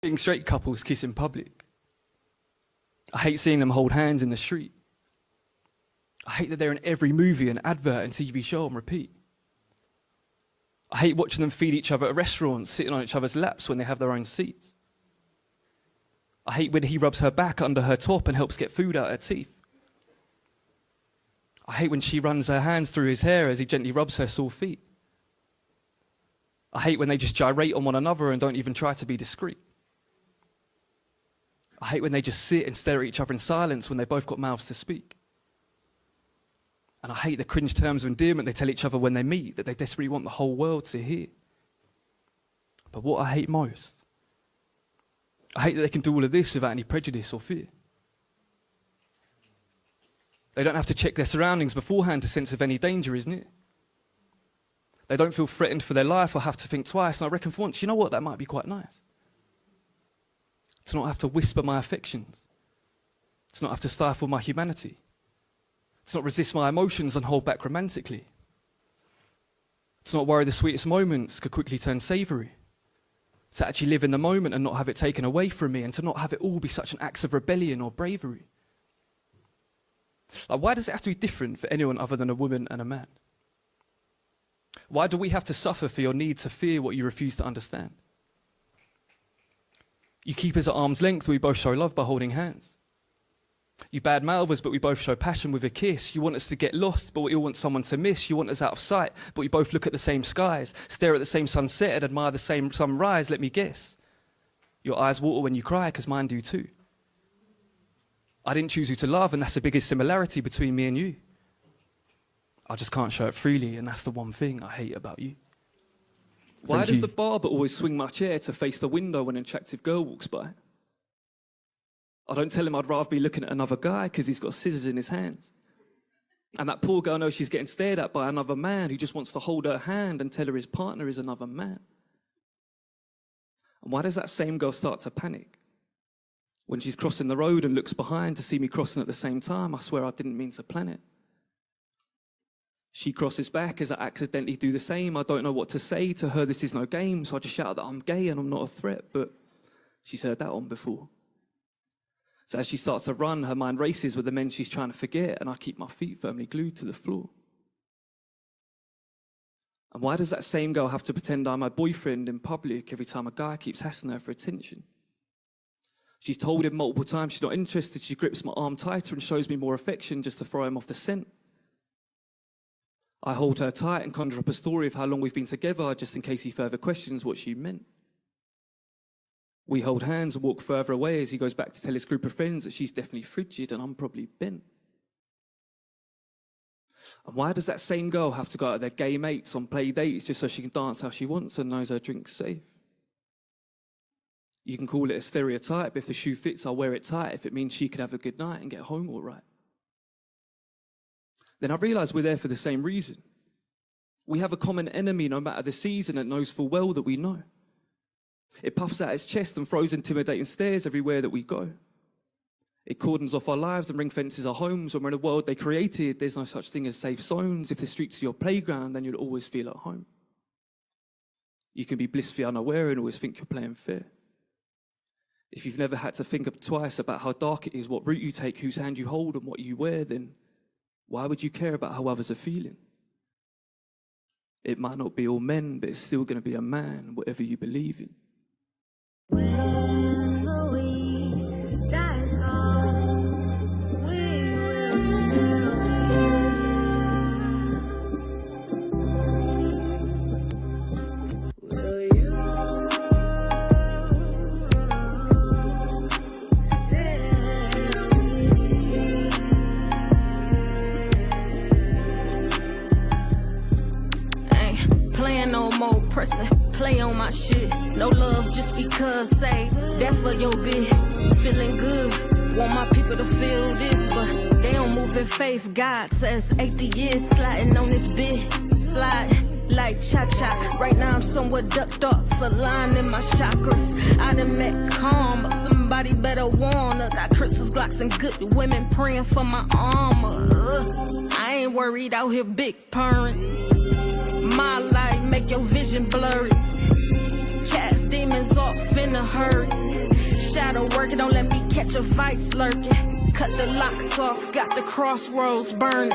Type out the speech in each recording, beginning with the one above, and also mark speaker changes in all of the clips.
Speaker 1: Seeing straight couples kiss in public. I hate seeing them hold hands in the street. I hate that they're in every movie and advert and TV show on repeat. I hate watching them feed each other at restaurants, sitting on each other's laps when they have their own seats. I hate when he rubs her back under her top and helps get food out her teeth. I hate when she runs her hands through his hair as he gently rubs her sore feet. I hate when they just gyrate on one another and don't even try to be discreet. I hate when they just sit and stare at each other in silence when they both got mouths to speak. And I hate the cringe terms of endearment they tell each other when they meet that they desperately want the whole world to hear. But what I hate most, I hate that they can do all of this without any prejudice or fear. They don't have to check their surroundings beforehand to sense if any danger is near. They don't feel threatened for their life or have to think twice. And I reckon for once, you know what, that might be quite nice. To not have to whisper my affections. To not have to stifle my humanity. To not resist my emotions and hold back romantically. To not worry the sweetest moments could quickly turn savoury. To actually live in the moment and not have it taken away from me, and to not have it all be such an act of rebellion or bravery. Like, why does it have to be different for anyone other than a woman and a man? Why do we have to suffer for your need to fear what you refuse to understand? You keep us at arm's length, we both show love by holding hands. You badmouth us, but we both show passion with a kiss. You want us to get lost, but we all want someone to miss. You want us out of sight, but we both look at the same skies, stare at the same sunset and admire the same sunrise, let me guess. Your eyes water when you cry, because mine do too. I didn't choose you to love, and that's the biggest similarity between me and you. I just can't show it freely, and that's the one thing I hate about you. Why does the barber always swing my chair to face the window when an attractive girl walks by? I don't tell him I'd rather be looking at another guy because he's got scissors in his hands. And that poor girl knows she's getting stared at by another man who just wants to hold her hand and tell her his partner is another man. And why does that same girl start to panic? When she's crossing the road and looks behind to see me crossing at the same time, I swear I didn't mean to plan it. She crosses back as I accidentally do the same. I don't know what to say. To her, this is no game, so I just shout that I'm gay and I'm not a threat, but she's heard that on before. So as she starts to run, her mind races with the men she's trying to forget, and I keep my feet firmly glued to the floor. And why does that same girl have to pretend I'm my boyfriend in public every time a guy keeps hassling her for attention? She's told him multiple times she's not interested. She grips my arm tighter and shows me more affection just to throw him off the scent. I hold her tight and conjure up a story of how long we've been together just in case he further questions what she meant. We hold hands and walk further away as he goes back to tell his group of friends that she's definitely frigid and I'm probably bent. And why does that same girl have to go out with their gay mates on play dates just so she can dance how she wants and knows her drink's safe? You can call it a stereotype. If the shoe fits, I'll wear it tight. If it means she could have a good night and get home all right. Then I realise we're there for the same reason. We have a common enemy no matter the season and knows full well that we know. It puffs out its chest and throws intimidating stares everywhere that we go. It cordons off our lives and ring fences our homes. When we're in a world they created, there's no such thing as safe zones. If the streets are your playground, then you'll always feel at home. You can be blissfully unaware and always think you're playing fair. If you've never had to think twice about how dark it is, what route you take, whose hand you hold and what you wear, then why would you care about how others are feeling? It might not be all men, but it's still going to be a man, whatever you believe in.
Speaker 2: When the week dies off, we will still be here. Will you
Speaker 3: playing no more pressing, play on my shit. No love just because, say, that's for your bitch. Feeling good, want my people to feel this, but they don't move in faith. God says atheist, sliding on this bitch, slide like cha-cha. Right now I'm somewhat ducked up for line in my chakras. I done met calm, but somebody better warn her. Got Christmas blocks and good women praying for my armor. I ain't worried out here big purring. My life make your vision blurry. Cats, demons off in a hurry. bunch of vice lurking. Cut the locks off, got the crossroads burning.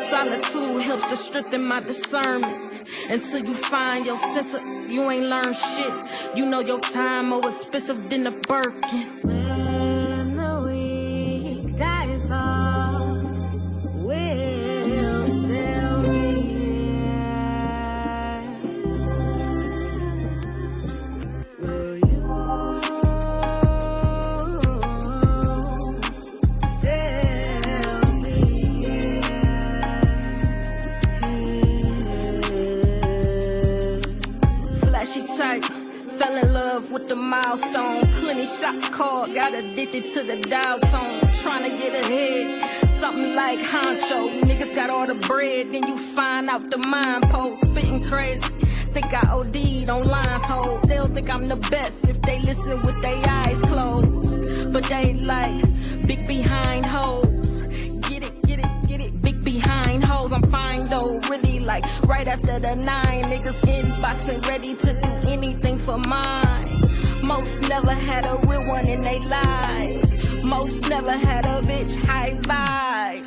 Speaker 3: Solitude helps to strengthen my discernment. Until you find your center, you ain't learned shit. You know your time more expensive than a Birkin.
Speaker 2: When the week dies off, we'll still be here. Will you still be here?
Speaker 3: Flashy type, fell in love with the milestone. Plenty shots called, got addicted to the dial tone. Trying to get ahead, something like honcho. Niggas got all the bread, then you find out the mind post. Spitting crazy, think I OD'd on lines hold. They'll think I'm the best if they listen with their eyes closed. But they like big behind hoes. Get it, big behind hoes. I'm fine though, really like right after the 9. Niggas inboxing ready to do anything for mine. Most never had a real one in their lives. Most never had a bitch high vibe.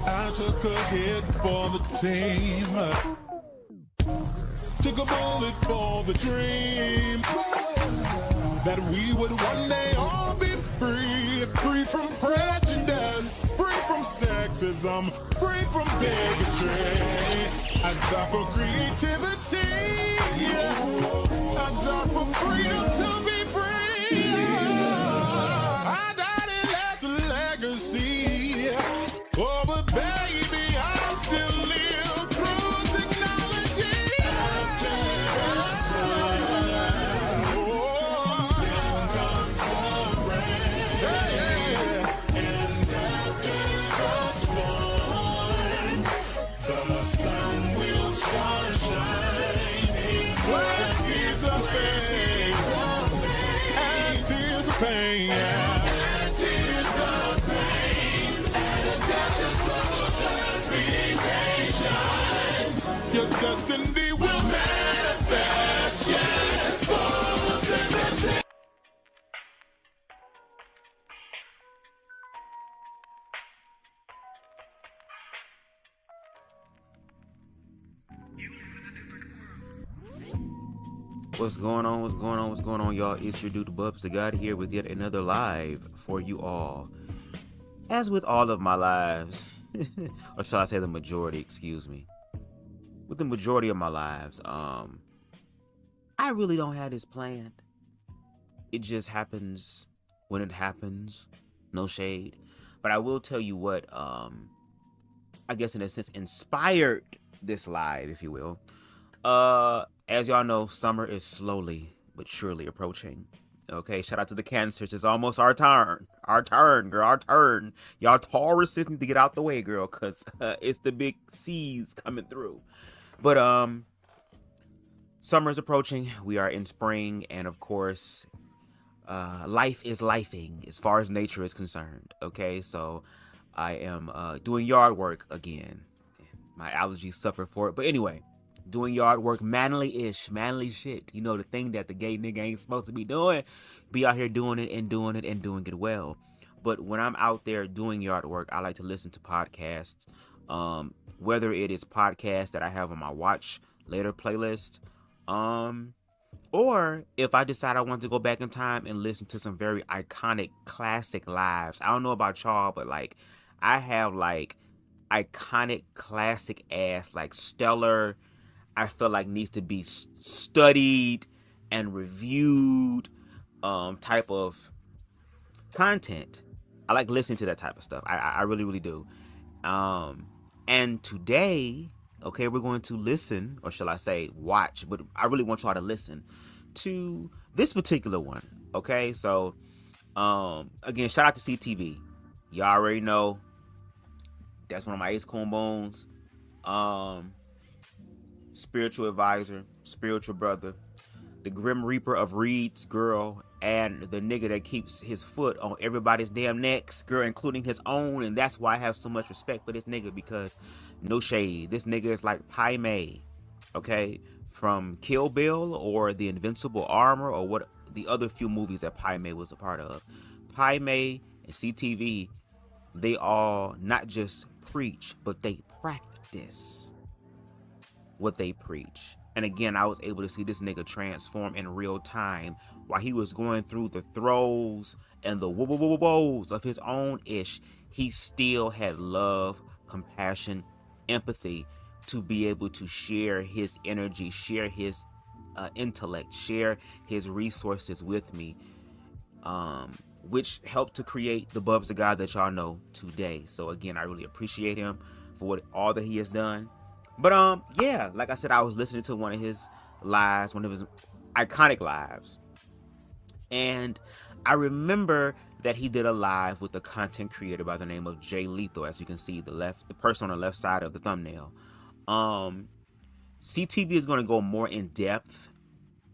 Speaker 4: I took a hit for the team, took a bullet for the dream, that we would one day all be free, free from prejudice, free from sexism, free from bigotry. I die for creativity, I die for freedom to be free. I died and left a legacy. Oh, but baby, I'm still live through technology. After the sun, oh, then comes the rain. Yeah. And after the storm, the sun will start shining. What tears of pain, and tears of pain, and tears of pain, and a dash of struggle. Just be patient. Your destiny will manifest. Yes, falls in the sea.
Speaker 5: What's going on? What's going on? What's going on, y'all? It's your dude BubzDaGawd here with yet another live for you all. As with all of my lives, or shall I say the majority, excuse me. With the majority of my lives, I really don't have this planned. It just happens when it happens. No shade. But I will tell you what, I guess in a sense, inspired this live, if you will. As y'all know, summer is slowly but surely approaching. Okay, shout out to the Cancers. It's almost our turn. Our turn, girl, our turn. Y'all Tauruses need to get out the way, girl, because it's the big C's coming through. But summer is approaching. We are in spring, and of course, life is lifing as far as nature is concerned. Okay, so I am doing yard work again. My allergies suffer for it. But anyway, doing yard work, manly-ish, manly shit. You know, the thing that the gay nigga ain't supposed to be doing. Be out here doing it and doing it and doing it well. But when I'm out there doing yard work, I like to listen to podcasts. Whether it is podcasts that I have on my watch later playlist, or if I decide I want to go back in time and listen to some very iconic classic lives. I don't know about y'all, but like I have like iconic classic ass, like stellar, I feel like needs to be studied and reviewed type of content I like listening to that type of stuff. I really, really do. And today, okay, we're going to listen, or shall I say watch, but I really want y'all to listen to this particular one. Okay, so again, shout out to CTV. Y'all already know that's one of my ace coon bones. Spiritual advisor, spiritual brother, the grim reaper of Reed's girl, and the nigga that keeps his foot on everybody's damn necks, girl, including his own. And that's why I have so much respect for this nigga, because no shade, this nigga is like Pai Mei, okay, from Kill Bill or The Invincible Armor, or what the other few movies that Pai Mei was a part of. Pai Mei and CTV, they all not just preach, but they practice what they preach. And again, I was able to see this nigga transform in real time while he was going through the throes and the woes of his own ish. He still had love, compassion, empathy to be able to share his energy, share his intellect, share his resources with me, which helped to create the BubzDaGawd that y'all know today. So again, I really appreciate him for all that he has done. But yeah, like I said, I was listening to one of his lives, one of his iconic lives, and I remember that he did a live with a content creator by the name of Jay Lethal. As you can see, the person on the left side of the thumbnail. CTV is going to go more in depth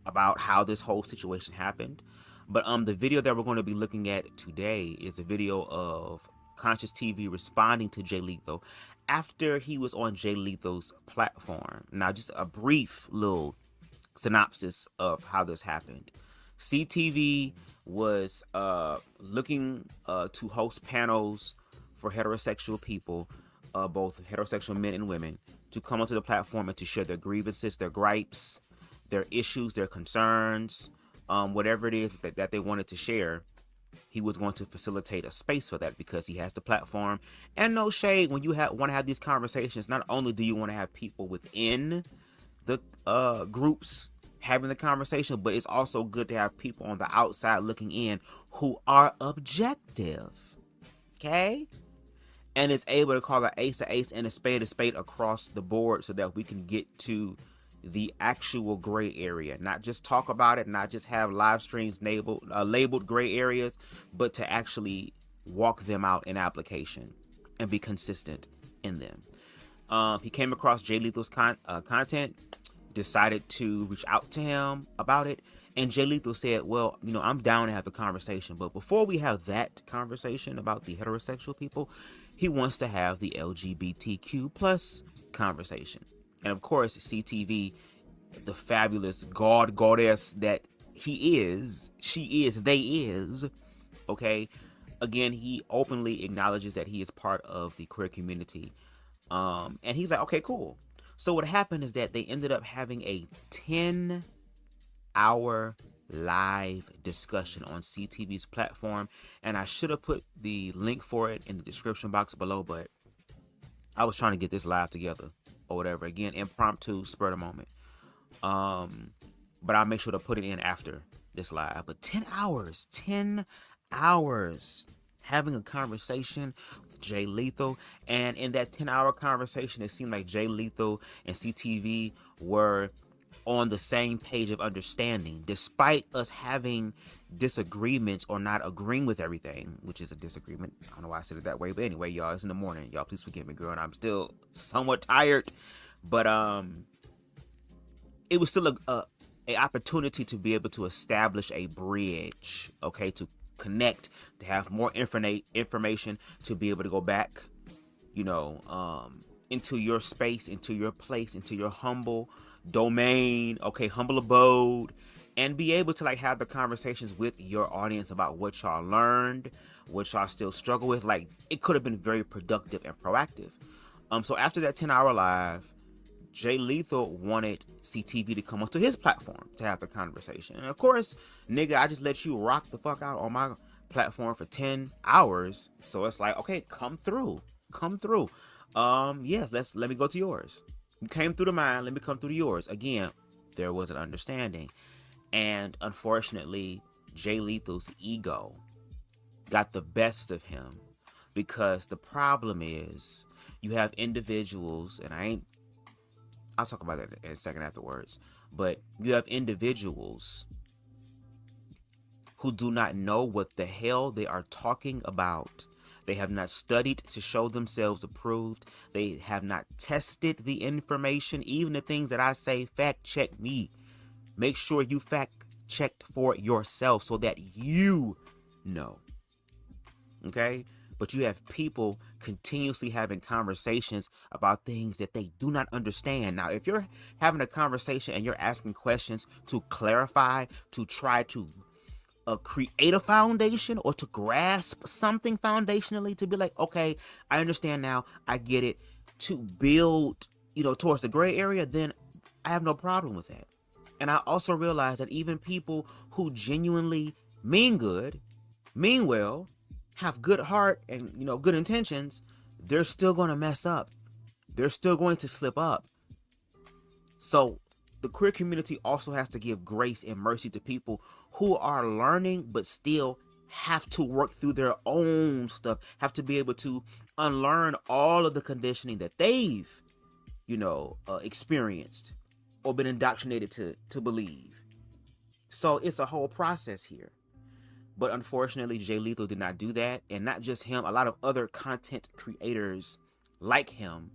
Speaker 5: about how this whole situation happened, but the video that we're going to be looking at today is a video of Conscious TV responding to Jay Lethal after he was on Jay Lethal's platform. Now, just a brief little synopsis of how this happened. CTV was looking to host panels for heterosexual people, both heterosexual men and women, to come onto the platform and to share their grievances, their gripes, their issues, their concerns, whatever it is that they wanted to share. He was going to facilitate a space for that because he has the platform. And no shade, when you want to have these conversations, not only do you want to have people within the groups having the conversation, but it's also good to have people on the outside looking in who are objective. Okay? And it's able to call an ace a ace and a spade across the board so that we can get to the actual gray area, not just talk about it, not just have live streams labeled gray areas, but to actually walk them out in application and be consistent in them. He came across Jay Lethal's content, decided to reach out to him about it, and Jay Lethal said, well, you know, I'm down to have the conversation, but before we have that conversation about the heterosexual people, he wants to have the LGBTQ plus conversation. And of course, CTV, the fabulous goddess that he is, she is, they is, okay? Again, he openly acknowledges that he is part of the queer community. And he's like, okay, cool. So what happened is that they ended up having a 10-hour live discussion on CTV's platform. And I should have put the link for it in the description box below, but I was trying to get this live together. Or whatever, again, impromptu, spur of the moment. But I'll make sure to put it in after this live. But 10 hours having a conversation with Jay Lethal. And in that 10-hour conversation, it seemed like Jay Lethal and CTV were on the same page of understanding, despite us having disagreements or not agreeing with everything, which is a disagreement. I don't know why I said it that way, but anyway, y'all, it's in the morning. Y'all, please forgive me, girl, and I'm still somewhat tired, but it was still a opportunity to be able to establish a bridge, okay, to connect, to have more information, to be able to go back, you know, into your space, into your place, into your humble domain, okay, humble abode, and be able to like have the conversations with your audience about what y'all learned, what y'all still struggle with. Like, it could have been very productive and proactive. So after that 10-hour live, Jay Lethal wanted CTV to come onto his platform to have the conversation. And of course, nigga, I just let you rock the fuck out on my platform for 10 hours. So it's like, okay, come through. Yes, let me go to yours. You came through to mine, let me come through to yours. Again, there was an understanding. And unfortunately, Jay Lethal's ego got the best of him, because the problem is you have individuals, and I'll talk about that in a second afterwards, but you have individuals who do not know what the hell they are talking about. They have not studied to show themselves approved. They have not tested the information. Even the things that I say, fact check me. Make sure you fact checked for yourself so that you know. Okay? But you have people continuously having conversations about things that they do not understand. Now, if you're having a conversation and you're asking questions to clarify, to try to create a foundation or to grasp something foundationally, to be like, okay, I understand now, I get it, to build, towards the gray area, then I have no problem with that. And I also realize that even people who genuinely mean good, mean well, have good heart and, good intentions, they're still going to mess up. They're still going to slip up. So the queer community also has to give grace and mercy to people who are learning but still have to work through their own stuff, have to be able to unlearn all of the conditioning that they've, experienced or been indoctrinated to believe. So it's a whole process here. But unfortunately, Jay Lethal did not do that. And not just him, a lot of other content creators like him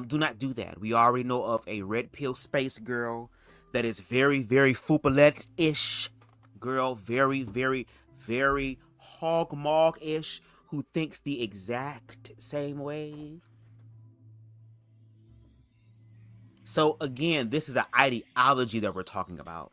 Speaker 5: do not do that. We already know of a red pill space girl that is very, very Foupalette-ish girl, very, very, very hog-mog-ish, who thinks the exact same way. So again, this is an ideology that we're talking about.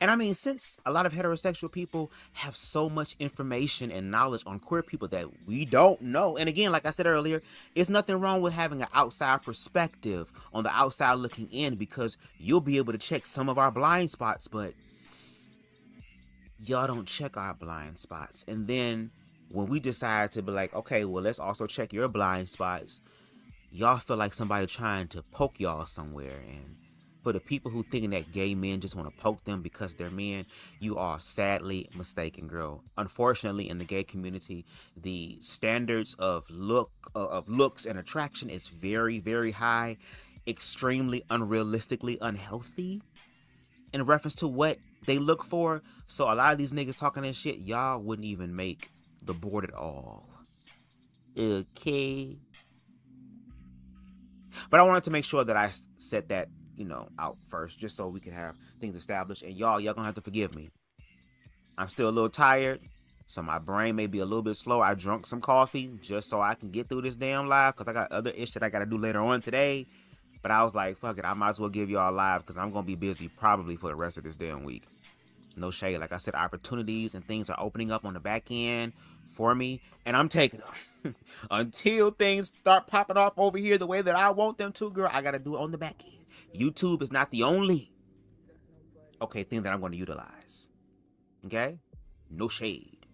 Speaker 5: And I mean, since a lot of heterosexual people have so much information and knowledge on queer people that we don't know, and again, like I said earlier, it's nothing wrong with having an outside perspective on the outside looking in, because you'll be able to check some of our blind spots, but y'all don't check our blind spots. And then when we decide to be like, okay, well, let's also check your blind spots, y'all feel like somebody trying to poke y'all somewhere. And for the people who thinking that gay men just want to poke them because they're men, you are sadly mistaken, girl. Unfortunately, in the gay community, the standards of looks and attraction is very, very high, extremely unrealistically unhealthy in reference to what they look for. So a lot of these niggas talking that shit, y'all wouldn't even make the board at all. Okay. But I wanted to make sure that I said that, out first, just so we can have things established. And y'all gonna have to forgive me. I'm still a little tired, so my brain may be a little bit slow. I drunk some coffee just so I can get through this damn live, because I got other ish that I gotta do later on today. But I was like, fuck it, I might as well give y'all a live, because I'm gonna be busy probably for the rest of this damn week. No shade. Like I said, opportunities and things are opening up on the back end for me, and I'm taking them. Until things start popping off over here the way that I want them to, girl, I gotta do it on the back end. YouTube is not the only thing that I'm going to utilize. Okay? No shade.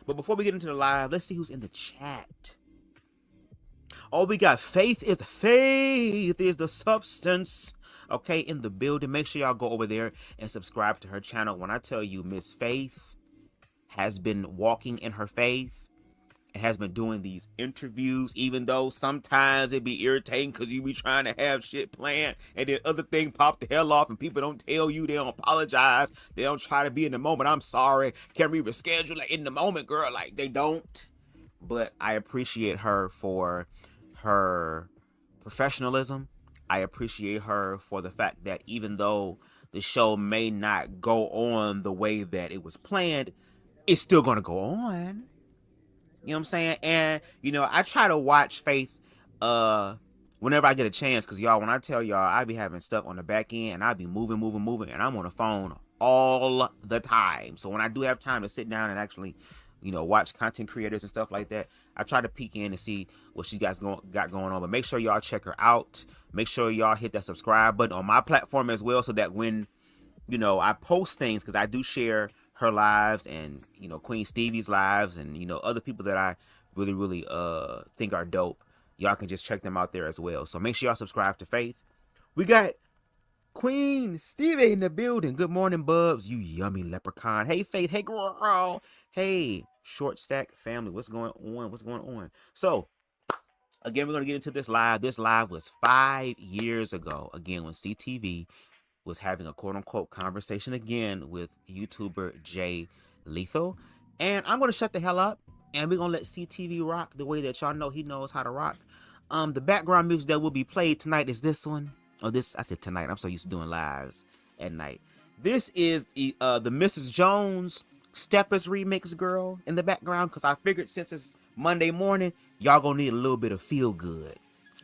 Speaker 5: But before we get into the live, let's see who's in the chat. Oh, we got Faith is the substance. Okay, in the building. Make sure y'all go over there and subscribe to her channel. When I tell you Miss Faith has been walking in her faith and has been doing these interviews, even though sometimes it be irritating because you be trying to have shit planned and then other thing pop the hell off and people don't tell you, they don't apologize, they don't try to be in the moment. I'm sorry, can we reschedule it in the moment, girl? Like, they don't. But I appreciate her for her professionalism. I appreciate her for the fact that even though the show may not go on the way that it was planned, it's still going to go on. You know what I'm saying? And, I try to watch Faith whenever I get a chance, because, y'all, when I tell y'all, I be having stuff on the back end, and I be moving, and I'm on the phone all the time. So when I do have time to sit down and actually, watch content creators and stuff like that, I try to peek in and see what she got going on. But make sure y'all check her out. Make sure y'all hit that subscribe button on my platform as well, so that when, I post things, because I do share her lives and, Queen Stevie's lives and, other people that I really, really think are dope. Y'all can just check them out there as well. So make sure y'all subscribe to Faith. We got Queen Stevie in the building. Good morning, Bubs. You yummy leprechaun. Hey, Faith. Hey, girl. Hey, Short Stack family. What's going on? What's going on? So, again, we're going to get into this live. This live was 5 years ago. Again, when CTV was having a quote-unquote conversation again with YouTuber Jay Lethal. And I'm going to shut the hell up. And we're going to let CTV rock the way that y'all know he knows how to rock. The background music that will be played tonight is this one. Oh, I said tonight. I'm so used to doing lives at night. This is the Mrs. Jones Steppers remix, girl, in the background. Because I figured since it's Monday morning, y'all going to need a little bit of feel good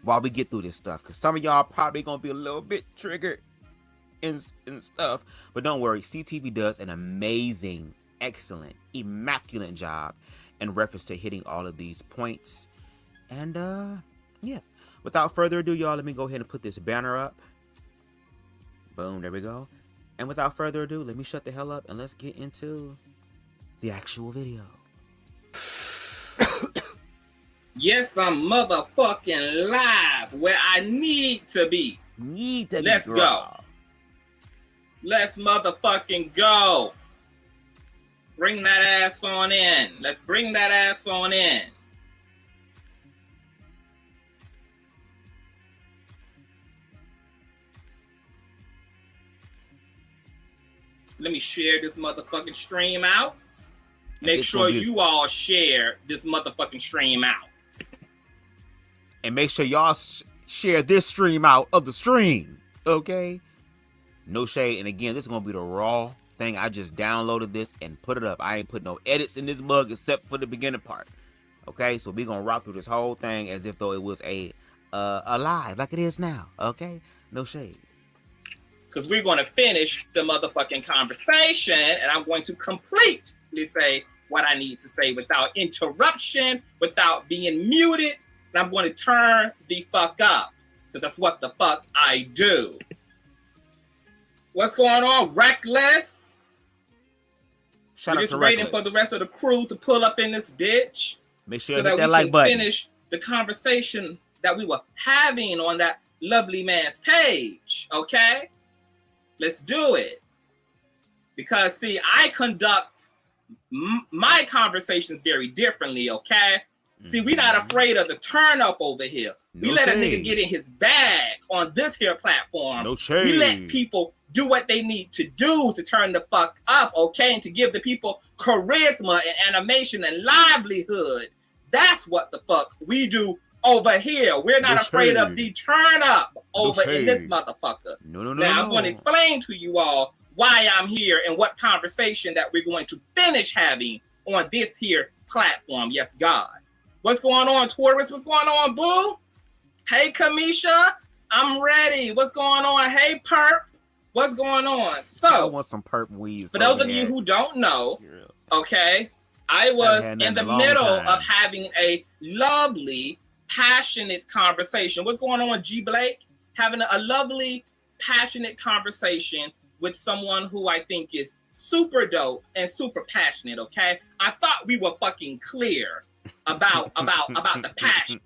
Speaker 5: while we get through this stuff. Because some of y'all probably going to be a little bit triggered and stuff. But don't worry. CTV does an amazing, excellent, immaculate job in reference to hitting all of these points. And, yeah. Without further ado, y'all, let me go ahead and put this banner up. Boom, there we go. And without further ado, let me shut the hell up and let's get into the actual video.
Speaker 6: Yes, I'm motherfucking live where I need to be. Let's go. Let's motherfucking go. Bring that ass on in. Let's bring that ass on in. Let me share this motherfucking stream out. Make sure you all share this motherfucking stream out.
Speaker 5: And make sure y'all share this stream out of the stream. Okay? No shade. And again, this is going to be the raw thing. I just downloaded this and put it up. I ain't put no edits in this mug except for the beginning part. Okay? So we going to rock through this whole thing as if though it was a live like it is now. Okay? No shade.
Speaker 6: Because we're going to finish the motherfucking conversation and I'm going to completely say what I need to say without interruption, without being muted. And I'm going to turn the fuck up because that's what the fuck I do. What's going on, Reckless?
Speaker 5: Shout out to
Speaker 6: Reckless. Waiting for the rest of the crew to pull up in this bitch.
Speaker 5: Make sure you hit that like button.
Speaker 6: Finish the conversation that we were having on that lovely man's page, okay? Let's do it. Because, see, I conduct my conversations very differently, okay? See, we're not afraid of the turn up over here. We let a nigga get in his bag on this here platform.
Speaker 5: No shade.
Speaker 6: We let people do what they need to do to turn the fuck up, okay? And to give the people charisma and animation and livelihood. That's what the fuck we do over here. We're not afraid of the turn up over in this motherfucker. Now, I'm going to explain to you all why I'm here and what conversation that we're going to finish having on this here platform. Yes, God. What's going on, Taurus? What's going on, boo? Hey, Kamisha. I'm ready. What's going on? Hey, Perp. What's going on? So,
Speaker 5: I want some Perp weeds.
Speaker 6: For those of you who don't know, okay, I was in the middle of having a lovely, passionate conversation. What's going on, G Blake? Having a lovely, passionate conversation with someone who I think is super dope and super passionate, okay? I thought we were fucking clear about the passion.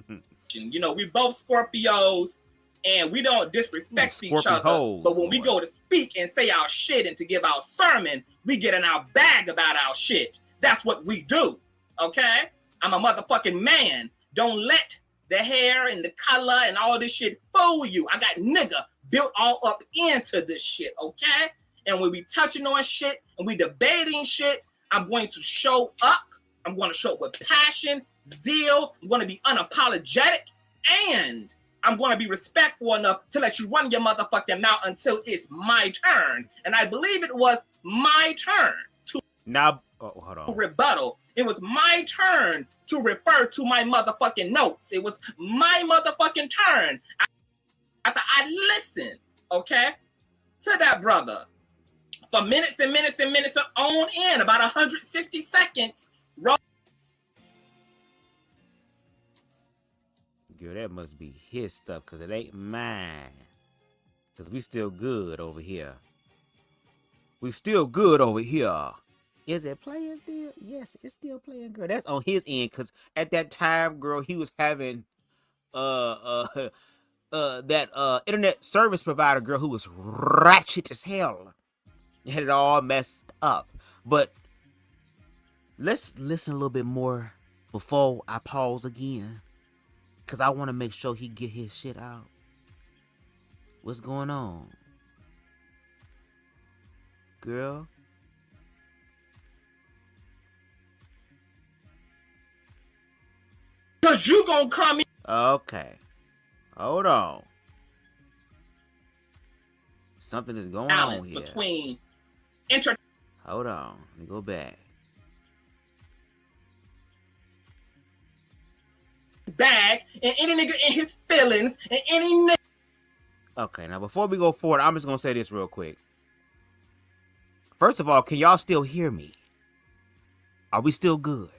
Speaker 6: You know, we both Scorpios and we don't disrespect each other. But when we go to speak and say our shit and to give our sermon, we get in our bag about our shit. That's what we do, okay? I'm a motherfucking man. Don't let the hair and the color and all this shit fool you. I got nigga built all up into this shit, okay? And when we touching on shit and we debating shit, I'm going to show up. I'm going to show up with passion, zeal. I'm going to be unapologetic. And I'm going to be respectful enough to let you run your motherfucking mouth until it's my turn. And I believe it was my turn to rebuttal. It was my turn to refer to my motherfucking notes. It was my motherfucking turn. After I listened, okay, to that brother for minutes and minutes and minutes on end, about 160 seconds.
Speaker 5: Girl, that must be his stuff because it ain't mine. Because we still good over here. We still good over here. Is it playing still? Yes, it's still playing, girl. That's on his end because at that time, girl, he was having internet service provider girl who was ratchet as hell. Had it all messed up. But let's listen a little bit more before I pause again, because I want to make sure he get his shit out. What's going on, girl?
Speaker 6: Cause you gonna come in.
Speaker 5: Okay, hold on. Something is going on here.
Speaker 6: Between
Speaker 5: Hold on, let me go back.
Speaker 6: bag and any nigga in his feelings and any nigga.
Speaker 5: Okay, now before we go forward, I'm just gonna say this real quick. First of all, can y'all still hear me? Are we still good?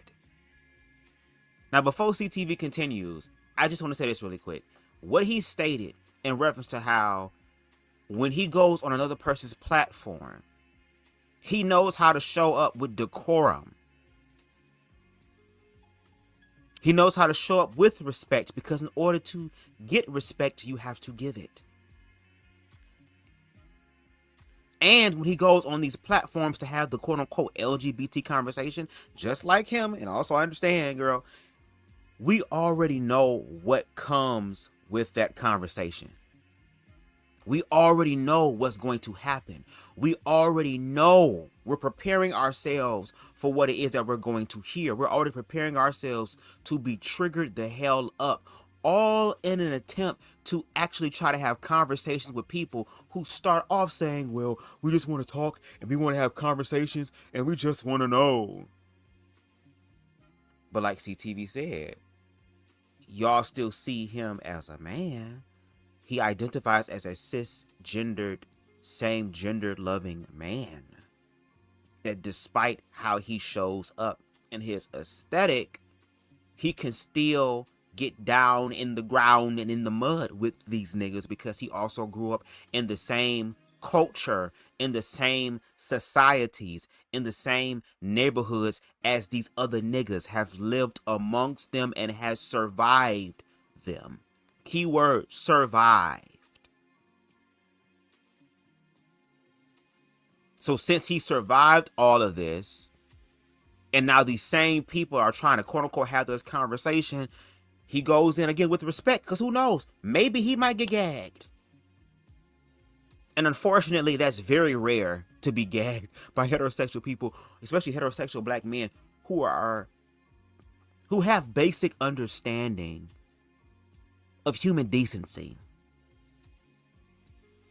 Speaker 5: Now, before CTV continues, I just want to say this really quick. What he stated in reference to how when he goes on another person's platform, he knows how to show up with decorum. He knows how to show up with respect, because in order to get respect, you have to give it. And when he goes on these platforms to have the quote-unquote LGBT conversation, just like him, and also I understand, girl, we already know what comes with that conversation. We already know what's going to happen. We already know we're preparing ourselves for what it is that we're going to hear. We're already preparing ourselves to be triggered the hell up, all in an attempt to actually try to have conversations with people who start off saying, well, we just want to talk and we want to have conversations and we just want to know. But like CTV said, y'all still see him as a man. He identifies as a cisgendered, same-gendered loving man. That despite how he shows up in his aesthetic, he can still get down in the ground and in the mud with these niggas, because he also grew up in the same culture, in the same societies, in the same neighborhoods as these other niggas, have lived amongst them and has survived them. Keyword, survived. So since he survived all of this, and now these same people are trying to quote unquote have this conversation, he goes in again with respect, because who knows, maybe he might get gagged. And unfortunately, that's very rare to be gagged by heterosexual people, especially heterosexual black men who have basic understanding of human decency.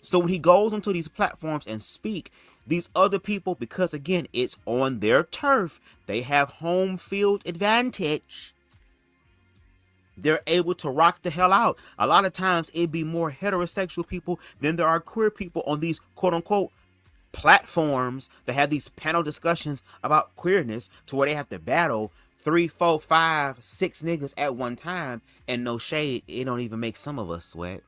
Speaker 5: So when he goes onto these platforms and speak, these other people, because again, it's on their turf, they have home field advantage. They're able to rock the hell out. A lot of times it'd be more heterosexual people than there are queer people on these quote unquote platforms that have these panel discussions about queerness, to where they have to battle 3, 4, 5, 6 niggas at one time, and no shade, it don't even make some of us sweat.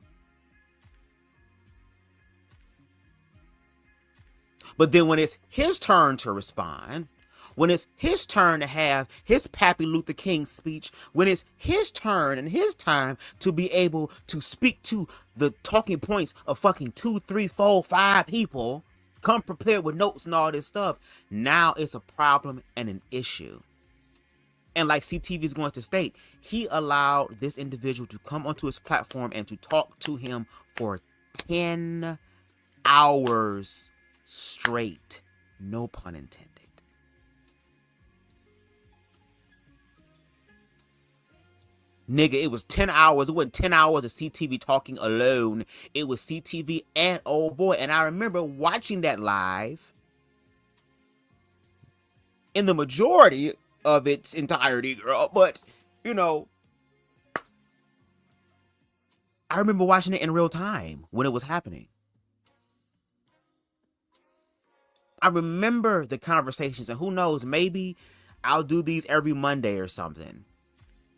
Speaker 5: But then when it's his turn to respond, when it's his turn to have his Pappy Luther King speech, when it's his turn and his time to be able to speak to the talking points of fucking 2, 3, 4, 5 people, come prepared with notes and all this stuff, now it's a problem and an issue. And like CTV is going to state, he allowed this individual to come onto his platform and to talk to him for 10 hours straight. No pun intended. Nigga, it was 10 hours. It wasn't 10 hours of CTV talking alone. It was CTV and old boy. And I remember watching that live in the majority of its entirety, girl. But, you know, I remember watching it in real time when it was happening. I remember the conversations, and who knows, maybe I'll do these every Monday or something.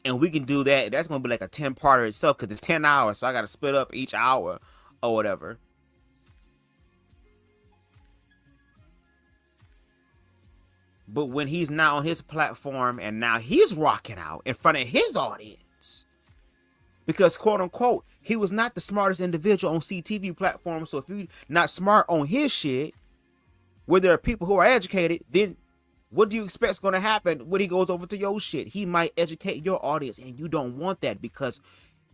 Speaker 5: And we can do that. That's going to be like a 10-parter itself, because it's 10 hours, so I got to split up each hour or whatever. But when he's now on his platform and now he's rocking out in front of his audience, Because, quote unquote, he was not the smartest individual on CTV platforms. So if you're not smart on his shit, where there are people who are educated, then what do you expect is going to happen when he goes over to your shit? He might educate your audience, and you don't want that, because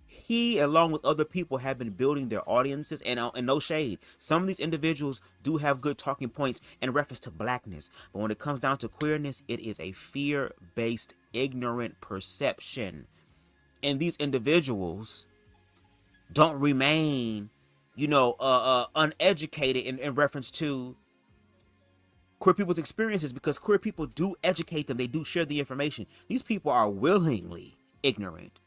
Speaker 5: he, along with other people, have been building their audiences. And no shade, some of these individuals do have good talking points in reference to blackness. But when it comes down to queerness, it is a fear-based, ignorant perception. And these individuals don't remain, uneducated in reference to queer people's experiences, because queer people do educate them. They do share the information. These people are willingly ignorant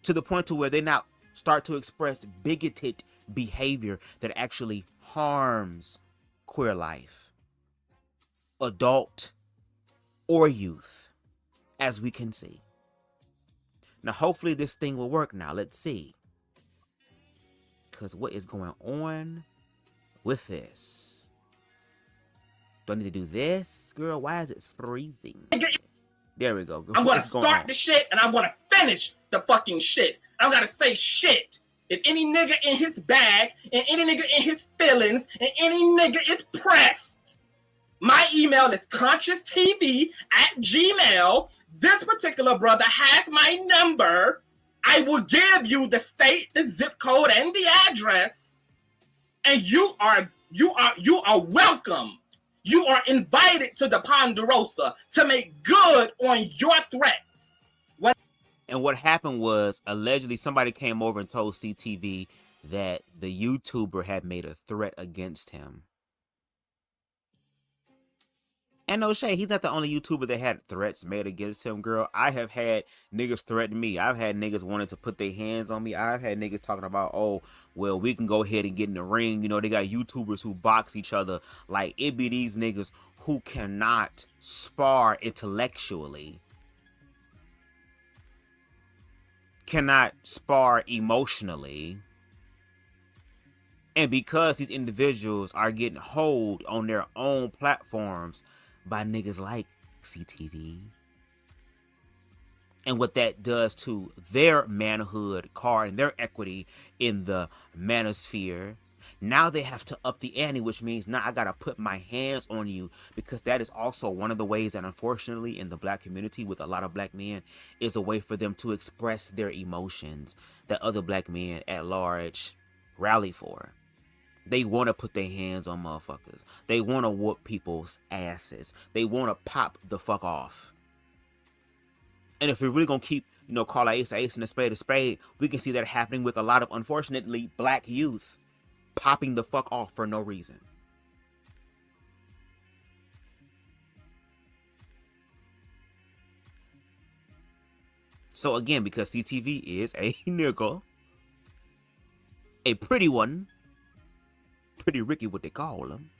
Speaker 5: to the point to where they now start to express bigoted behavior that actually harms queer life, adult or youth, as we can see. Now, hopefully this thing will work now. Let's see. Because what is going on with this? Do I need to do this? Girl, why is it freezing? There we go.
Speaker 6: I'm going to start the shit, and I'm going to finish the fucking shit. I'm going to say shit. If any nigga in his bag, and any nigga in his feelings, and any nigga is pressed, my email is conscioustv@gmail. This particular brother has my number. I will give you the state, the zip code, and the address. And you are welcome. You are invited to the Ponderosa to make good on your threats.
Speaker 5: And what happened was, allegedly somebody came over and told CTV that the YouTuber had made a threat against him. And no shade, he's not the only YouTuber that had threats made against him, girl. I have had niggas threaten me. I've had niggas wanting to put their hands on me. I've had niggas talking about, oh, well, we can go ahead and get in the ring. They got YouTubers who box each other. Like, it be these niggas who cannot spar intellectually, cannot spar emotionally. And because these individuals are getting hold on their own platforms by niggas like CTV, and what that does to their manhood card and their equity in the manosphere, now they have to up the ante, which means now I gotta put my hands on you, because that is also one of the ways that, unfortunately, in the black community with a lot of black men, is a way for them to express their emotions that other black men at large rally for. They want to put their hands on motherfuckers. They want to whoop people's asses. They want to pop the fuck off. And if we're really going to keep, call an ace and a spade, we can see that happening with a lot of, unfortunately, black youth popping the fuck off for no reason. So again, because CTV is a nigga, a pretty one, Pretty Ricky, what they call him.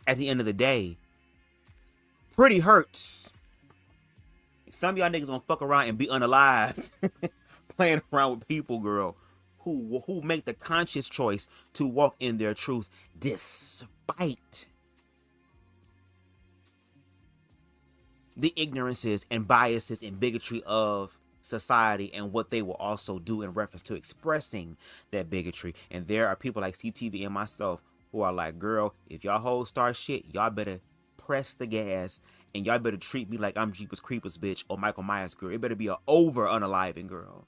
Speaker 5: At the end of the day, pretty hurts. Some of y'all niggas gonna fuck around and be unalived playing around with people, girl, who make the conscious choice to walk in their truth despite the ignorances and biases and bigotry of society, and what they will also do in reference to expressing that bigotry. And there are people like CTV and myself who are like, girl, if y'all hoes start shit, y'all better press the gas, and y'all better treat me like I'm Jeepers Creepers bitch or Michael Myers, girl. It better be a over unaliving, girl.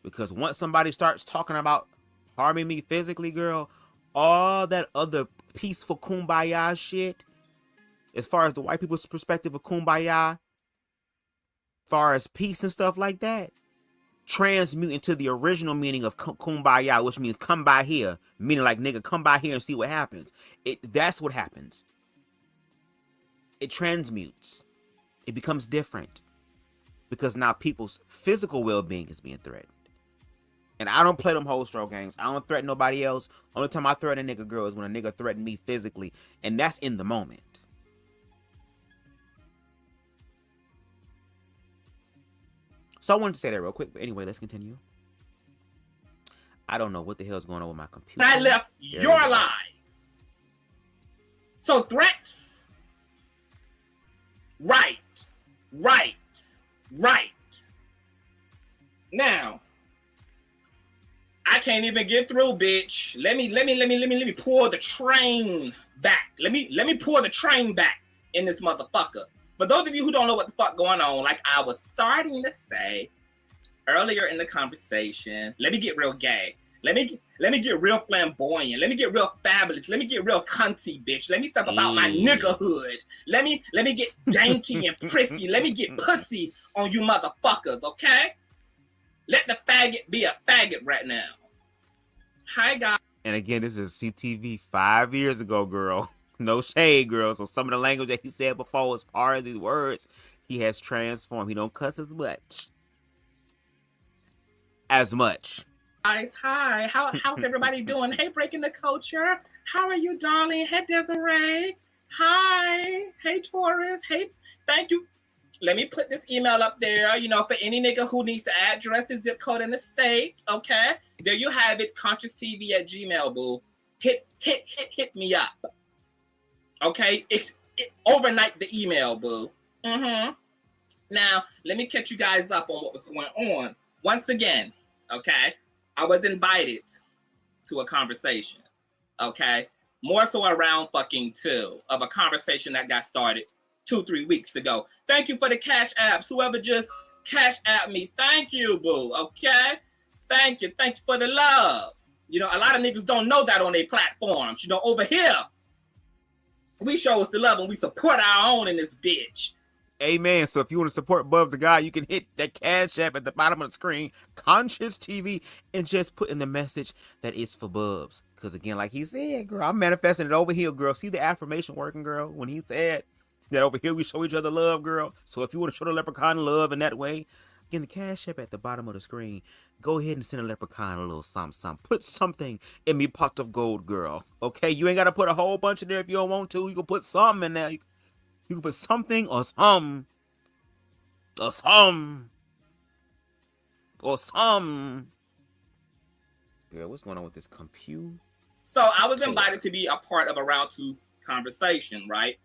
Speaker 5: Because once somebody starts talking about harming me physically, girl, all that other peaceful kumbaya shit, as far as the white people's perspective of kumbaya, far as peace and stuff like that, transmute into the original meaning of kumbaya, which means come by here, meaning like, nigga, come by here and see what happens. That's what happens. It transmutes. It becomes different, because now people's physical well-being is being threatened. And I don't play them whole stroke games. I don't threaten nobody else. Only time I threaten a nigga, girl, is when a nigga threaten me physically, and that's in the moment. So I wanted to say that real quick, but anyway, let's continue. I don't know what the hell is going on with my computer.
Speaker 6: I left your life. So threats, right. Right. Now, I can't even get through, bitch. Let me pull the train back. Let me pull the train back in this motherfucker. For those of you who don't know what the fuck going on, like I was starting to say earlier in the conversation, let me get real gay. Let me get real flamboyant. Let me get real fabulous. Let me get real cunty, bitch. Let me step about my niggerhood. Let me get dainty and prissy. Let me get pussy on you motherfuckers, okay? Let the faggot be a faggot right now. Hi, guys.
Speaker 5: And again, this is CTV 5 years ago, girl. No shade, girl. So some of the language that he said before, as far as these words, he has transformed. He don't cuss as much.
Speaker 6: Guys, hi. How's everybody doing? Hey, Breaking the Culture. How are you, darling? Hey, Desiree. Hi. Hey, Taurus. Hey, thank you. Let me put this email up there, you know, for any nigga who needs to address the zip code in the state, okay? There you have it, conscioustv@gmail, boo. Hit me up, okay? Overnight the email, boo. Now, let me catch you guys up on what was going on. Once again, okay, I was invited to a conversation, okay? More so around fucking 2 of a conversation that got started 2-3 weeks ago. Thank you for the cash apps. Whoever just cash app me, thank you, boo. Okay? Thank you for the love. You know, a lot of niggas don't know that on their platforms. You know, over here, we show us the love and we support our own in this bitch.
Speaker 5: Amen. So if you want to support BubzDaGawd, you can hit that cash app at the bottom of the screen, Conscious TV, and just put in the message that is for Bubs. Because again, like he said, girl, I'm manifesting it over here, girl. See the affirmation working, girl? When he said that over here we show each other love, girl. So if you want to show the leprechaun love in that way, again, the cash app at the bottom of the screen, go ahead and send a leprechaun a little something. Put something in me pot of gold, girl. Okay? You ain't got to put a whole bunch in there if you don't want to. You can put something in there. You can put something or some. Or some. Or some. Girl, what's going on with this computer?
Speaker 6: So I was invited to be a part of a round 2 conversation, right?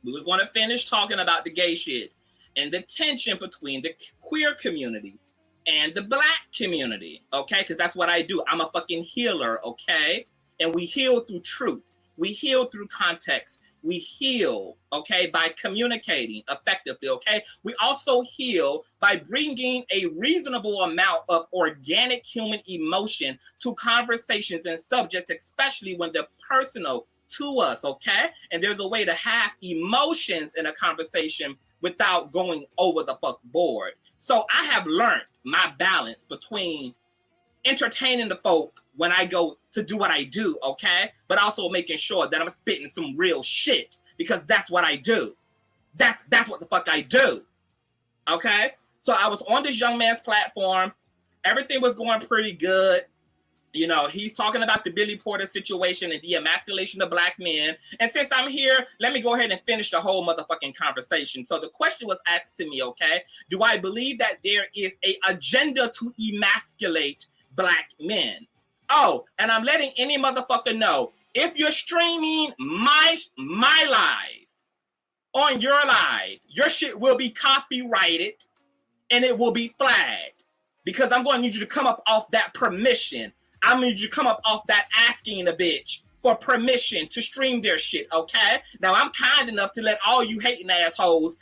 Speaker 6: We was going to finish talking about the gay shit and the tension between the queer community and the black community, okay? Because that's what I do. I'm a fucking healer, okay? And we heal through truth. We heal through context. We heal, okay, by communicating effectively, okay? We also heal by bringing a reasonable amount of organic human emotion to conversations and subjects, especially when they're personal to us, okay? And there's a way to have emotions in a conversation without going over the fuck board. So I have learned my balance between entertaining the folk when I go to do what I do, okay? But also making sure that I'm spitting some real shit, because that's what I do. That's what the fuck I do, okay? So I was on this young man's platform. Everything was going pretty good. You know, he's talking about the Billy Porter situation and the emasculation of black men. And since I'm here, let me go ahead and finish the whole motherfucking conversation. So the question was asked to me, okay? Do I believe that there is an agenda to emasculate black men? Oh, and I'm letting any motherfucker know, if you're streaming my live on your live, your shit will be copyrighted and it will be flagged, because I'm going to need you to come up off that permission. I'm going to need you to come up off that asking a bitch for permission to stream their shit, okay? Now, I'm kind enough to let all you hating assholes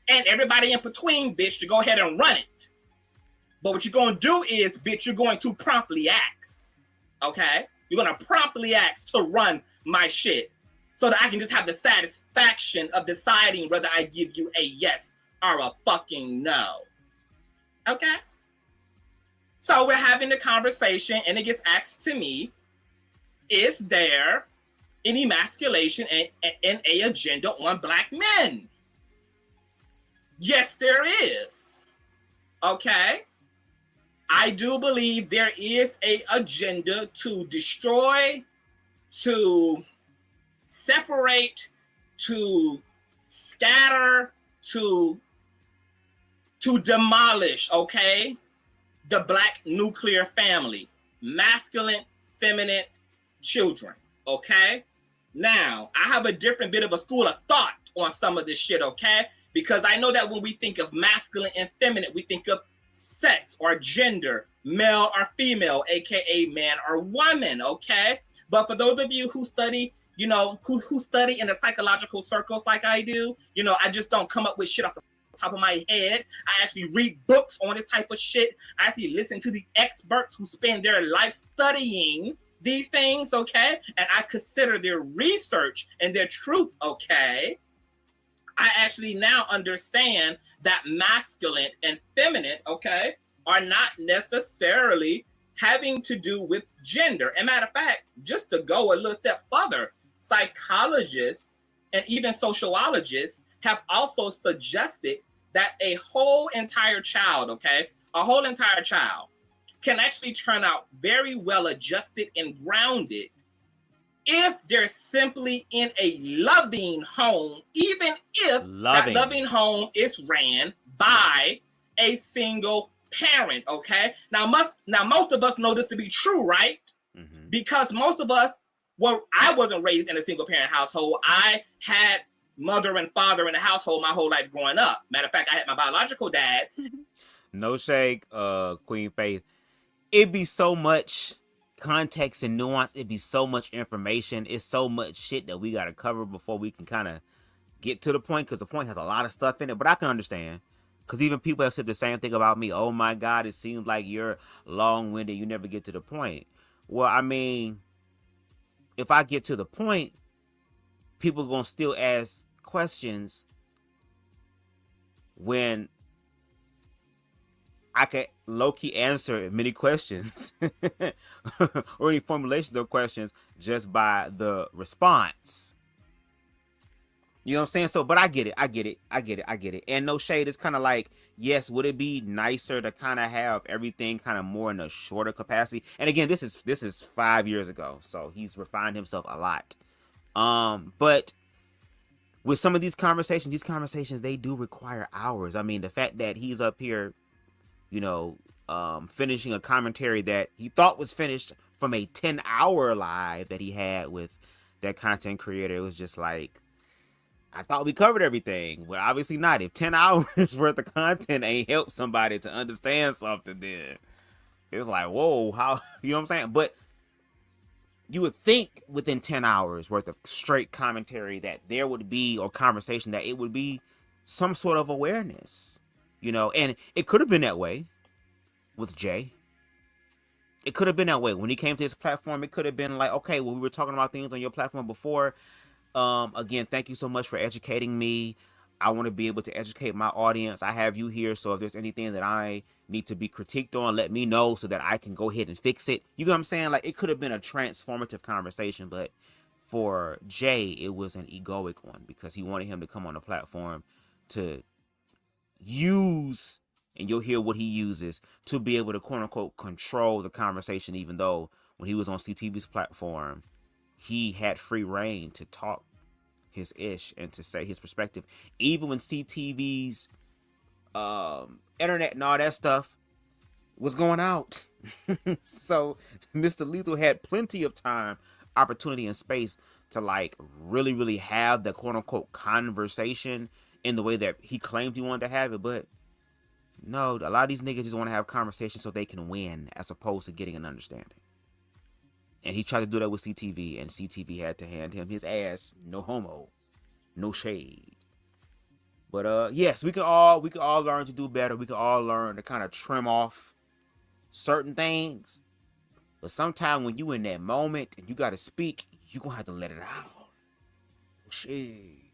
Speaker 6: and everybody in between, bitch, to go ahead and run it. But what you're going to do is, bitch, you're going to promptly ask, okay? You're going to promptly ask to run my shit so that I can just have the satisfaction of deciding whether I give you a yes or a fucking no, okay? So we're having the conversation and it gets asked to me, is there an emasculation and a agenda on black men? Yes, there is, okay? I do believe there is an agenda to destroy, to separate, to scatter, to demolish, okay, the black nuclear family, masculine, feminine children, okay? Now, I have a different bit of a school of thought on some of this shit, okay? Because I know that when we think of masculine and feminine, we think of sex or gender, male or female, aka man or woman, okay? But for those of you who study, you know, who study in the psychological circles like I do, you know, I just don't come up with shit off the top of my head. I actually read books on this type of shit. I actually listen to the experts who spend their life studying these things, okay? And I consider their research and their truth, okay? I actually now understand that masculine and feminine, okay, are not necessarily having to do with gender. And matter of fact, just to go a little step further, psychologists and even sociologists have also suggested that a whole entire child, okay, a whole entire child can actually turn out very well adjusted and grounded if they're simply in a loving home, even if that loving home is ran by a single parent, okay? Now most of us know this to be true, right? Mm-hmm. Because most of us, well, I wasn't raised in a single parent household. I had mother and father in the household my whole life growing up. Matter of fact, I had my biological dad.
Speaker 5: No shade, Queen Faith. It'd be so much context and nuance. It'd be so much information. It's so much shit that we got to cover before we can kind of get to the point, because the point has a lot of stuff in it. But I can understand, because even people have said the same thing about me. Oh my God, it seems like you're long-winded. You never get to the point. Well, I mean, if I get to the point, people are going to still ask questions when I can low-key answer many questions or any formulations of questions just by the response. You know what I'm saying? So, but I get it. And no shade, it's kind of like, yes, would it be nicer to kind of have everything kind of more in a shorter capacity? And again, this is 5 years ago, so he's refined himself a lot. But with some of these conversations, they do require hours. I mean, the fact that he's up here, you know, finishing a commentary that he thought was finished from a 10-hour live that he had with that content creator, it was just like, I thought we covered everything. Well, obviously not. If 10 hours worth of content ain't helped somebody to understand something, then it was like, whoa, how, you know what I'm saying? But you would think within 10 hours worth of straight commentary that there would be, or conversation, that it would be some sort of awareness, you know? And it could have been that way with Jay. It could have been that way when he came to his platform. It could have been like, okay, well, we were talking about things on your platform before. Again, thank you so much for educating me. I want to be able to educate my audience. I have you here, so if there's anything that I need to be critiqued on, let me know so that I can go ahead and fix it. You know what I'm saying? Like, it could have been a transformative conversation, but for Jay, it was an egoic one, because he wanted him to come on the platform to use, and you'll hear what he uses, to be able to quote unquote control the conversation, even though when he was on CTV's platform, he had free reign to talk his ish and to say his perspective. Even when CTV's internet and all that stuff was going out. So Mr. Lethal had plenty of time, opportunity, and space to like really, really have the quote unquote conversation in the way that he claimed he wanted to have it. But no, a lot of these niggas just want to have conversations so they can win, as opposed to getting an understanding. And he tried to do that with CTV, and CTV had to hand him his ass. No homo, no shade. But yes, we can all learn to do better. We can all learn to kind of trim off certain things. But sometimes when you in that moment and you gotta speak, you gonna have to let it out. No shade.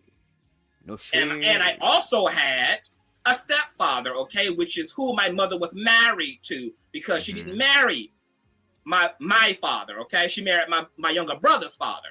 Speaker 5: No shade.
Speaker 6: And I also had a stepfather, okay, which is who my mother was married to, because she didn't marry my father, okay? She married my younger brother's father.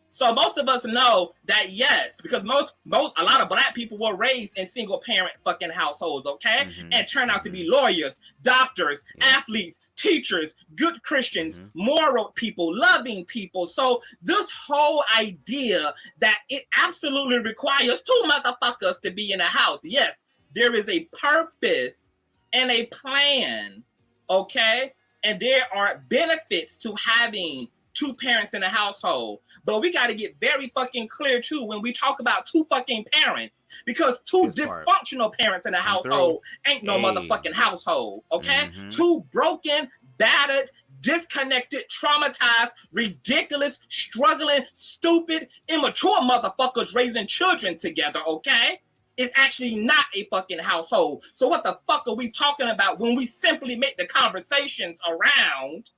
Speaker 6: So most of us know that, yes, because a lot of black people were raised in single parent fucking households, okay? And turn out to be lawyers, doctors, athletes, teachers, good Christians, moral people, loving people. So this whole idea that it absolutely requires two motherfuckers to be in a house. Yes, there is a purpose and a plan, okay? And there are benefits to having two parents in a household. But we got to get very fucking clear too when we talk about two fucking parents, because two dysfunctional parents in a household ain't no motherfucking household. Okay, two broken, battered, disconnected, traumatized, ridiculous, struggling, stupid, immature motherfuckers raising children together. Okay. It's actually not a fucking household. So what the fuck are we talking about when we simply make the conversations around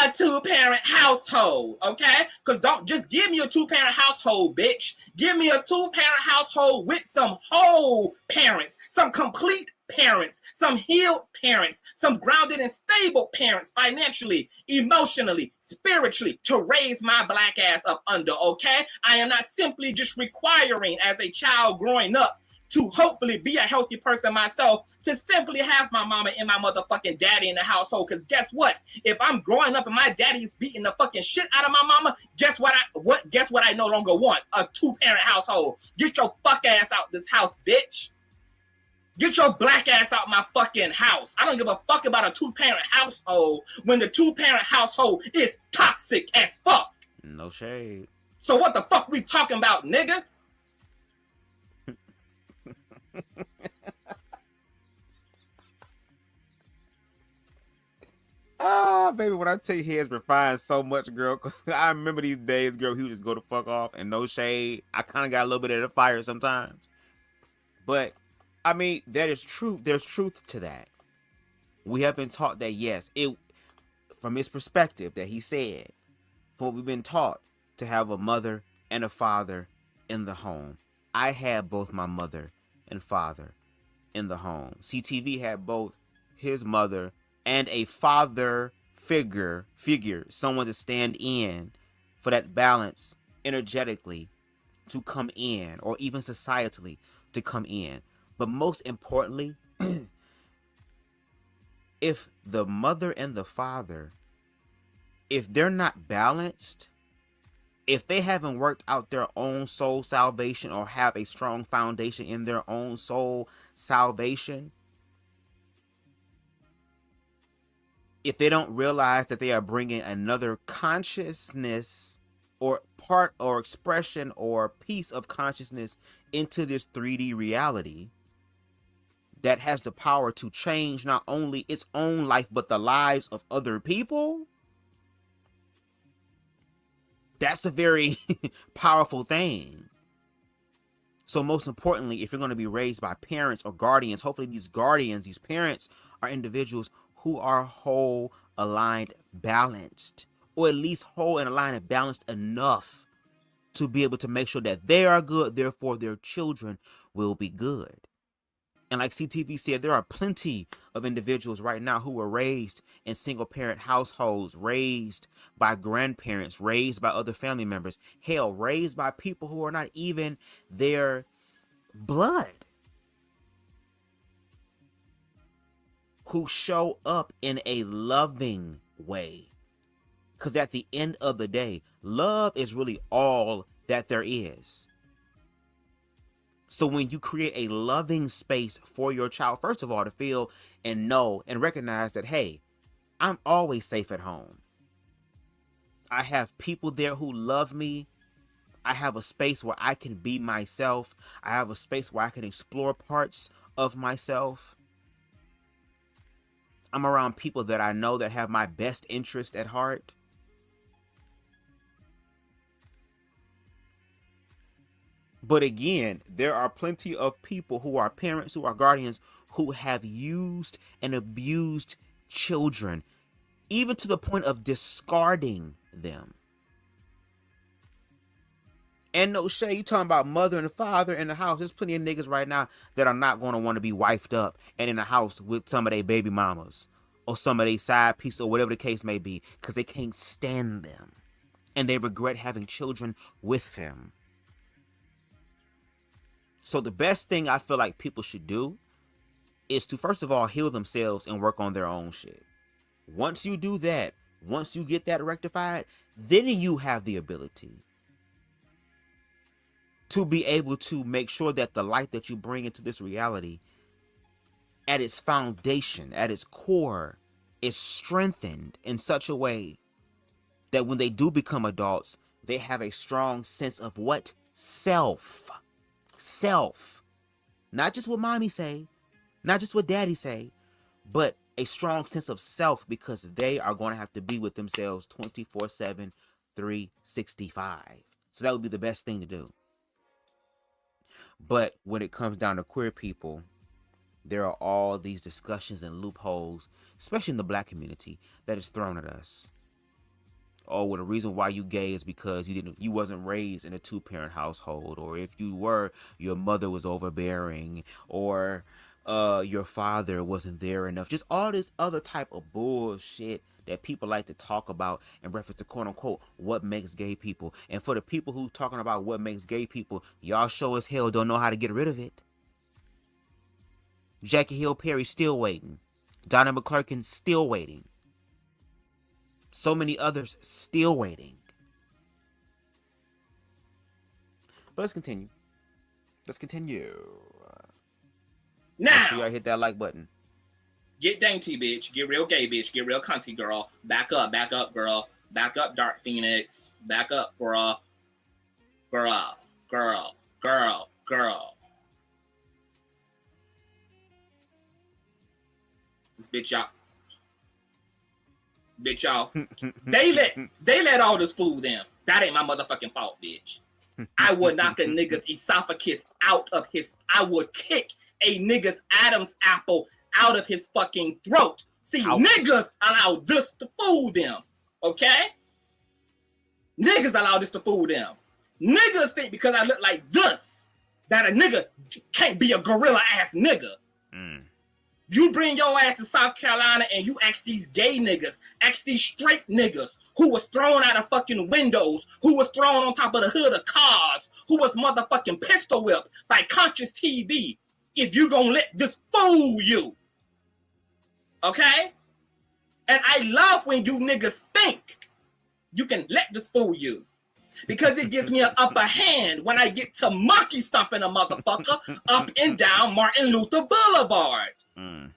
Speaker 6: a two-parent household, okay? Because don't just give me a two-parent household, bitch. Give me a two-parent household with some whole parents, some complete parents, some healed parents, some grounded and stable parents financially, emotionally, spiritually, to raise my black ass up under, okay? I am not simply just requiring as a child growing up to hopefully be a healthy person myself, to simply have my mama and my motherfucking daddy in the household. Because guess what? If I'm growing up and my daddy is beating the fucking shit out of my mama, guess what I no longer want? A two-parent household. Get your fuck ass out this house, bitch. Get your black ass out my fucking house. I don't give a fuck about a two-parent household when the two-parent household is toxic as fuck.
Speaker 5: No shade.
Speaker 6: So what the fuck we talking about, nigga?
Speaker 5: Ah, baby, when I tell you he has refined so much, girl, because I remember these days, girl, he would just go the fuck off and no shade. I kind of got a little bit of the fire sometimes. But, I mean, that is true. There's truth to that. We have been taught that, yes, from his perspective that he said, for we've been taught to have a mother and a father in the home. I had both my mother and father in the home. CTV had both his mother and a father figure, someone to stand in for that balance energetically to come in, or even societally to come in. But most importantly, if the mother and the father, if they're not balanced, if they haven't worked out their own soul salvation or have a strong foundation in their own soul salvation, if they don't realize that they are bringing another consciousness or part or expression or piece of consciousness into this 3D reality that has the power to change not only its own life, but the lives of other people, that's a very powerful thing. So most importantly, if you're going to be raised by parents or guardians, hopefully these guardians, these parents are individuals who are whole, aligned, balanced, or at least whole and aligned and balanced enough to be able to make sure that they are good, therefore their children will be good. And like CTV said, there are plenty of individuals right now who were raised in single parent households, raised by grandparents, raised by other family members, hell, raised by people who are not even their blood, who show up in a loving way. Because at the end of the day, love is really all that there is. So when you create a loving space for your child, first of all, to feel and know and recognize that, hey, I'm always safe at home. I have people there who love me. I have a space where I can be myself. I have a space where I can explore parts of myself. I'm around people that I know that have my best interest at heart. But again, there are plenty of people who are parents, who are guardians, who have used and abused children, even to the point of discarding them. And no shade, you talking about mother and father in the house. There's plenty of niggas right now that are not going to want to be wifed up and in the house with some of their baby mamas or some of their side pieces or whatever the case may be, because they can't stand them and they regret having children with them. So the best thing I feel like people should do is to, first of all, heal themselves and work on their own shit. Once you do that, once you get that rectified, then you have the ability to be able to make sure that the light that you bring into this reality, at its foundation, at its core, is strengthened in such a way that when they do become adults, they have a strong sense of what? Self. Self. Not just what mommy say, not just what daddy say, but a strong sense of self, because they are going to have to be with themselves 24/7, 365. So that would be the best thing to do. But when it comes down to queer people, there are all these discussions and loopholes, especially in the black community, that is thrown at us. Oh, well, the reason why you gay is because you wasn't raised in a 2-parent household, or if you were, your mother was overbearing, or your father wasn't there enough. Just all this other type of bullshit that people like to talk about in reference to quote unquote what makes gay people. And for the people who talking about what makes gay people, y'all sure as hell don't know how to get rid of it. Jackie Hill Perry still waiting. Donna McClurkin still waiting. So many others still waiting. But let's continue. Let's continue.
Speaker 6: Now,
Speaker 5: make sure y'all hit that like button.
Speaker 6: Get dainty, bitch. Get real gay, bitch. Get real cunty, girl. Back up, girl. Back up, Dark Phoenix. Back up, girl. Girl. This bitch, y'all. They let all this fool them. That ain't my motherfucking fault, bitch. I would knock a nigga's esophagus out of his. I would kick a nigga's Adam's apple out of his fucking throat. See, ouch. Niggas allow this to fool them. Okay? Niggas allow this to fool them. Niggas think because I look like this that a nigga can't be a gorilla ass nigga. You bring your ass to South Carolina and you ask these gay niggas, ask these straight niggas who was thrown out of fucking windows, who was thrown on top of the hood of cars, who was motherfucking pistol whipped by Conscious TV, if you gonna let this fool you. Okay? And I love when you niggas think you can let this fool you. Because it gives me an upper hand when I get to monkey stomping a motherfucker up and down Martin Luther Boulevard.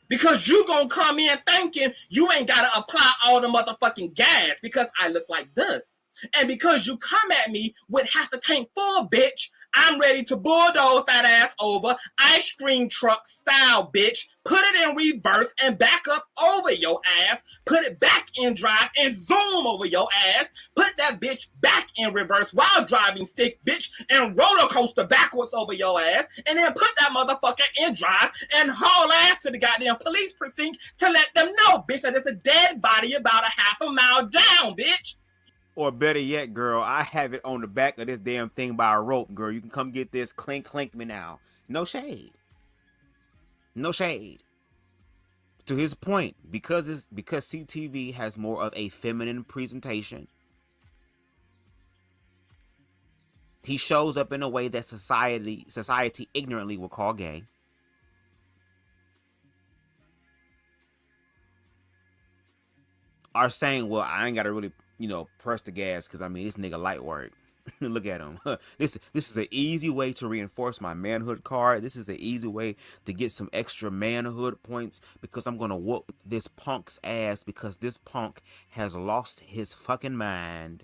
Speaker 6: Because you gonna come in thinking you ain't gotta apply all the motherfucking gas because I look like this. And because you come at me with half a tank full, bitch, I'm ready to bulldoze that ass over, ice cream truck style, bitch, put it in reverse and back up over your ass, put it back in drive and zoom over your ass, put that bitch back in reverse while driving stick, bitch, and roller coaster backwards over your ass, and then put that motherfucker in drive and haul ass to the goddamn police precinct to let them know, bitch, that it's a dead body about a half a mile down, bitch.
Speaker 5: Or better yet, girl, I have it on the back of this damn thing by a rope, girl. You can come get this. Clink me now. No shade. No shade. To his point, because CTV has more of a feminine presentation, he shows up in a way that society ignorantly will call gay. Are saying, well, I ain't got to really, press the gas because, I mean, this nigga light work. Look at him. This is an easy way to reinforce my manhood card. This is an easy way to get some extra manhood points because I'm going to whoop this punk's ass because this punk has lost his fucking mind.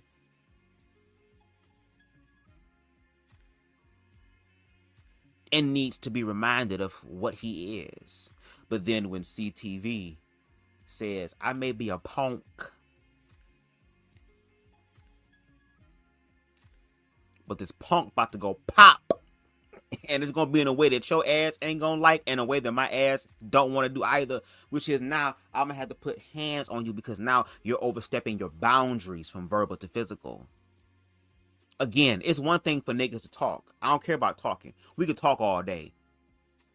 Speaker 5: And needs to be reminded of what he is. But then when CTV says, I may be a punk, but this punk about to go pop, and it's gonna be in a way that your ass ain't gonna like, and a way that my ass don't want to do either, which is now I'm gonna have to put hands on you because now you're overstepping your boundaries from verbal to physical. Again, it's one thing for niggas to talk. I don't care about talking. We can talk all day.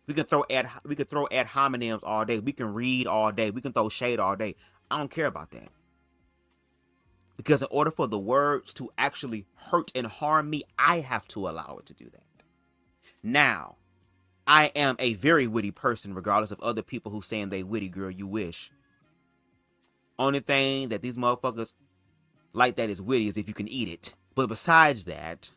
Speaker 5: We can throw ad hominems all day. We can read all day. We can throw shade all day. I don't care about that. Because in order for the words to actually hurt and harm me, I have to allow it to do that. Now, I am a very witty person, regardless of other people who saying they witty, girl, you wish. Only thing that these motherfuckers like that is witty is if you can eat it. But besides that,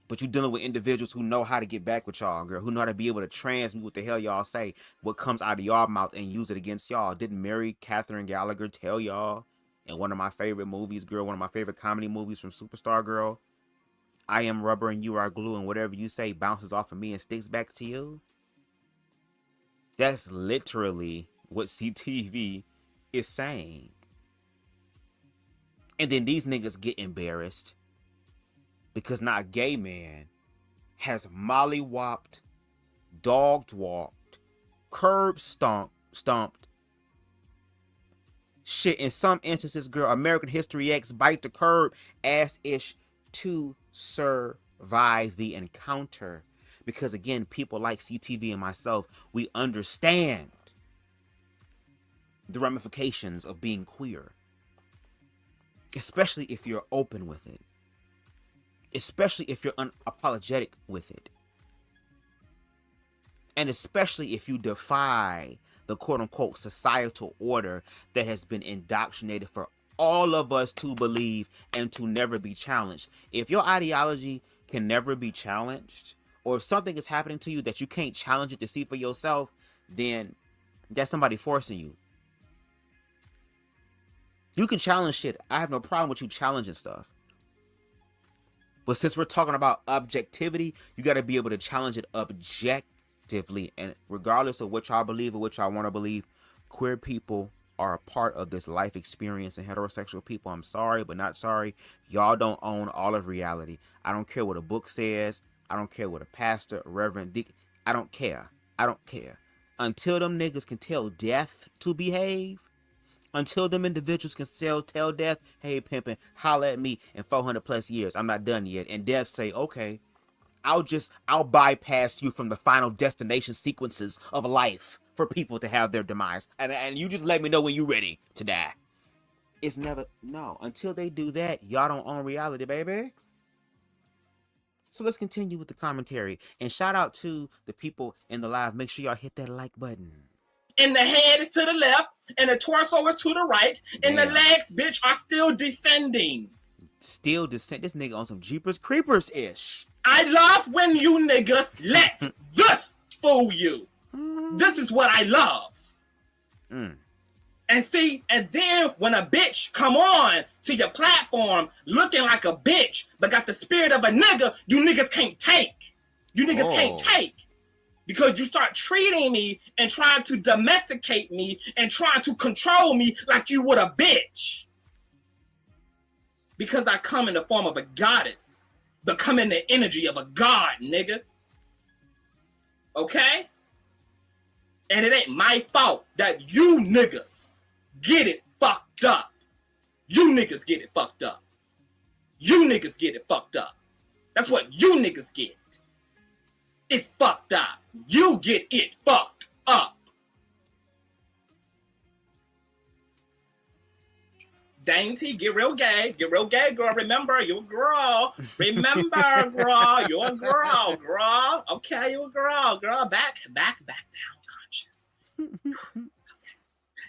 Speaker 5: But you're dealing with individuals who know how to get back with y'all, girl, who know how to be able to transmute what the hell y'all say, what comes out of y'all mouth, and use it against y'all. Didn't Mary Catherine Gallagher tell y'all in one of my favorite movies, girl, one of my favorite comedy movies from Superstar Girl, I am rubber and you are glue, and whatever you say bounces off of me and sticks back to you? That's literally what CTV is saying. And then these niggas get embarrassed because now a gay man has mollywopped, dog-walked, curb stomped. Shit, in some instances, girl, American History X bite the curb ass-ish to survive the encounter. Because again, people like CTV and myself, we understand the ramifications of being queer. Especially if you're open with it. Especially if you're unapologetic with it. And especially if you defy the quote-unquote societal order that has been indoctrinated for all of us to believe and to never be challenged. If your ideology can never be challenged, or if something is happening to you that you can't challenge it to see for yourself, then that's somebody forcing you. You can challenge shit. I have no problem with you challenging stuff. But since we're talking about objectivity, you got to be able to challenge it objectively. And regardless of what y'all believe or what y'all want to believe, queer people are a part of this life experience, and heterosexual people, I'm sorry, but not sorry. Y'all don't own all of reality. I don't care what a book says. I don't care what a pastor, a reverend, deacon. I don't care. I don't care. Until them niggas can tell death to behave, until them individuals can tell death, hey, pimpin', holla at me in 400 plus years. I'm not done yet. And death say, okay, I'll bypass you from the final destination sequences of life for people to have their demise. And you just let me know when you're ready to die. It's never, no, until they do that, y'all don't own reality, baby. So let's continue with the commentary. And shout out to the people in the live. Make sure y'all hit that like button.
Speaker 6: And the head is to the left, and the torso is to the right, and the legs, bitch, are still descending.
Speaker 5: Still descend. This nigga on some Jeepers Creepers-ish.
Speaker 6: I love when you niggas let this fool you. This is what I love. And see, and then when a bitch come on to your platform looking like a bitch, but got the spirit of a nigga, you niggas can't take. You niggas can't take. Because you start treating me and trying to domesticate me and trying to control me like you would a bitch. Because I come in the form of a goddess, but come in the energy of a god, nigga. Okay? And it ain't my fault that you niggas get it fucked up. You niggas get it fucked up. You niggas get it fucked up. That's what you niggas get. It's fucked up. You get it fucked up. Dainty, get real gay, girl. Remember, you're a girl. Remember, girl, you're a girl. Okay, you're a girl. Back down, conscious.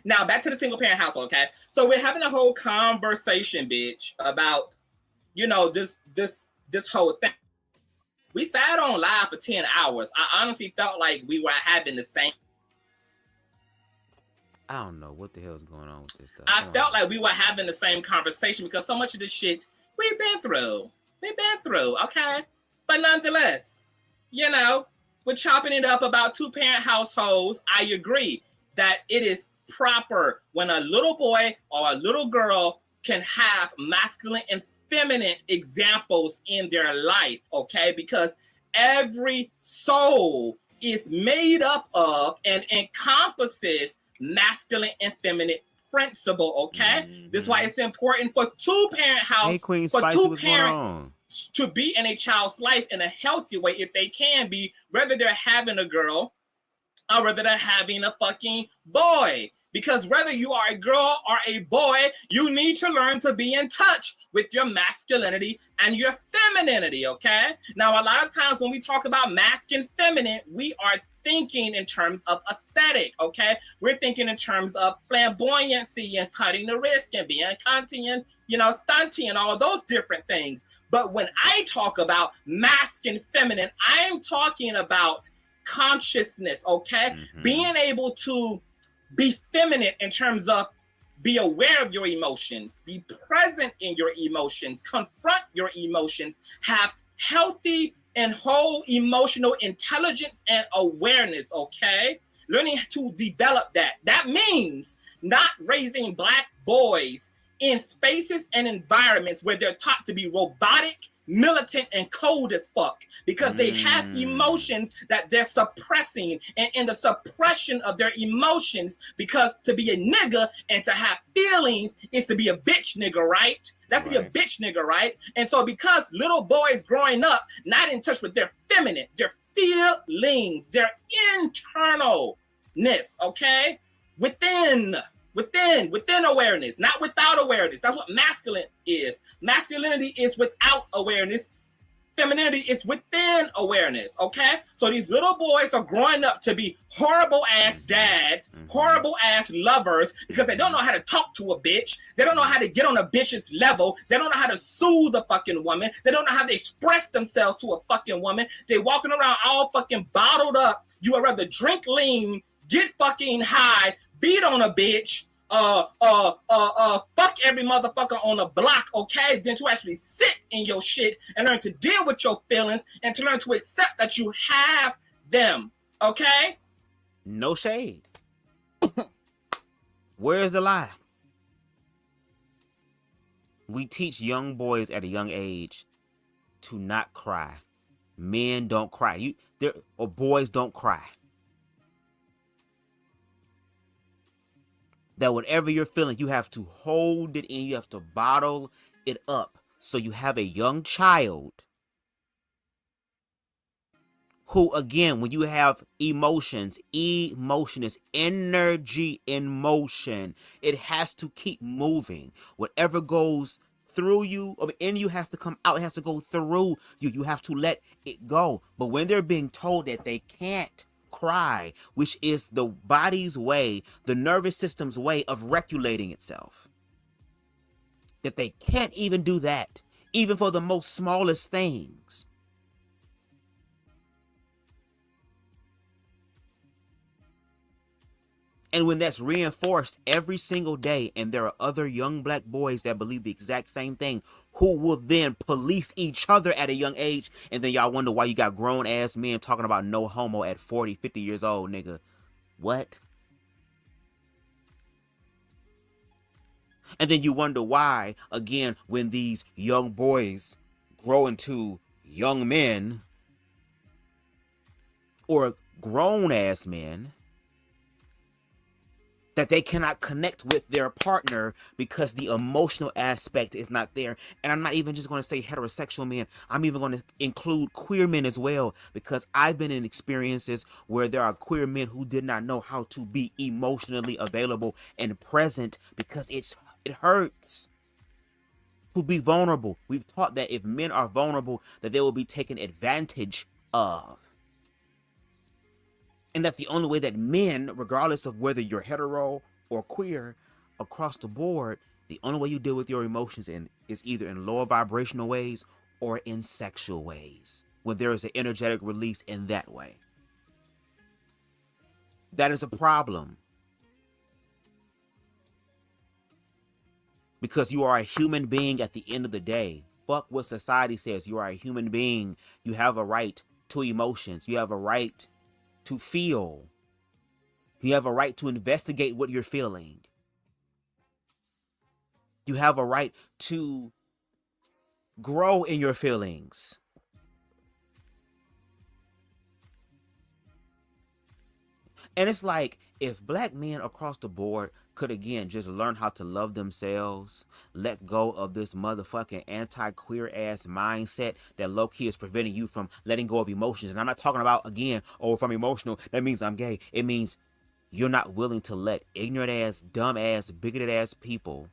Speaker 6: Now, back to the single parent household, okay? So we're having a whole conversation, bitch, about, you know, this whole thing. We sat on live for 10 hours. I honestly felt like we were having the same.
Speaker 5: I don't know what the hell is going on with this stuff.
Speaker 6: I felt like we were having the same conversation because so much of this shit we've been through, okay? But nonetheless, you know, we're chopping it up about two-parent households. I agree that it is proper when a little boy or a little girl can have masculine and feminine examples in their life, okay? Because every soul is made up of and encompasses masculine and feminine principle, okay? This is why it's important for two-parent house,
Speaker 5: Queen
Speaker 6: for
Speaker 5: Spicy,
Speaker 6: two parents to be in a child's life in a healthy way if they can be, whether they're having a girl or whether they're having a fucking boy. Because whether you are a girl or a boy, you need to learn to be in touch with your masculinity and your femininity, okay? Now, a lot of times when we talk about masculine, feminine, we are thinking in terms of aesthetic, okay? We're thinking in terms of flamboyancy and cutting the risk and being cunty and, stunty and all those different things. But when I talk about masculine, feminine, I'm talking about consciousness, okay? Being able to be feminine in terms of be aware of your emotions, be present in your emotions, confront your emotions, have healthy and whole emotional intelligence and awareness, okay? Learning to develop that. That means not raising Black boys in spaces and environments where they're taught to be robotic, militant, and cold as fuck, because they have emotions that they're suppressing, and in the suppression of their emotions, because to be a nigga and to have feelings is to be a bitch nigga, right? That's to be a bitch nigga, right? And so because little boys growing up not in touch with their feminine, their feelings, their internalness, okay? Within awareness, not without awareness. That's what masculine is. Masculinity is without awareness. Femininity is within awareness, okay? So these little boys are growing up to be horrible ass dads, horrible ass lovers, because they don't know how to talk to a bitch. They don't know how to get on a bitch's level. They don't know how to soothe a fucking woman. They don't know how to express themselves to a fucking woman. They walking around all fucking bottled up. You would rather drink lean, get fucking high, beat on a bitch, fuck every motherfucker on the block, okay? Then to actually sit in your shit and learn to deal with your feelings and to learn to accept that you have them, okay?
Speaker 5: No shade. Where's the lie? We teach young boys at a young age to not cry. Men don't cry. Or boys don't cry. That whatever you're feeling, you have to hold it in. You have to bottle it up. So you have a young child who, again, when you have emotions, emotion is energy in motion. It has to keep moving. Whatever goes through you, or in you, has to come out. It has to go through you. You have to let it go. But when they're being told that they can't cry, which is the body's way, the nervous system's way of regulating itself, that they can't even do that, even for the most smallest things. And when that's reinforced every single day, and there are other young Black boys that believe the exact same thing, who will then police each other at a young age, and then y'all wonder why you got grown-ass men talking about no homo at 40, 50 years old, nigga. What? And then you wonder why, again, when these young boys grow into young men, or grown-ass men, that they cannot connect with their partner because the emotional aspect is not there. And I'm not even just going to say heterosexual men. I'm even going to include queer men as well, because I've been in experiences where there are queer men who did not know how to be emotionally available and present because it hurts to be vulnerable. We've taught that if men are vulnerable, that they will be taken advantage of. And that's the only way that men, regardless of whether you're hetero or queer, across the board, the only way you deal with your emotions is either in lower vibrational ways or in sexual ways, when there is an energetic release in that way. That is a problem. Because you are a human being at the end of the day. Fuck what society says. You are a human being. You have a right to emotions. You have a right to feel. You have a right to investigate what you're feeling. You have a right to grow in your feelings. And it's like, if Black men across the board could, again, just learn how to love themselves, let go of this motherfucking anti-queer ass mindset that low-key is preventing you from letting go of emotions. And I'm not talking about, again, oh, if I'm emotional, that means I'm gay. It means you're not willing to let ignorant ass, dumb ass, bigoted ass people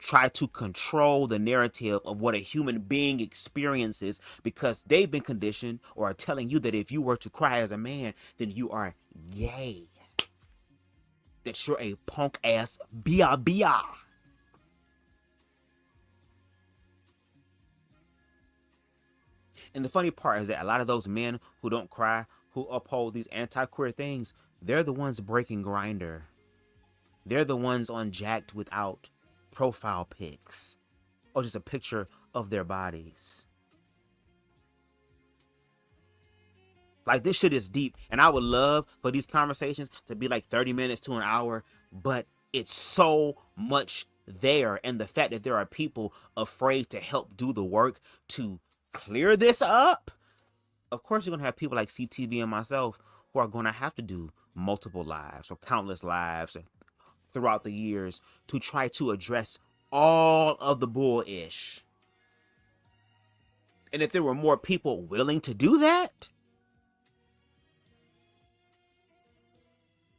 Speaker 5: try to control the narrative of what a human being experiences because they've been conditioned or are telling you that if you were to cry as a man, then you are gay. That you're a punk ass bia. And the funny part is that a lot of those men who don't cry, who uphold these anti-queer things, they're the ones breaking Grindr. They're the ones on Jacked without profile pics or just a picture of their bodies. Like, this shit is deep, and I would love for these conversations to be like 30 minutes to an hour, but it's so much there, and the fact that there are people afraid to help do the work to clear this up. Of course, you're going to have people like CTV and myself who are going to have to do multiple lives or countless lives throughout the years to try to address all of the bull-ish. And if there were more people willing to do that,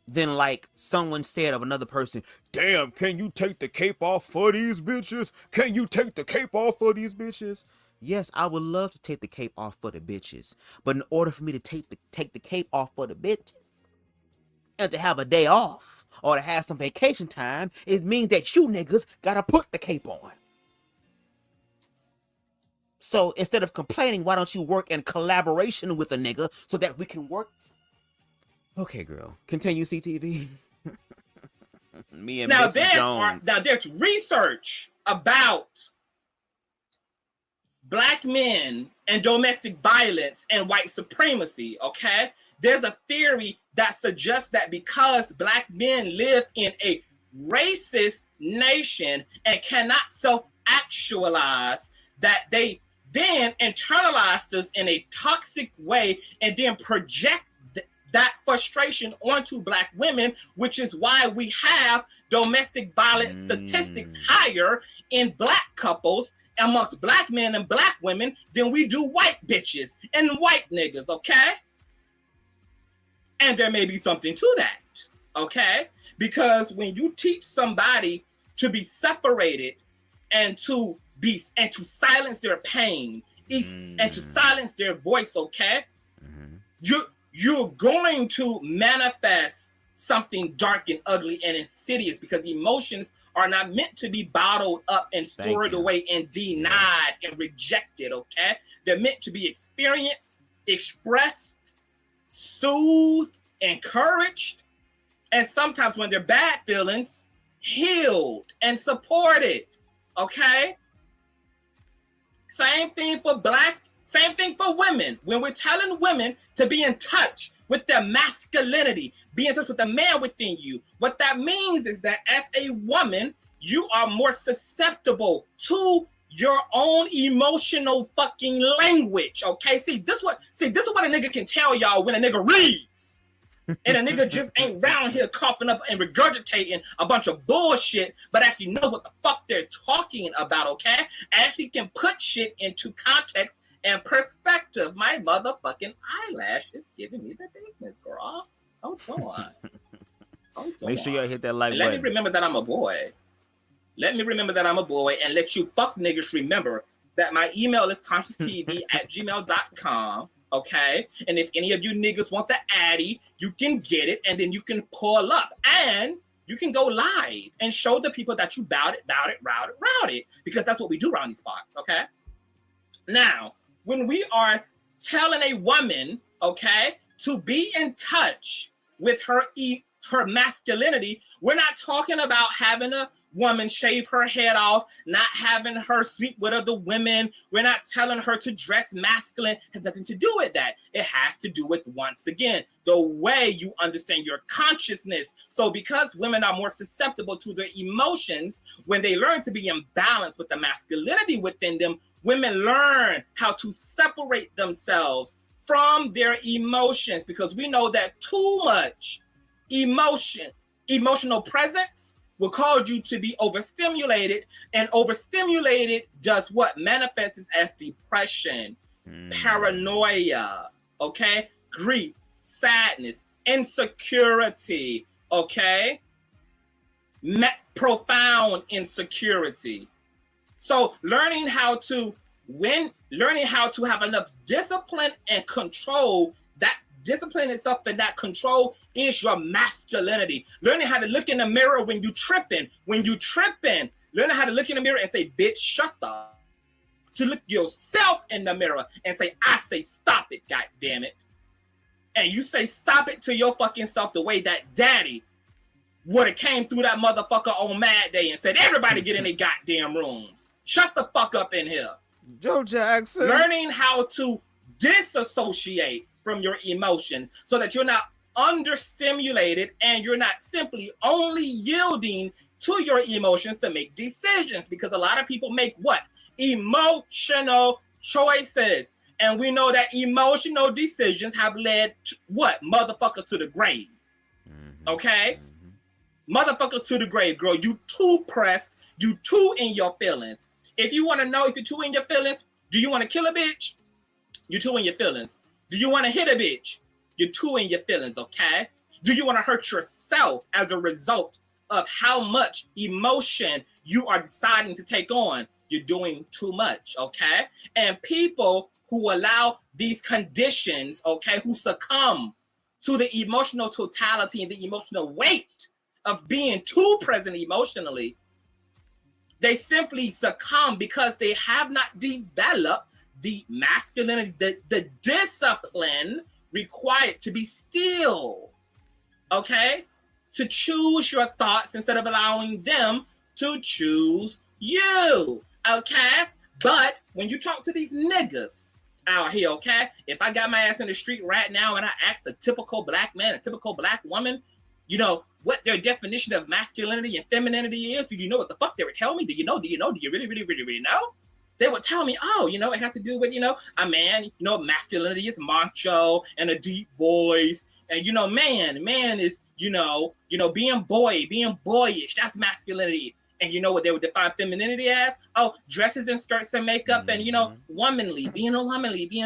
Speaker 5: then like someone said of another person, damn, can you take the cape off for these bitches? Can you take the cape off for these bitches? Yes, I would love to take the cape off for the bitches. But in order for me to take the cape off for the bitches and to have a day off or to have some vacation time, it means that you niggas gotta put the cape on. So instead of complaining, why don't you work in collaboration with a nigga so that we can work? Okay, girl. Continue, CTV. Me and
Speaker 6: now
Speaker 5: Mrs. Jones.
Speaker 6: Now there's research about Black men and domestic violence and white supremacy, okay? There's a theory that suggests that because Black men live in a racist nation and cannot self-actualize, that they then internalize this in a toxic way and then project that frustration onto Black women, which is why we have domestic violence statistics higher in Black couples amongst Black men and Black women than we do white bitches and white niggas, okay? And there may be something to that, okay? Because when you teach somebody to be separated and to silence their pain and to silence their voice, okay? You're going to manifest something dark and ugly and insidious because emotions are not meant to be bottled up and stored away and denied and rejected, okay? They're meant to be experienced, expressed, soothed, encouraged, and sometimes when they're bad feelings, healed and supported, okay? Same thing for Black, same thing for women. When we're telling women to be in touch with their masculinity, be in touch with the man within you, what that means is that as a woman, you are more susceptible to your own emotional fucking language, okay? See, this is what a nigga can tell y'all when a nigga reads. And a nigga just ain't round here coughing up and regurgitating a bunch of bullshit, but actually knows what the fuck they're talking about, okay? Actually can put shit into context and perspective. My motherfucking eyelash is giving me the business, girl. Hold on.
Speaker 5: Make sure you hit that like button.
Speaker 6: Let me remember that I'm a boy. Let me remember that I'm a boy and let you fuck niggas remember that my email is conscioustv@gmail.com. Okay, and if any of you niggas want the addy, you can get it, and then you can pull up, and you can go live and show the people that you route it, because that's what we do around these spots. Okay. Now, when we are telling a woman, okay, to be in touch with her masculinity, we're not talking about having a woman shave her head off, not having her sleep with other women. We're not telling her to dress masculine. It has nothing to do with that. It has to do with, once again, the way you understand your consciousness. So because women are more susceptible to their emotions, when they learn to be in balance with the masculinity within them, women learn how to separate themselves from their emotions, because we know that too much emotional presence will cause you to be overstimulated, and overstimulated does what? Manifests as depression, paranoia, okay? Grief, sadness, insecurity, okay? profound insecurity. So learning how to have enough discipline and control, that discipline itself and that control is your masculinity. Learning how to look in the mirror when you tripping. Learning how to look in the mirror and say, bitch, shut up. To look yourself in the mirror and say, I say, stop it, God damn it. And you say, stop it to your fucking self the way that daddy would have came through that motherfucker on Mad Day and said, everybody get in their goddamn rooms. Shut the fuck up in here.
Speaker 5: Joe Jackson.
Speaker 6: Learning how to disassociate from your emotions so that you're not understimulated and you're not simply only yielding to your emotions to make decisions, because a lot of people make what? Emotional choices. And we know that emotional decisions have led to what? Motherfucker to the grave. Okay? Motherfucker to the grave, girl. You too pressed. You too in your feelings. If you want to know if you're too in your feelings, do you want to kill a bitch? You're too in your feelings. Do you want to hit a bitch? You're too in your feelings, okay? Do you want to hurt yourself as a result of how much emotion you are deciding to take on? You're doing too much, okay? And people who allow these conditions, okay, who succumb to the emotional totality and the emotional weight of being too present emotionally, they simply succumb because they have not developed the masculinity, the discipline required to be still, okay? To choose your thoughts instead of allowing them to choose you, okay? But when you talk to these niggas out here, okay? If I got my ass in the street right now and I asked a typical black man, a typical black woman, you know, what their definition of masculinity and femininity is, do you know what the fuck they would tell me? Do you know? Do you really know? They would tell me, oh, you know, it has to do with, you know, a man, you know, masculinity is macho and a deep voice. And, you know, man is, you know, being boyish, that's masculinity. And you know what they would define femininity as? Oh, dresses and skirts and makeup and, you know, womanly, being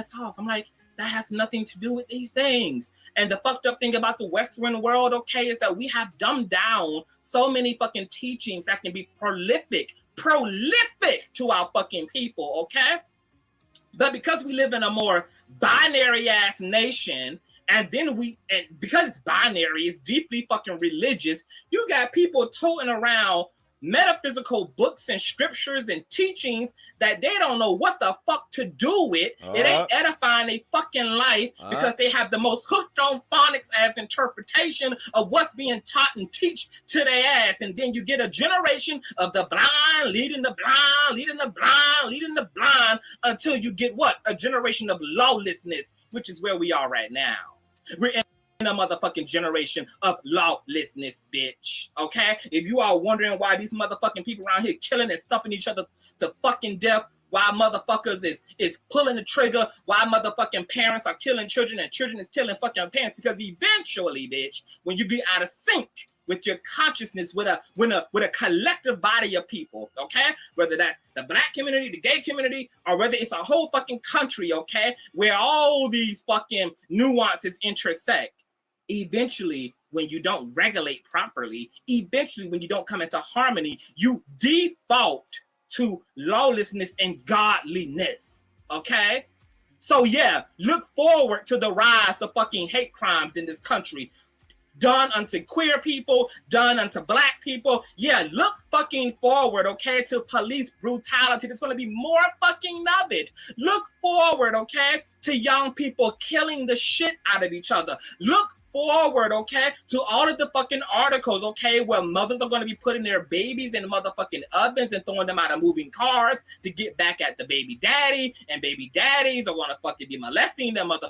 Speaker 6: soft. I'm like, that has nothing to do with these things. And the fucked up thing about the Western world, okay, is that we have dumbed down so many fucking teachings that can be prolific to our fucking people, okay? But because we live in a more binary ass nation, and because it's binary, it's deeply fucking religious, you got people toting around metaphysical books and scriptures and teachings that they don't know what the fuck to do with. It ain't edifying their fucking life because they have the most hooked on phonics as interpretation of what's being taught and teach to their ass. And then you get a generation of the blind leading the blind until you get what? A generation of lawlessness, which is where we are right now. We're in a motherfucking generation of lawlessness, bitch. Okay? If you are wondering why these motherfucking people around here killing and stuffing each other to fucking death, why motherfuckers is pulling the trigger, why motherfucking parents are killing children and children is killing fucking parents, because eventually, bitch, when you get out of sync with your consciousness with a collective body of people, okay? Whether that's the black community, the gay community, or whether it's a whole fucking country, okay? Where all these fucking nuances intersect. Eventually, when you don't regulate properly, eventually when you don't come into harmony, you default to lawlessness and godliness, okay? So yeah, look forward to the rise of fucking hate crimes in this country, done unto queer people, done unto black people. Yeah, look fucking forward, okay, to police brutality. There's going to be more fucking of it. Look forward, okay, to young people killing the shit out of each other. Look forward, okay, to all of the fucking articles, okay, where mothers are going to be putting their babies in motherfucking ovens and throwing them out of moving cars to get back at the baby daddy, and baby daddies are going to fucking be molesting their mother.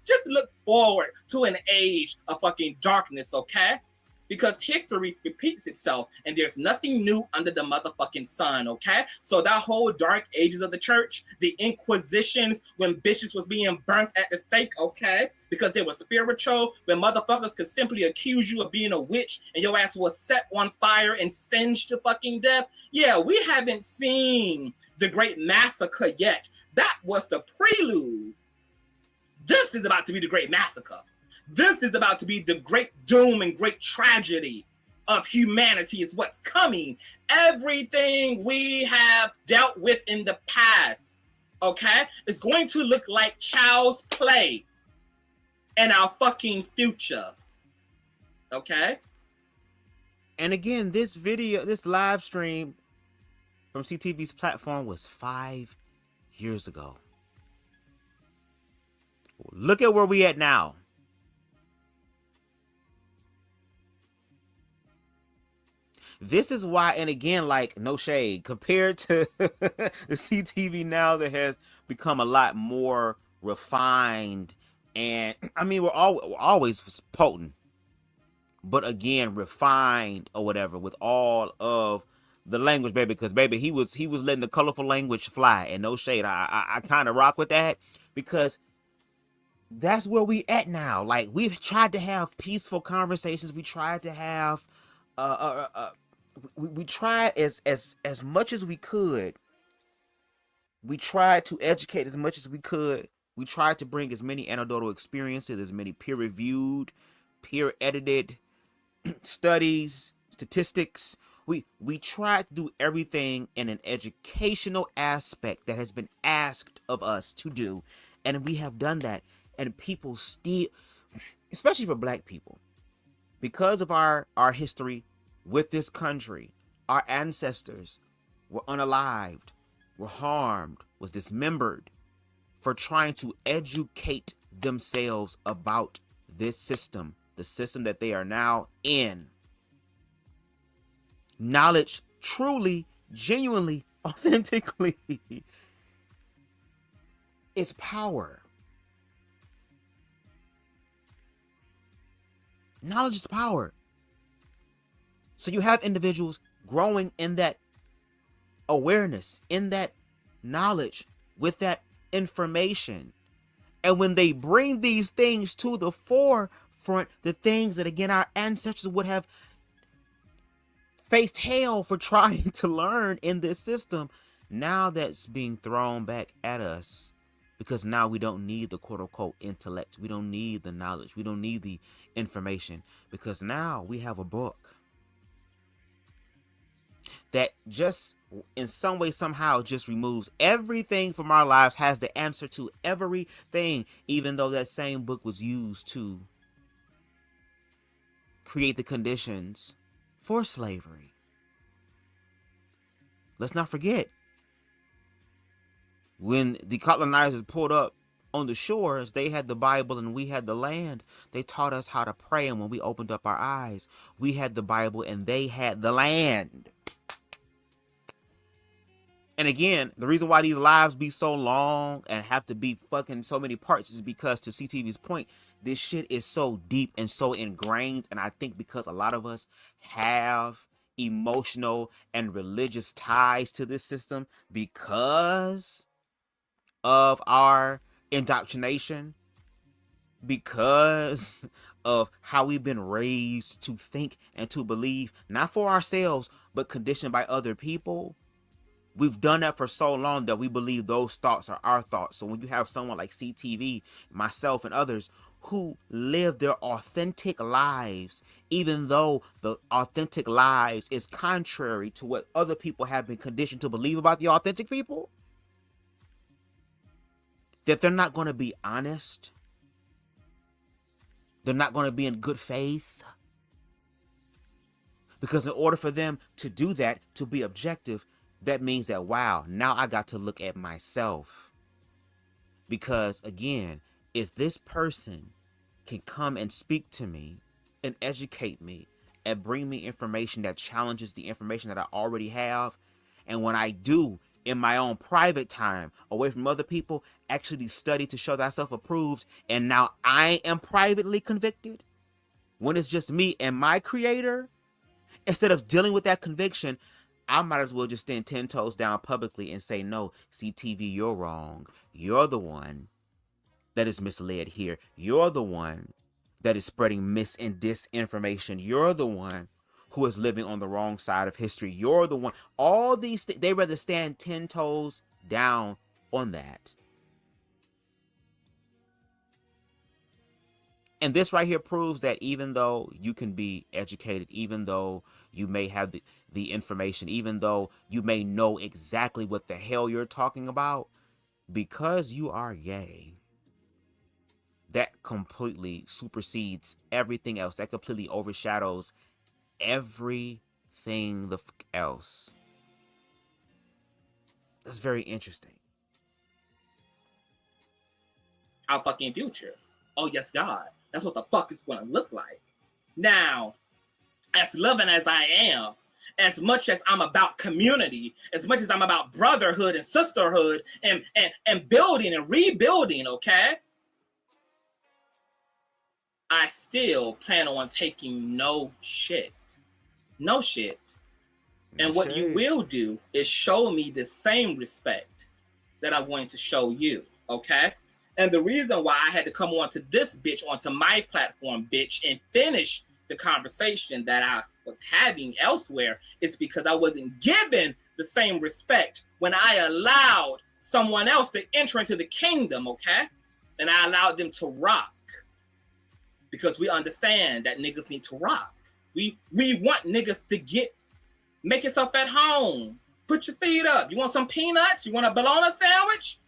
Speaker 6: Just look forward to an age of fucking darkness, okay? Because history repeats itself and there's nothing new under the motherfucking sun, okay? So that whole dark ages of the church, the inquisitions when bitches was being burnt at the stake, okay? Because they were spiritual, when motherfuckers could simply accuse you of being a witch and your ass was set on fire and singed to fucking death. Yeah, we haven't seen the great massacre yet. That was the prelude. This is about to be the great massacre. This is about to be the great doom and great tragedy. of humanity is what's coming. Everything we have dealt with in the past, okay, is going to look like child's play in our fucking future. Okay?
Speaker 5: And again, this video, this live stream from CTV's platform was 5 years ago. Look at where we at now. This is why, and again, like, no shade, compared to the CTV now that has become a lot more refined, and I mean, we're always potent, but again, refined or whatever with all of the language, baby, because baby, he was letting the colorful language fly, and no shade, I kind of rock with that, because that's where we at now. Like, we've tried to have peaceful conversations. We tried to have we tried as much as we could. We tried to educate as much as we could. We tried to bring as many anecdotal experiences, as many peer-reviewed, peer-edited studies, statistics. We tried to do everything in an educational aspect that has been asked of us to do, and we have done that. And people still, especially for Black people, because of our history with this country, our ancestors were unalived, were harmed, was dismembered for trying to educate themselves about this system, the system that they are now in. Knowledge truly, genuinely, authentically is power. Knowledge is power. So you have individuals growing in that awareness, in that knowledge, with that information. And when they bring these things to the forefront, the things that, again, our ancestors would have faced hell for trying to learn in this system, now that's being thrown back at us. Because now we don't need the quote-unquote intellect. We don't need the knowledge. We don't need the information. Because now we have a book that just in some way, somehow, just removes everything from our lives, has the answer to everything, even though that same book was used to create the conditions for slavery. Let's not forget. When the colonizers pulled up on the shores, they had the Bible and we had the land. They taught us how to pray, and when we opened up our eyes, we had the Bible and they had the land. And again, the reason why these lives be so long and have to be fucking so many parts is because, to CTV's point, this shit is so deep and so ingrained. And I think because a lot of us have emotional and religious ties to this system because of our indoctrination, because of how we've been raised to think and to believe, not for ourselves, but conditioned by other people. We've done that for so long that we believe those thoughts are our thoughts. So when you have someone like CTV, myself, and others who live their authentic lives, even though the authentic lives is contrary to what other people have been conditioned to believe about the authentic people, that they're not going to be honest, they're not going to be in good faith. Because in order for them to do that, to be objective, that means that, wow, now I got to look at myself. Because again, if this person can come and speak to me and educate me and bring me information that challenges the information that I already have, and when I do, in my own private time, away from other people, actually study to show thyself approved, and now I am privately convicted, when it's just me and my creator, instead of dealing with that conviction, I might as well just stand 10 toes down publicly and say, no, CTV, you're wrong. You're the one that is misled here. You're the one that is spreading mis and disinformation. You're the one who is living on the wrong side of history. You're the one. All these things, they rather stand 10 toes down on that. And this right here proves that even though you can be educated, even though you may have the information, even though you may know exactly what the hell you're talking about, because you are gay, that completely supersedes everything else. That completely overshadows everything else. That's very interesting.
Speaker 6: Our fucking future. Oh, yes, God. That's what the fuck it's going to look like. Now, as loving as I am, as much as I'm about community, as much as I'm about brotherhood and sisterhood and building and rebuilding, okay? I still plan on taking no shit. No shit. And what you will do is show me the same respect that I'm going to show you, okay? And the reason why I had to come on to this bitch, onto my platform, bitch, and finish the conversation that I was having elsewhere is because I wasn't given the same respect when I allowed someone else to enter into the kingdom, okay? And I allowed them to rock. Because we understand that niggas need to rock. We want niggas to make yourself at home. Put your feet up. You want some peanuts? You want a bologna sandwich?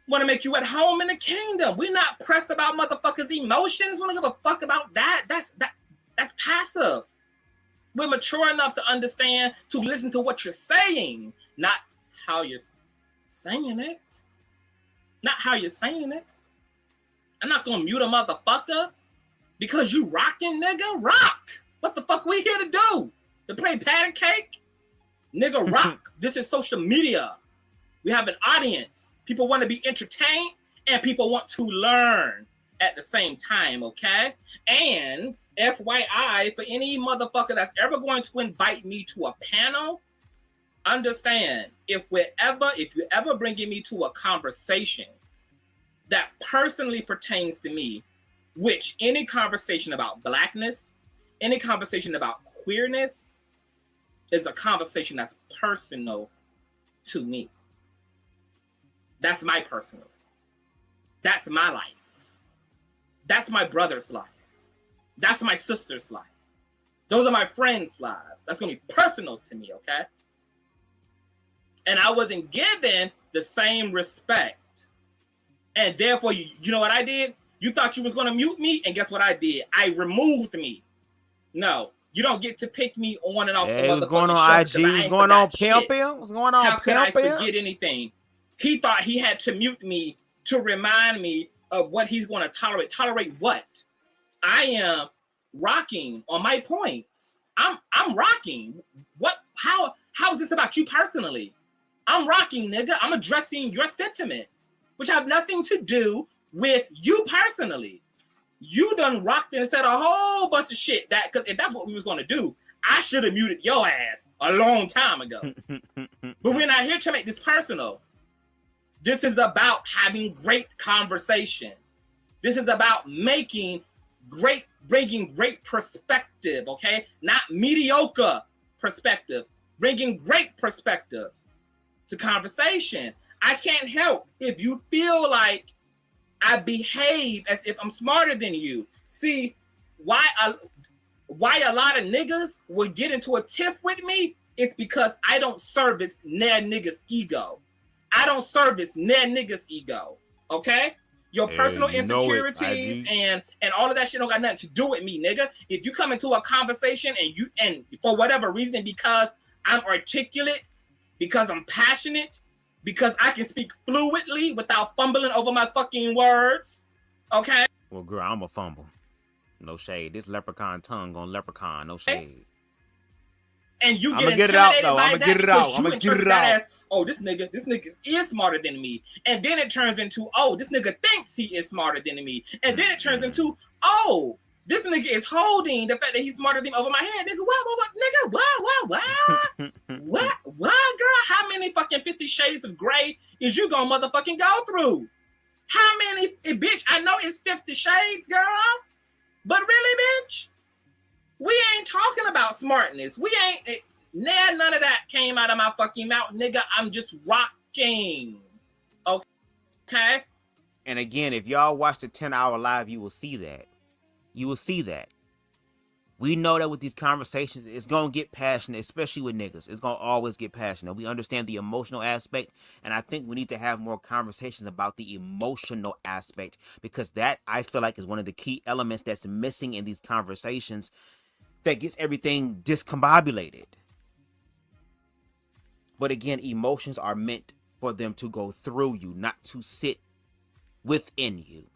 Speaker 6: Want to make you at home in the kingdom. We're not pressed about motherfuckers' emotions. We don't give a fuck about that. That's passive. We're mature enough to understand, to listen to what you're saying, not how you're saying it. Not how you're saying it. I'm not gonna mute a motherfucker because you rocking, nigga. Rock. What the fuck we here to do? To play patty cake? Nigga, rock. This is social media. We have an audience. People want to be entertained and people want to learn at the same time, okay? And FYI, for any motherfucker that's ever going to invite me to a panel, understand, if you're ever bringing me to a conversation that personally pertains to me, which any conversation about blackness, any conversation about queerness is a conversation that's personal to me. That's my personal. That's my life. That's my brother's life. That's my sister's life. Those are my friends' lives. That's gonna be personal to me, okay? And I wasn't given the same respect. And therefore, you know what I did? You thought you was gonna mute me, and guess what I did? I removed me. No, you don't get to pick me on and off the motherfucking
Speaker 5: what's going on, IG? What's going on, Pimpin? What's going on,
Speaker 6: How could I
Speaker 5: Pimpin?
Speaker 6: forget anything? He thought he had to mute me to remind me of what he's going to tolerate. Tolerate what? I am rocking on my points. I'm rocking. What? How is this about you personally? I'm rocking, nigga. I'm addressing your sentiments, which have nothing to do with you personally. You done rocked and said a whole bunch of shit that, because if that's what we was going to do, I should have muted your ass a long time ago. But we're not here to make this personal. This is about having great conversation. This is about bringing great perspective, okay? Not mediocre perspective, bringing great perspective to conversation. I can't help if you feel like I behave as if I'm smarter than you. See, why a lot of niggas would get into a tiff with me is because I don't service their niggas' ego. I don't service their niggas' ego, okay? Your personal insecurities and all of that shit don't got nothing to do with me, nigga. If you come into a conversation and for whatever reason, because I'm articulate, because I'm passionate, because I can speak fluidly without fumbling over my fucking words, okay?
Speaker 5: Well, girl, I'm a fumble. No shade. This leprechaun tongue on leprechaun. No shade.
Speaker 6: And you get
Speaker 5: get it out,
Speaker 6: intimidated
Speaker 5: though.
Speaker 6: by
Speaker 5: I'ma
Speaker 6: that
Speaker 5: get it out.
Speaker 6: because
Speaker 5: I'ma
Speaker 6: you
Speaker 5: get
Speaker 6: interpret
Speaker 5: it
Speaker 6: that
Speaker 5: out.
Speaker 6: as, oh, this nigga is smarter than me. And then it turns into, oh, this nigga thinks he is smarter than me. And then it turns into, oh, this nigga is holding the fact that he's smarter than me over my head. Nigga, what, nigga, what? What, girl? How many fucking 50 Shades of Grey is you gonna motherfucking go through? How many, bitch, I know it's 50 Shades, girl. But really, bitch, we ain't talking about smartness. We ain't, none of that came out of my fucking mouth, nigga. I'm just rocking. Okay?
Speaker 5: And again, if y'all watch the 10-hour live, you will see that. You will see that. We know that with these conversations, it's going to get passionate, especially with niggas. It's going to always get passionate. We understand the emotional aspect, and I think we need to have more conversations about the emotional aspect, because that, I feel like, is one of the key elements that's missing in these conversations that gets everything discombobulated. But again, emotions are meant for them to go through you, not to sit within you.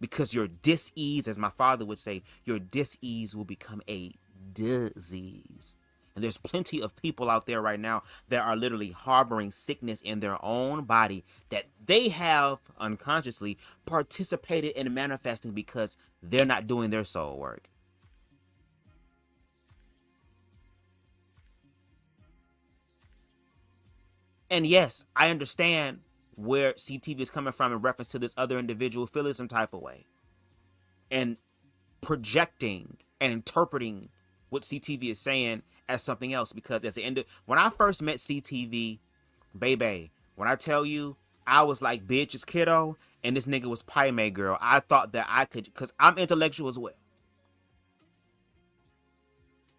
Speaker 5: Because your dis-ease, as my father would say, your dis-ease will become a disease. And there's plenty of people out there right now that are literally harboring sickness in their own body that they have unconsciously participated in manifesting because they're not doing their soul work. And yes, I understand where CTV is coming from in reference to this other individual feeling some type of way and projecting and interpreting what CTV is saying as something else. Because at the end of, when I first met CTV, baby, when I tell you I was like, bitch, it's kiddo, and this nigga was pie may girl, I thought that I could, because I'm intellectual as well.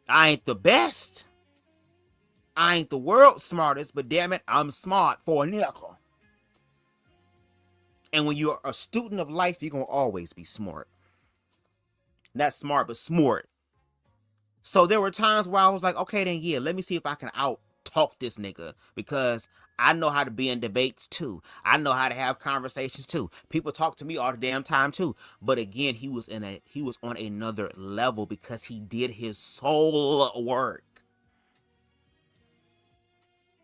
Speaker 5: I ain't the best, I ain't the world's smartest, but damn it, I'm smart for a nickel. And when you're a student of life, you're going to always be smart. Not smart, but smart. So there were times where I was like, okay, then yeah, let me see if I can out-talk this nigga. Because I know how to be in debates too. I know how to have conversations too. People talk to me all the damn time too. But again, he was on another level because he did his soul work.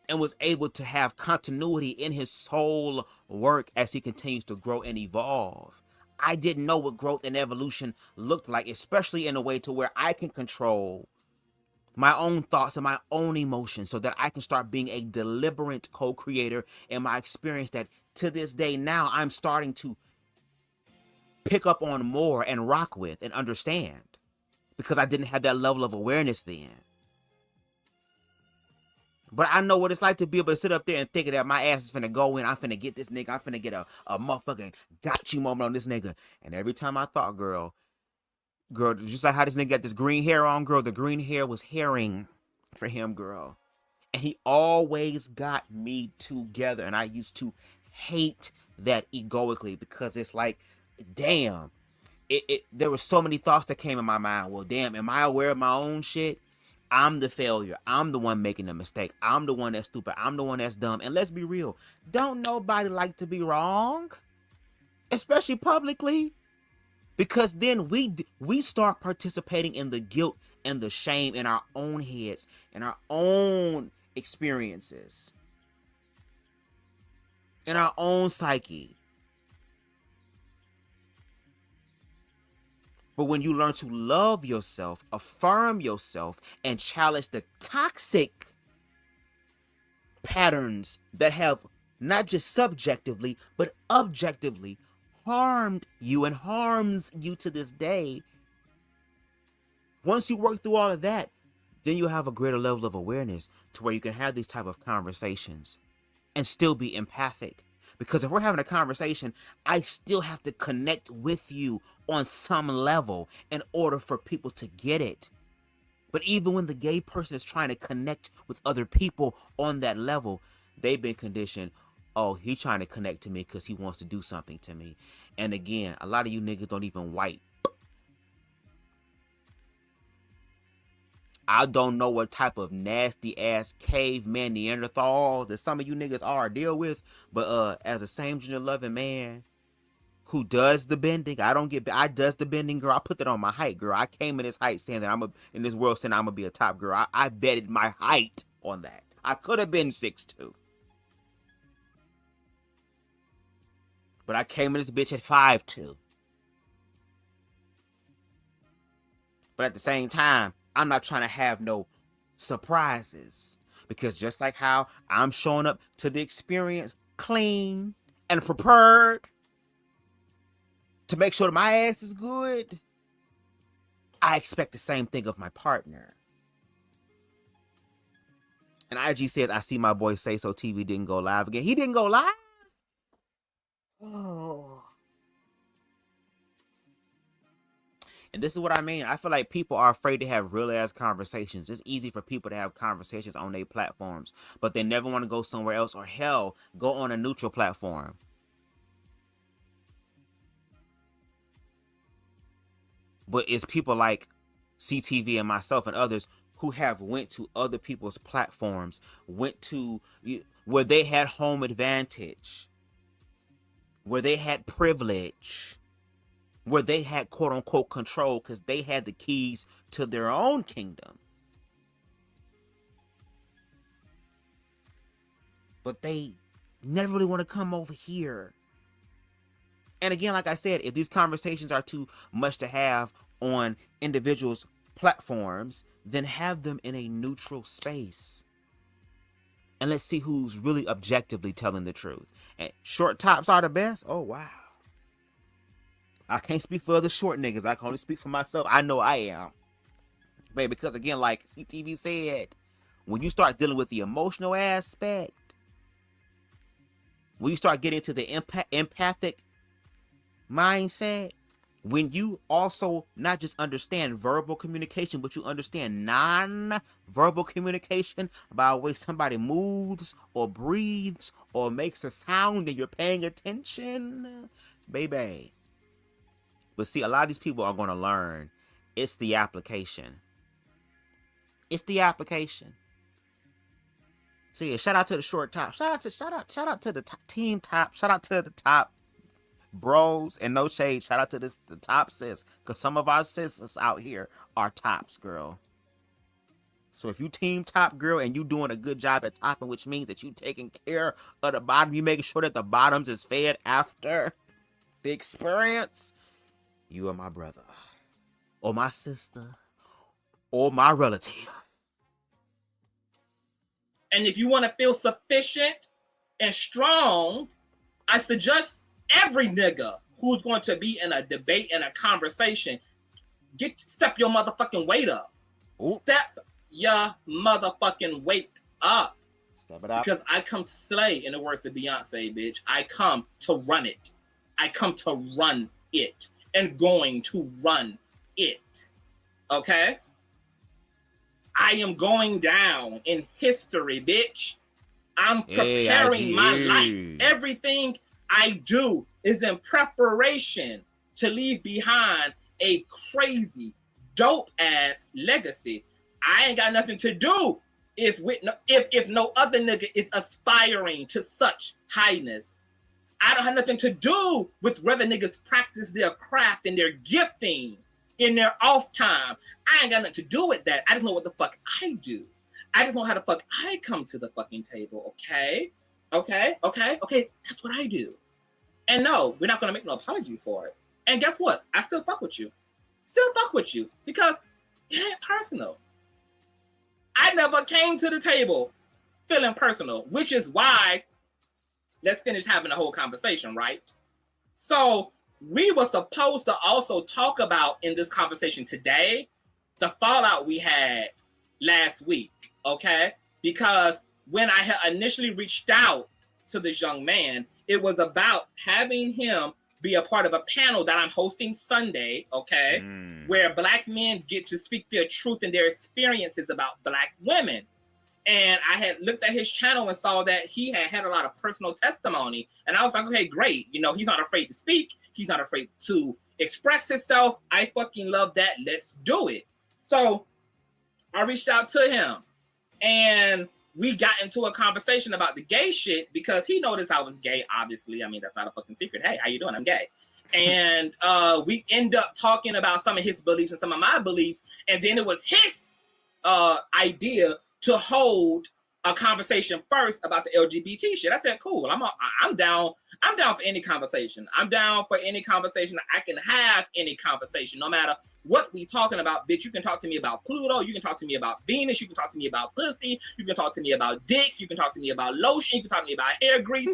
Speaker 5: And was able to have continuity in his soul work as he continues to grow and evolve. I didn't know what growth and evolution looked like, especially in a way to where I can control my own thoughts and my own emotions so that I can start being a deliberate co-creator in my experience that to this day now I'm starting to pick up on more and rock with and understand because I didn't have that level of awareness then. But I know what it's like to be able to sit up there and think that my ass is finna go in. I'm finna get this nigga. I'm finna get a motherfucking got you moment on this nigga. And every time I thought, girl, just like how this nigga got this green hair on, girl, the green hair was herring for him, girl. And he always got me together. And I used to hate that egoically because it's like, damn, there were so many thoughts that came in my mind. Well, damn, am I aware of my own shit? I'm the failure. I'm the one making the mistake. I'm the one that's stupid. I'm the one that's dumb. And let's be real. Don't nobody like to be wrong, especially publicly, because then we start participating in the guilt and the shame in our own heads and our own experiences, in our own psyche. But when you learn to love yourself, affirm yourself, and challenge the toxic patterns that have not just subjectively, but objectively harmed you and harms you to this day, once you work through all of that, then you'll have a greater level of awareness to where you can have these type of conversations and still be empathic. Because if we're having a conversation, I still have to connect with you on some level in order for people to get it. But even when the gay person is trying to connect with other people on that level, they've been conditioned, oh, he's trying to connect to me because he wants to do something to me. And again, a lot of you niggas don't even wipe. I don't know what type of nasty ass caveman Neanderthals that some of you niggas are deal with, but as a same gender loving man who does the bending, I does the bending, girl. I put that on my height, girl. I came in this height saying that in this world saying I'm gonna be a top girl. I betted my height on that. I could have been 6'2", but I came in this bitch at 5'2". But at the same time, I'm not trying to have no surprises, because just like how I'm showing up to the experience clean and prepared to make sure that my ass is good, I expect the same thing of my partner. And IG says, I see my boy Say So TV didn't go live again. He didn't go live? Oh. And this is what I mean. I feel like people are afraid to have real ass conversations. It's easy for people to have conversations on their platforms, but they never want to go somewhere else, or hell, go on a neutral platform. But it's people like CTV and myself and others who have went to other people's platforms, went to where they had home advantage, where they had privilege, where they had quote unquote control because they had the keys to their own kingdom. But they never really want to come over here. And again, like I said, if these conversations are too much to have on individuals' platforms, then have them in a neutral space. And let's see who's really objectively telling the truth. And short tops are the best? Oh, wow. I can't speak for other short niggas. I can only speak for myself. I know I am. Baby, because again, like CTV said, when you start dealing with the emotional aspect, when you start getting to the empathic mindset, when you also not just understand verbal communication, but you understand non-verbal communication about the way somebody moves or breathes or makes a sound and you're paying attention, baby. But see, a lot of these people are going to learn it's the application. It's the application. So yeah, shout out to the short top. Shout out to the team top. Shout out to the top bros, and no shade. Shout out to the top sis, because some of our sisters out here are tops, girl. So if you team top, girl, and you doing a good job at topping, which means that you taking care of the bottom, you making sure that the bottoms is fed after the experience, you are my brother, or my sister, or my relative.
Speaker 6: And if you want to feel sufficient and strong, I suggest every nigga who's going to be in a debate and a conversation, step your motherfucking weight up. Ooh. Step your motherfucking weight up.
Speaker 5: Step it up.
Speaker 6: Because I come to slay, in the words of Beyonce, bitch. I come to run it. I come to run it. And going to run it. Okay? I am going down in history, bitch. I'm preparing my life. Everything I do is in preparation to leave behind a crazy, dope-ass legacy. I ain't got nothing to do if no other nigga is aspiring to such highness. I don't have nothing to do with whether niggas practice their craft and their gifting in their off time. I ain't got nothing to do with that. I just know what the fuck I do. I just know how the fuck I come to the fucking table, okay? Okay? That's what I do. And no, we're not gonna make no apology for it. And guess what? I still fuck with you. Because it ain't personal. I never came to the table feeling personal, which is why let's finish having a whole conversation, right? So we were supposed to also talk about in this conversation today the fallout we had last week, okay? Because when I had initially reached out to this young man, it was about having him be a part of a panel that I'm hosting Sunday, okay? Where Black men get to speak their truth and their experiences about Black women. And I had looked at his channel and saw that he had a lot of personal testimony. And I was like, okay, great. You know, he's not afraid to speak. He's not afraid to express himself. I fucking love that. Let's do it. So I reached out to him and we got into a conversation about the gay shit because he noticed I was gay, obviously. I mean, that's not a fucking secret. Hey, how you doing? I'm gay. And we end up talking about some of his beliefs and some of my beliefs. And then it was his idea to hold a conversation first about the LGBT shit. I said, cool. I'm down for any conversation. I'm down for any conversation. I can have any conversation, no matter what we talking about, bitch. You can talk to me about Pluto. You can talk to me about Venus. You can talk to me about pussy. You can talk to me about dick. You can talk to me about lotion. You can talk to me about hair grease.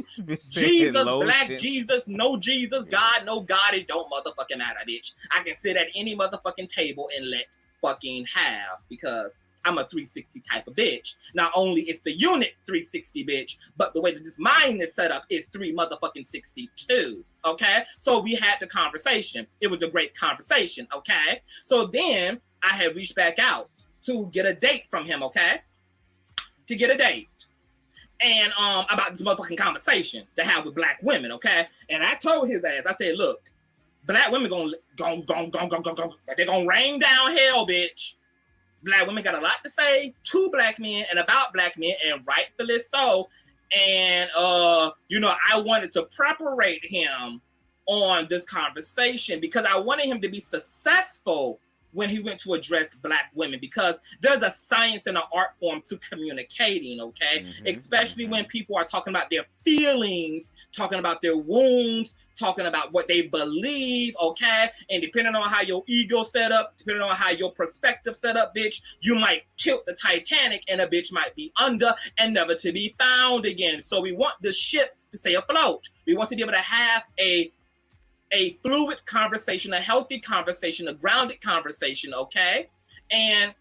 Speaker 6: Jesus, lotion. Black Jesus, no Jesus, God, no God. It don't motherfucking matter, bitch. I can sit at any motherfucking table and let fucking have, because I'm a 360 type of bitch. Not only is the unit 360 bitch, but the way that this mind is set up is 3 motherfucking 62. Okay, so we had the conversation. It was a great conversation. Okay, so then I had reached back out to get a date from him. Okay, to get a date. And about this motherfucking conversation to have with black women, okay? And I told his ass, I said, look, black women they're gonna rain down hell, bitch. Black women got a lot to say to black men and about black men, and rightfully so. And you know, I wanted to preparate him on this conversation because I wanted him to be successful when he went to address black women, because there's a science and an art form to communicating, okay? Especially when people are talking about their feelings, talking about their wounds, talking about what they believe, okay? And depending on how your ego set up, depending on how your perspective set up, bitch, you might tilt the Titanic and a bitch might be under and never to be found again. So we want the ship to stay afloat. We want to be able to have a fluid conversation, a healthy conversation, a grounded conversation, okay? And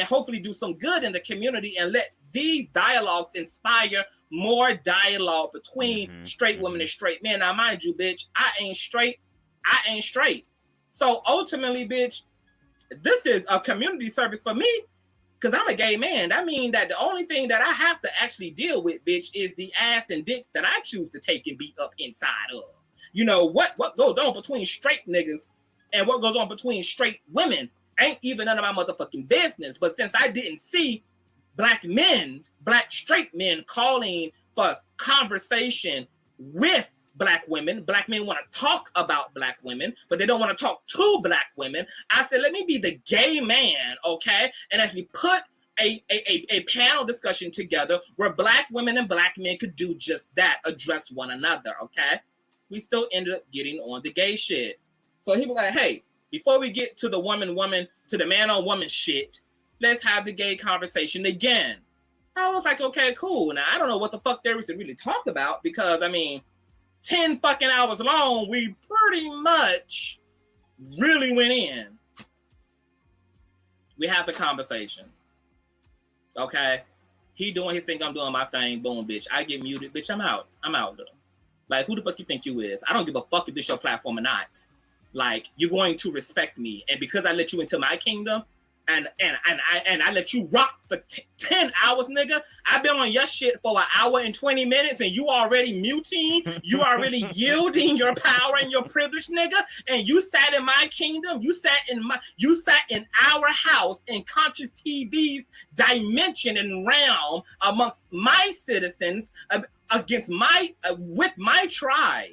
Speaker 6: hopefully do some good in the community and let these dialogues inspire more dialogue between straight women and straight men. Now, mind you, bitch, I ain't straight. So ultimately, bitch, this is a community service for me because I'm a gay man. That means that the only thing that I have to actually deal with, bitch, is the ass and dick that I choose to take and be up inside of. You know, what goes on between straight niggas and what goes on between straight women ain't even none of my motherfucking business. But since I didn't see black straight men calling for conversation with black men want to talk about black women, but they don't want to talk to black women. I said, let me be the gay man, okay? And actually put a panel discussion together where black women and black men could do just that, address one another, okay? We still ended up getting on the gay shit. So he was like, hey, before we get to the woman, to the man on woman shit, let's have the gay conversation again. I was like, okay, cool. Now, I don't know what the fuck there is to really talk about because, I mean, 10 fucking hours long, we pretty much really went in. We have the conversation. Okay? He doing his thing, I'm doing my thing. Boom, bitch. I get muted. Bitch, I'm out. Though. Like, who the fuck you think you is? I don't give a fuck if this your platform or not. Like, you're going to respect me. And because I let you into my kingdom, and I let you rock for 10 hours, nigga. I've been on your shit for an hour and 20 minutes, and you already muting. You already yielding your power and your privilege, nigga. And you sat in my kingdom. You sat in our house in Conscious TV's dimension and realm amongst my citizens against with my tribe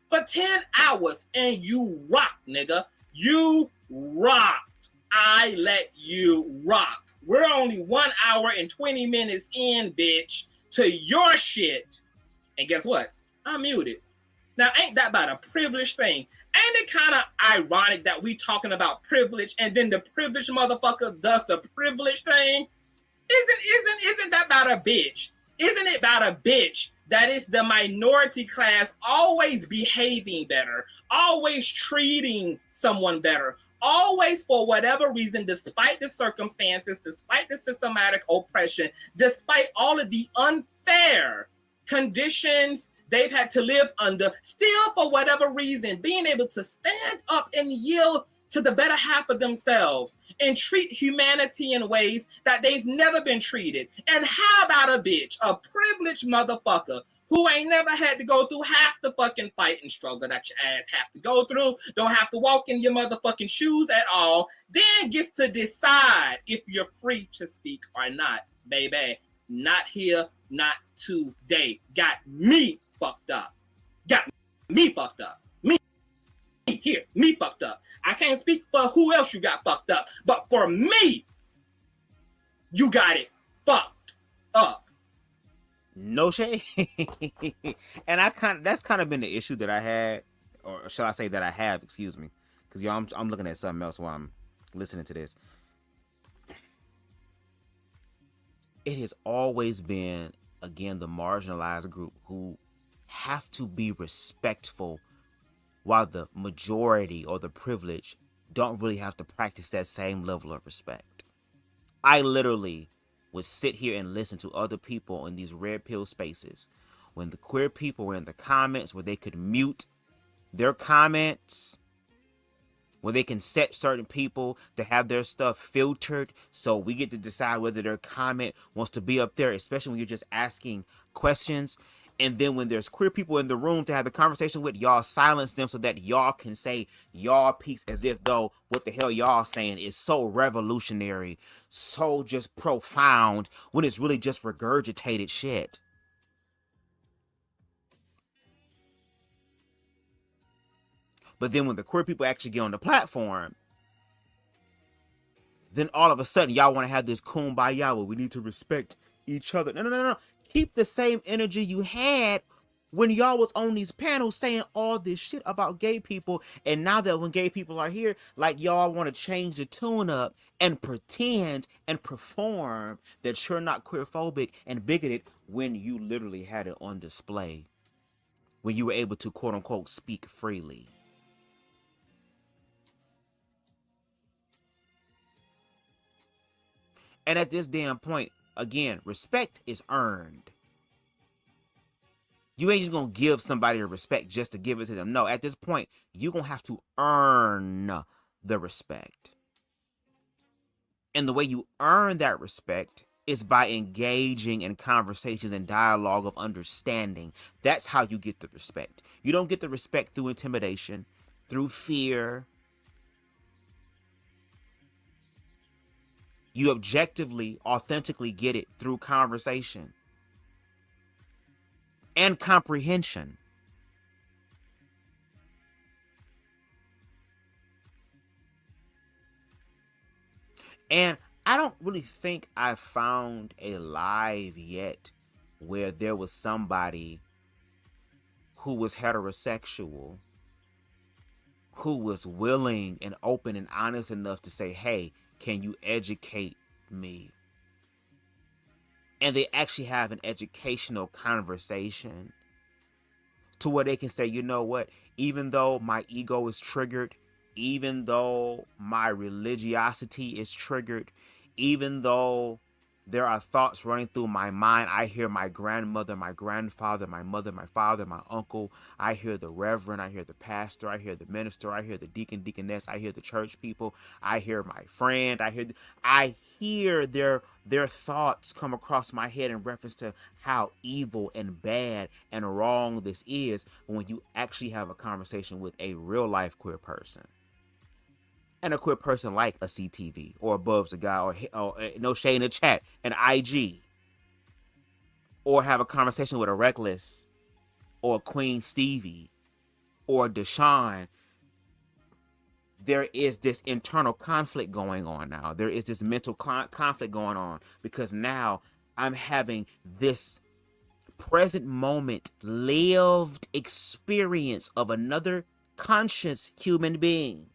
Speaker 6: for 10 hours, and you rock, nigga. You rock. I let you rock. We're only 1 hour and 20 minutes in, bitch, to your shit. And guess what? I'm muted. Now, ain't that about a privilege thing? Ain't it kind of ironic that we talking about privilege and then the privileged motherfucker does the privilege thing? Isn't that about a bitch? Isn't it about a bitch that is the minority class always behaving better, always treating someone better, always for whatever reason, despite the circumstances, despite the systematic oppression, despite all of the unfair conditions they've had to live under, still for whatever reason, being able to stand up and yield to the better half of themselves and treat humanity in ways that they've never been treated. And how about a bitch, a privileged motherfucker who ain't never had to go through half the fucking fight and struggle that your ass have to go through, don't have to walk in your motherfucking shoes at all, then gets to decide if you're free to speak or not, baby. Not here, not today. Got me fucked up. Me fucked up. Me fucked up. I can't speak for who else you got fucked up, but for me, you got it fucked up.
Speaker 5: No shade. And that's kind of been the issue that I had, or shall I say that I have, excuse me. Because I'm looking at something else while I'm listening to this. It has always been, again, the marginalized group who have to be respectful, while the majority or the privileged don't really have to practice that same level of respect. I literally would sit here and listen to other people in these red pill spaces when the queer people were in the comments where they could mute their comments, where they can set certain people to have their stuff filtered so we get to decide whether their comment wants to be up there, especially when you're just asking questions. And then when there's queer people in the room to have the conversation with, y'all silence them so that y'all can say y'all piece as if though what the hell y'all saying is so revolutionary, so just profound, when it's really just regurgitated shit. But then when the queer people actually get on the platform, then all of a sudden y'all want to have this kumbaya where we need to respect each other. No. Keep the same energy you had when y'all was on these panels saying all this shit about gay people. And now that when gay people are here, like y'all want to change the tune up and pretend and perform that you're not queerphobic and bigoted when you literally had it on display, when you were able to quote unquote speak freely. And at this damn point, again, respect is earned. You ain't just gonna give somebody the respect just to give it to them. No, at this point, you're gonna have to earn the respect. And the way you earn that respect is by engaging in conversations and dialogue of understanding. That's how you get the respect. You don't get the respect through intimidation, through fear. You objectively, authentically get it through conversation and comprehension. And I don't really think I found a live yet where there was somebody who was heterosexual, who was willing and open and honest enough to say, hey, can you educate me? And they actually have an educational conversation to where they can say, you know what, even though my ego is triggered, even though my religiosity is triggered, even though there are thoughts running through my mind, I hear my grandmother, my grandfather, my mother, my father, my uncle, I hear the reverend, I hear the pastor, I hear the minister, I hear the deacon, deaconess, I hear the church people, I hear my friend, I hear their thoughts come across my head in reference to how evil and bad and wrong this is when you actually have a conversation with a real life queer person. And a queer person like a CTV or a BubzDaGawd or No Shade in the Chat, an IG, or have a conversation with a Reckless or a Queen Stevie or a Deshaun. There is this internal conflict going on now. There is this mental conflict going on because now I'm having this present moment lived experience of another conscious human being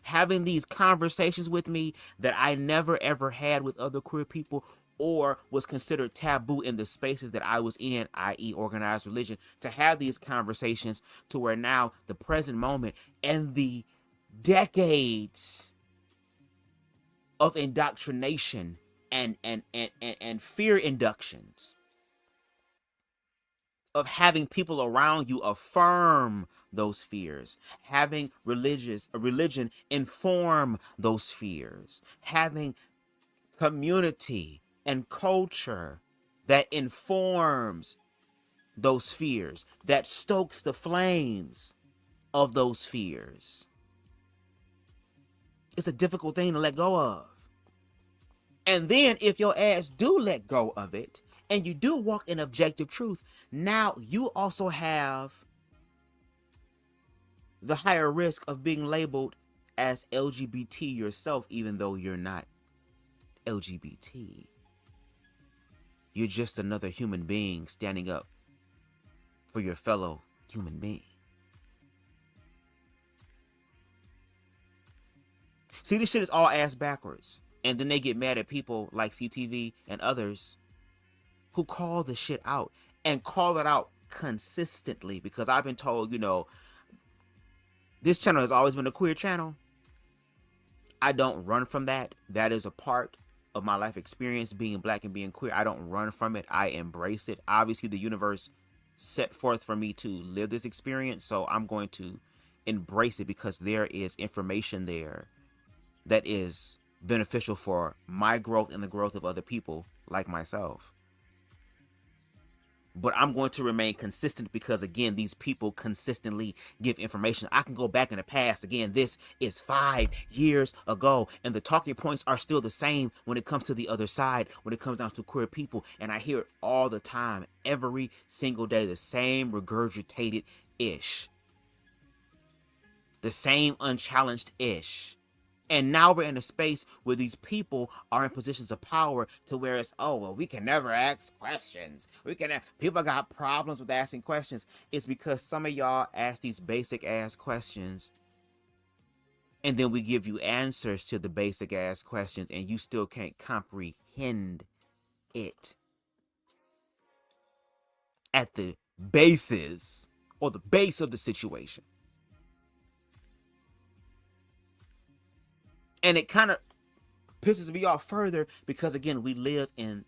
Speaker 5: having these conversations with me that I never ever had with other queer people or was considered taboo in the spaces that I was in, i.e. organized religion, to have these conversations to where now the present moment and the decades of indoctrination and fear inductions of having people around you affirm those fears, having religion inform those fears, having community and culture that informs those fears, that stokes the flames of those fears. It's a difficult thing to let go of. And then if your ass do let go of it, and you do walk in objective truth, now you also have the higher risk of being labeled as LGBT yourself, even though you're not LGBT. You're just another human being standing up for your fellow human being. See, this shit is all ass backwards. And then they get mad at people like CTV and others who call the shit out and call it out consistently, because I've been told, you know, this channel has always been a queer channel. I don't run from that. That is a part of my life experience being black and being queer. I don't run from it. I embrace it. Obviously, the universe set forth for me to live this experience, so I'm going to embrace it because there is information there that is beneficial for my growth and the growth of other people like myself. But I'm going to remain consistent because, again, these people consistently give information. I can go back in the past. Again, this is 5 years ago, and the talking points are still the same when it comes to the other side, when it comes down to queer people. And I hear it all the time, every single day, the same regurgitated ish. The same unchallenged ish. And now we're in a space where these people are in positions of power to where it's, oh, well, we can never ask questions. People got problems with asking questions. It's because some of y'all ask these basic ass questions, and then we give you answers to the basic ass questions, and you still can't comprehend it at the basis or the base of the situation. And it kind of pisses me off further because, again, we live in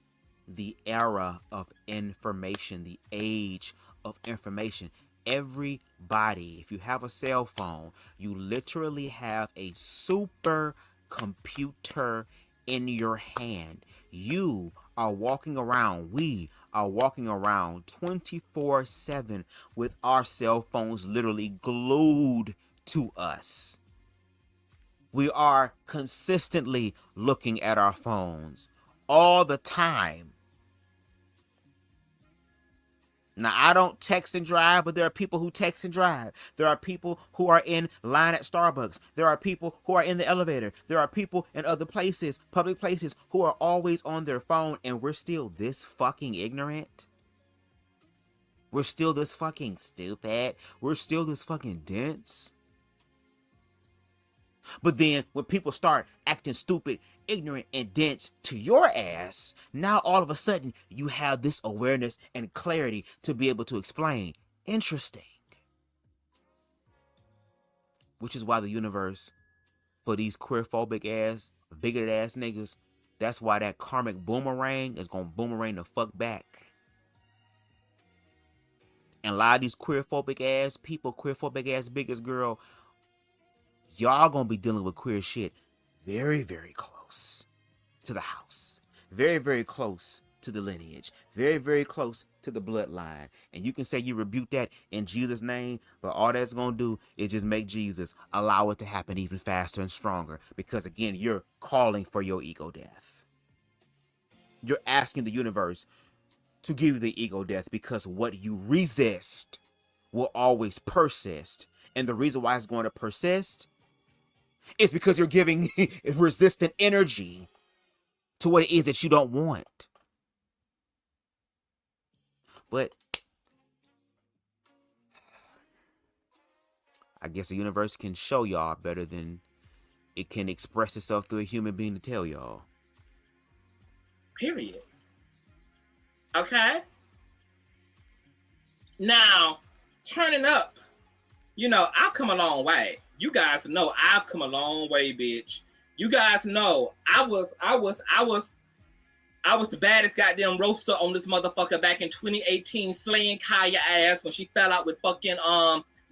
Speaker 5: the era of information, the age of information. Everybody, if you have a cell phone, you literally have a super computer in your hand. You are walking around, we are walking around 24/7 with our cell phones literally glued to us. We are consistently looking at our phones all the time. Now, I don't text and drive, but there are people who text and drive. There are people who are in line at Starbucks. There are people who are in the elevator. There are people in other places, public places, who are always on their phone, and we're still this fucking ignorant. We're still this fucking stupid. We're still this fucking dense. But then when people start acting stupid, ignorant, and dense to your ass, now all of a sudden you have this awareness and clarity to be able to explain. Interesting. Which is why the universe, for these queerphobic ass, bigoted ass niggas, that's why that karmic boomerang is gonna boomerang the fuck back. And a lot of these queerphobic ass people, queerphobic ass biggest girl, y'all gonna be dealing with queer shit very, very close to the house. Very, very close to the lineage. Very, very close to the bloodline. And you can say you rebuke that in Jesus' name, but all that's gonna do is just make Jesus allow it to happen even faster and stronger. Because again, you're calling for your ego death. You're asking the universe to give you the ego death because what you resist will always persist. And the reason why it's going to persist is because you're giving resistant energy to what it is that you don't want. But I guess the universe can show y'all better than it can express itself through a human being to tell y'all.
Speaker 6: Period. Okay? Now, turning up, you know, I've come a long way. You guys know I've come a long way, bitch. You guys know I was the baddest goddamn roaster on this motherfucker back in 2018, slaying Kaya ass when she fell out with fucking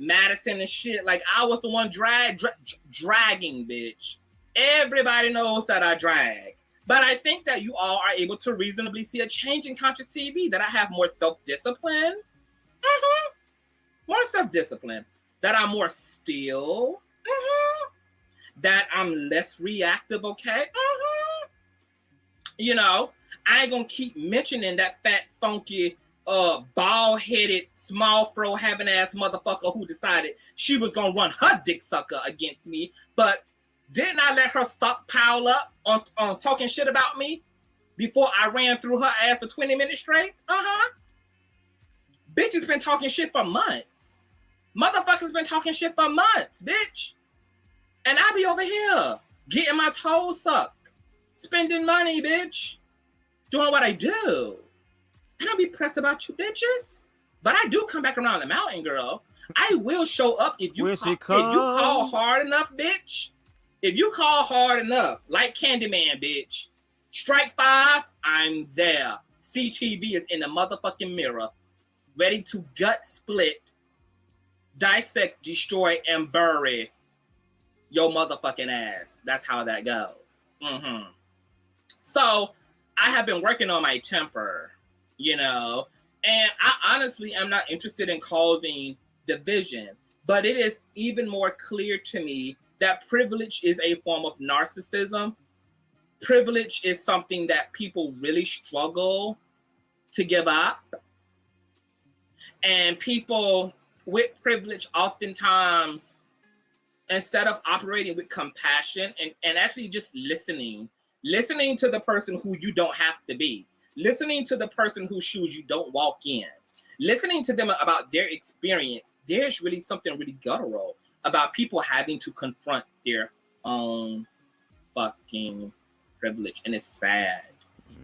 Speaker 6: Madison and shit. Like, I was the one dragging, bitch. Everybody knows that I drag. But I think that you all are able to reasonably see a change in Conscious TV, that I have more self-discipline. More self-discipline. That I'm more still. That I'm less reactive, okay? You know, I ain't gonna keep mentioning that fat, funky, bald-headed, small fro having ass motherfucker who decided she was gonna run her dick sucker against me, but didn't I let her stockpile up on talking shit about me before I ran through her ass for 20 minutes straight? Bitch has been talking shit for months. Motherfuckers been talking shit for months, bitch. And I be over here getting my toes sucked, spending money, bitch, doing what I do. I don't be pressed about you bitches, but I do come back around the mountain, girl. I will show up if you call hard enough, bitch. If you call hard enough, like Candyman, bitch, Strike 5, I'm there. CTV is in the motherfucking mirror, ready to gut split, dissect, destroy, and bury your motherfucking ass. That's how that goes. So I have been working on my temper, you know, and I honestly am not interested in causing division, but it is even more clear to me that privilege is a form of narcissism. Privilege is something that people really struggle to give up. And people with privilege oftentimes, instead of operating with compassion and actually just listening to the person who you don't have to be, listening to the person whose shoes you don't walk in, listening to them about their experience, there's really something really guttural about people having to confront their own fucking privilege. And it's sad.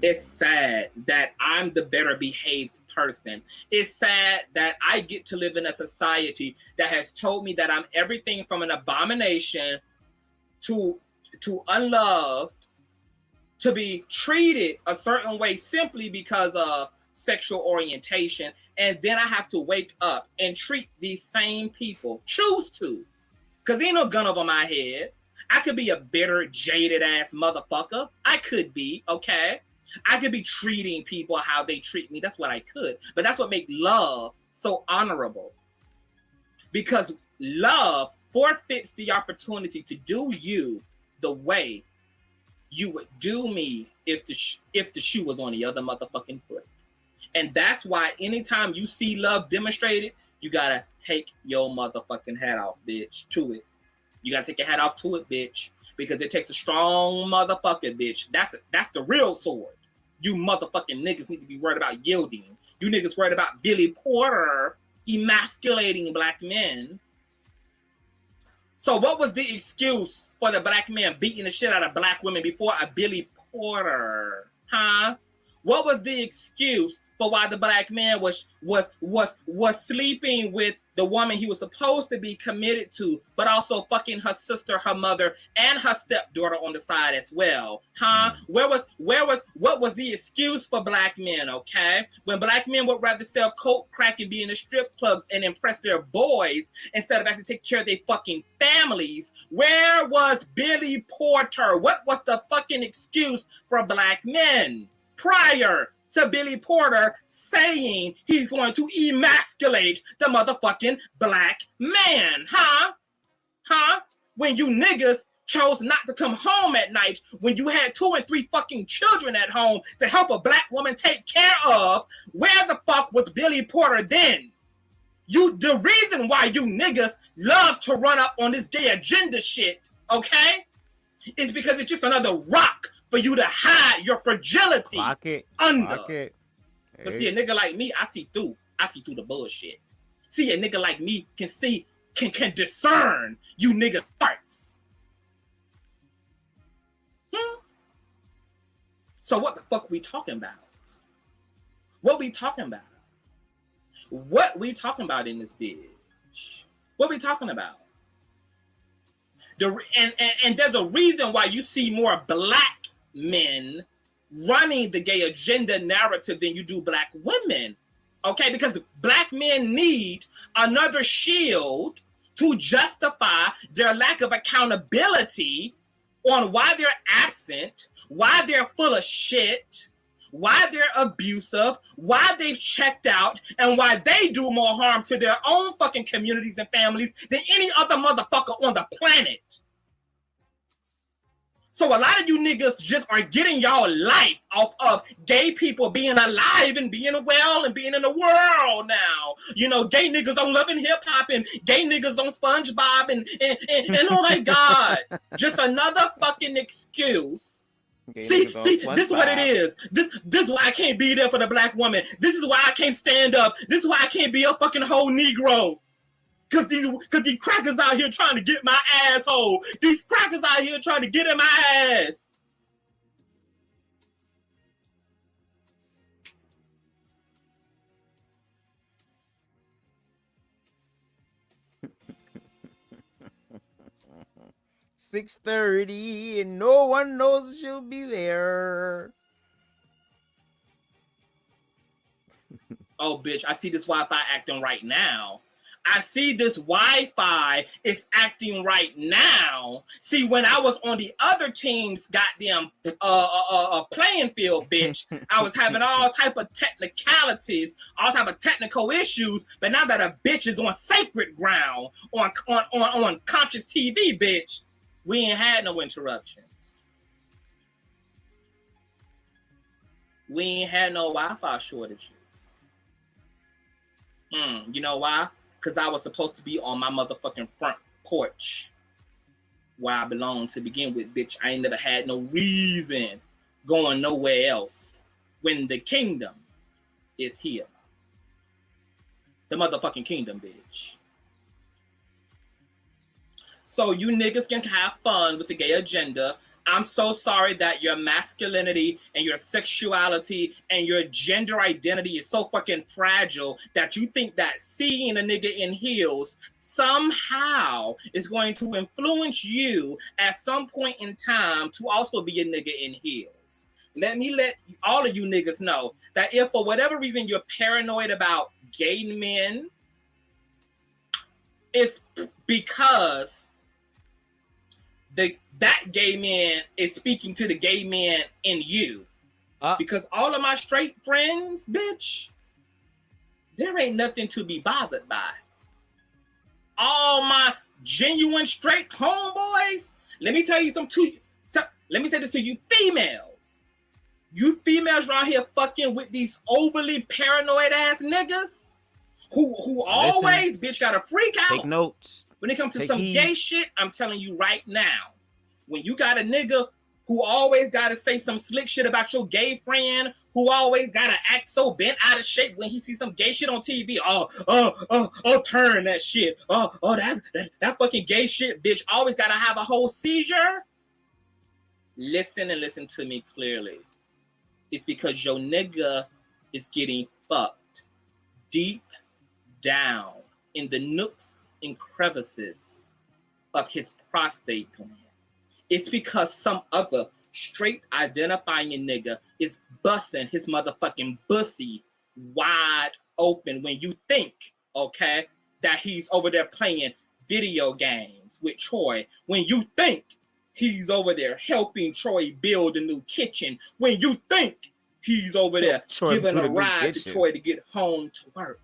Speaker 6: It's sad that I'm the better behaved person. It's sad that I get to live in a society that has told me that I'm everything from an abomination to unloved, to be treated a certain way simply because of sexual orientation. And then I have to wake up and treat these same people, choose to, because ain't no gun over my head. I could be a bitter, jaded ass motherfucker. I could be, okay? I could be treating people how they treat me. That's what I could. But that's what makes love so honorable. Because love forfeits the opportunity to do you the way you would do me if the shoe was on the other motherfucking foot. And that's why anytime you see love demonstrated, you gotta take your motherfucking hat off, bitch, to it. You gotta take your hat off to it, bitch, because it takes a strong motherfucker, bitch. That's the real sword. You motherfucking niggas need to be worried about yielding. You niggas worried about Billy Porter emasculating black men. So what was the excuse for the black man beating the shit out of black women before a Billy Porter? Huh? What was the excuse for why the black man was sleeping with the woman he was supposed to be committed to, but also fucking her sister, her mother, and her stepdaughter on the side as well? Huh? What was the excuse for black men, okay? When black men would rather sell coke, crack, and be in the strip clubs and impress their boys instead of actually taking care of their fucking families, where was Billy Porter? What was the fucking excuse for black men prior to Billy Porter saying he's going to emasculate the motherfucking black man? Huh? When you niggas chose not to come home at night, when you had 2 and 3 fucking children at home to help a black woman take care of, where the fuck was Billy Porter then? The reason why you niggas love to run up on this gay agenda shit, okay, is because it's just another rock for you to hide your fragility under.
Speaker 5: Hey.
Speaker 6: But see, a nigga like me, I see through the bullshit. See, a nigga like me can discern you nigga hearts. So what the fuck we talking about? What we talking about? What we talking about in this bitch? What we talking about? And there's a reason why you see more black men running the gay agenda narrative than you do black women, okay? Because black men need another shield to justify their lack of accountability on why they're absent, why they're full of shit, why they're abusive, why they've checked out, and why they do more harm to their own fucking communities and families than any other motherfucker on the planet. So a lot of you niggas just are getting y'all life off of gay people being alive and being well and being in the world now. You know, gay niggas on Love and Hip Hop and gay niggas on SpongeBob and oh my God, just another fucking excuse. See, this is what it is. This is why I can't be there for the black woman. This is why I can't stand up. This is why I can't be a fucking whole Negro. Cause these crackers out here trying to get my asshole. These crackers out here trying to get in my ass.
Speaker 5: 6:30 and no one knows she'll be there.
Speaker 6: Oh, bitch, I see this Wi-Fi acting right now. I see this Wi-Fi is acting right now. See, when I was on the other team's goddamn playing field, bitch, I was having all type of technicalities, all type of technical issues. But now that a bitch is on sacred ground, on conscious TV, bitch, we ain't had no interruptions. We ain't had no Wi-Fi shortages. You know why? Because I was supposed to be on my motherfucking front porch where I belong to begin with, bitch. I ain't never had no reason going nowhere else when the kingdom is here. The motherfucking kingdom, bitch. So you niggas can have fun with the gay agenda. I'm so sorry that your masculinity and your sexuality and your gender identity is so fucking fragile that you think that seeing a nigga in heels somehow is going to influence you at some point in time to also be a nigga in heels. Let me let all of you niggas know that if for whatever reason you're paranoid about gay men, it's because that gay man is speaking to the gay man in you. Because all of my straight friends, bitch, there ain't nothing to be bothered by. All my genuine straight homeboys, let me tell you let me say this to you females. You females around here fucking with these overly paranoid ass niggas who always, bitch, gotta freak out.
Speaker 5: Take notes.
Speaker 6: When it comes to some gay shit, I'm telling you right now, when you got a nigga who always got to say some slick shit about your gay friend, who always got to act so bent out of shape when he sees some gay shit on TV, turn that shit. That fucking gay shit, bitch, always got to have a whole seizure. Listen and listen to me clearly. It's because your nigga is getting fucked deep down in the nooks and crevices of his prostate gland. It's because some other straight identifying nigga is busting his motherfucking pussy wide open when you think, okay, that he's over there playing video games with Troy. When you think he's over there helping Troy build a new kitchen. When you think he's over there giving a ride to Troy to get home to work.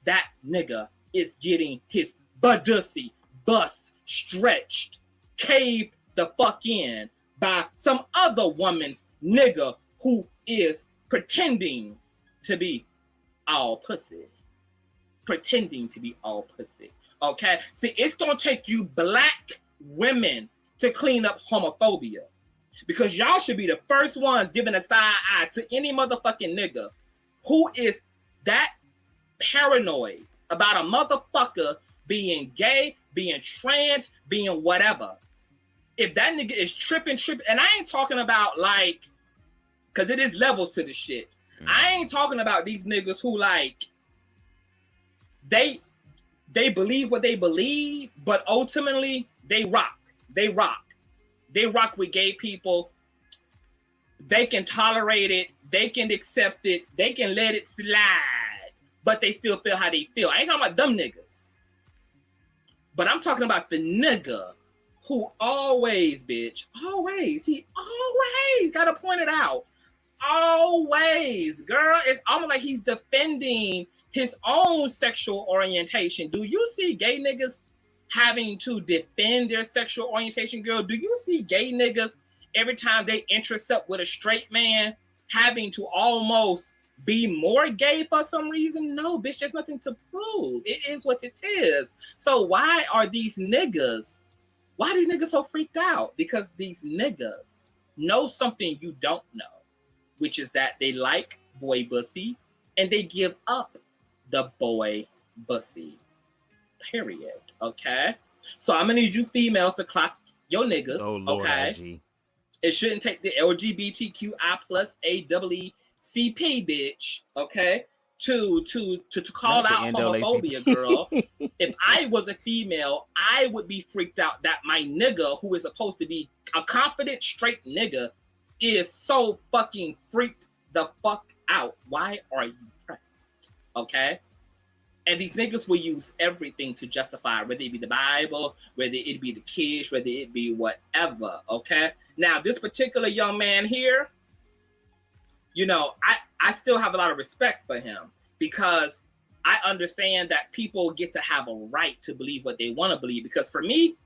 Speaker 6: That nigga is getting his budussy bust stretched, caved the fuck in by some other woman's nigga who is pretending to be all pussy. Pretending to be all pussy. Okay? See, it's gonna take you black women to clean up homophobia. Because y'all should be the first ones giving a side eye to any motherfucking nigga who is that paranoid about a motherfucker being gay, being trans, being whatever. If that nigga is tripping, and I ain't talking about like, because it is levels to this shit. I ain't talking about these niggas who like, they believe what they believe, but ultimately they rock. They rock with gay people. They can tolerate it. They can accept it. They can let it slide, but they still feel how they feel. I ain't talking about them niggas, but I'm talking about the nigga who always, bitch, he always gotta point it out. Always, girl, it's almost like he's defending his own sexual orientation. Do you see gay niggas having to defend their sexual orientation, girl? Do you see gay niggas every time they interest up with a straight man having to almost be more gay for some reason? No, bitch, there's nothing to prove. It is what it is. So why are these niggas so freaked out? Because these niggas know something you don't know, which is that they like boy bussy and they give up the boy bussy. Period. Okay? So I'm gonna need you females to clock your niggas. Oh, Lord, okay? IG. It shouldn't take the LGBTQI plus AEECP, bitch, okay, to call
Speaker 5: Not the
Speaker 6: out homophobia,
Speaker 5: NAACP.
Speaker 6: girl. If I was a female, I would be freaked out that my nigga, who is supposed to be a confident, straight nigga, is so fucking freaked the fuck out. Why are you pressed? Okay? And these niggas will use everything to justify, whether it be the Bible, whether it be the kids, whether it be whatever, okay? Now, this particular young man here, you know, I still have a lot of respect for him because I understand that people get to have a right to believe what they want to believe. Because for me,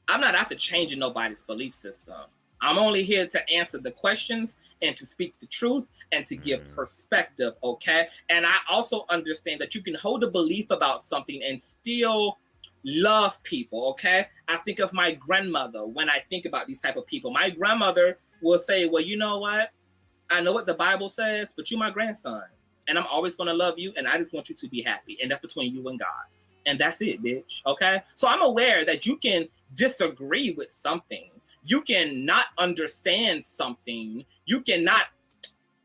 Speaker 6: I'm not after changing nobody's belief system. I'm only here to answer the questions and to speak the truth and to give perspective, okay? And I also understand that you can hold a belief about something and still love people, okay? I think of my grandmother when I think about these type of people. My grandmother will say, well, you know what? I know what the Bible says, but you're my grandson. And I'm always going to love you, and I just want you to be happy. And that's between you and God. And that's it, bitch, okay? So I'm aware that you can disagree with something. You can not understand something. You cannot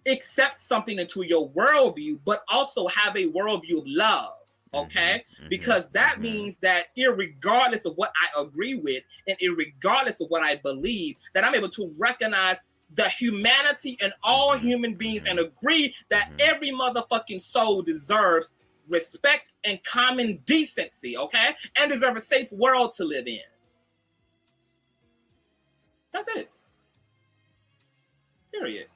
Speaker 6: accept something into your worldview, but also have a worldview of love, okay? Because that means that irregardless of what I agree with and irregardless of what I believe, that I'm able to recognize the humanity in all human beings and agree that every motherfucking soul deserves respect and common decency, okay? And deserve a safe world to live in. That's it. Period.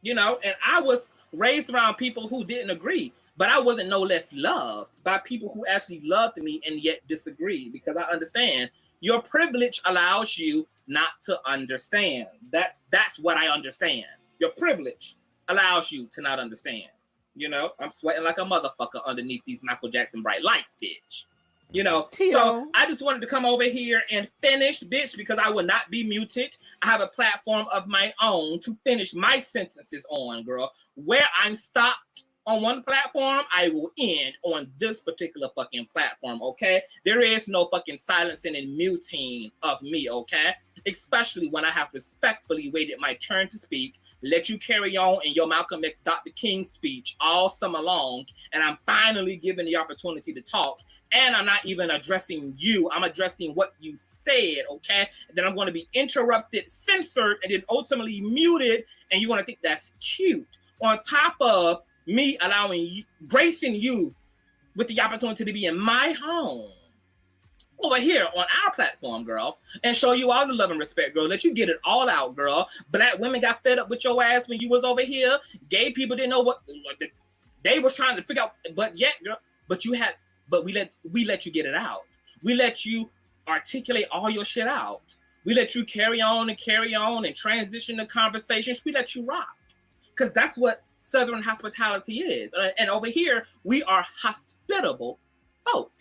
Speaker 6: You know, and I was raised around people who didn't agree, but I wasn't no less loved by people who actually loved me and yet disagree, because I understand your privilege allows you not to understand. That's what I understand. Your privilege allows you to not understand. You know, I'm sweating like a motherfucker underneath these Michael Jackson bright lights, bitch. You know, so I just wanted to come over here and finish, bitch, because I will not be muted. I have a platform of my own to finish my sentences on, girl. Where I'm stopped on one platform, I will end on this particular fucking platform, okay? There is no fucking silencing and muting of me, okay? Especially when I have respectfully waited my turn to speak, let you carry on in your Malcolm X Dr. King speech all summer long, and I'm finally given the opportunity to talk, and I'm not even addressing you. I'm addressing what you said, okay? And then I'm going to be interrupted, censored, and then ultimately muted, and you're going to think that's cute. On top of me allowing you, gracing you with the opportunity to be in my home over here on our platform, girl, and show you all the love and respect, girl. Let you get it all out, girl. Black women got fed up with your ass when you was over here. Gay people didn't know what they was trying to figure out, but yet, girl, we let you get it out. We let you articulate all your shit out. We let you carry on and transition the conversations. We let you rock, because that's what Southern hospitality is. And over here, we are hospitable folk.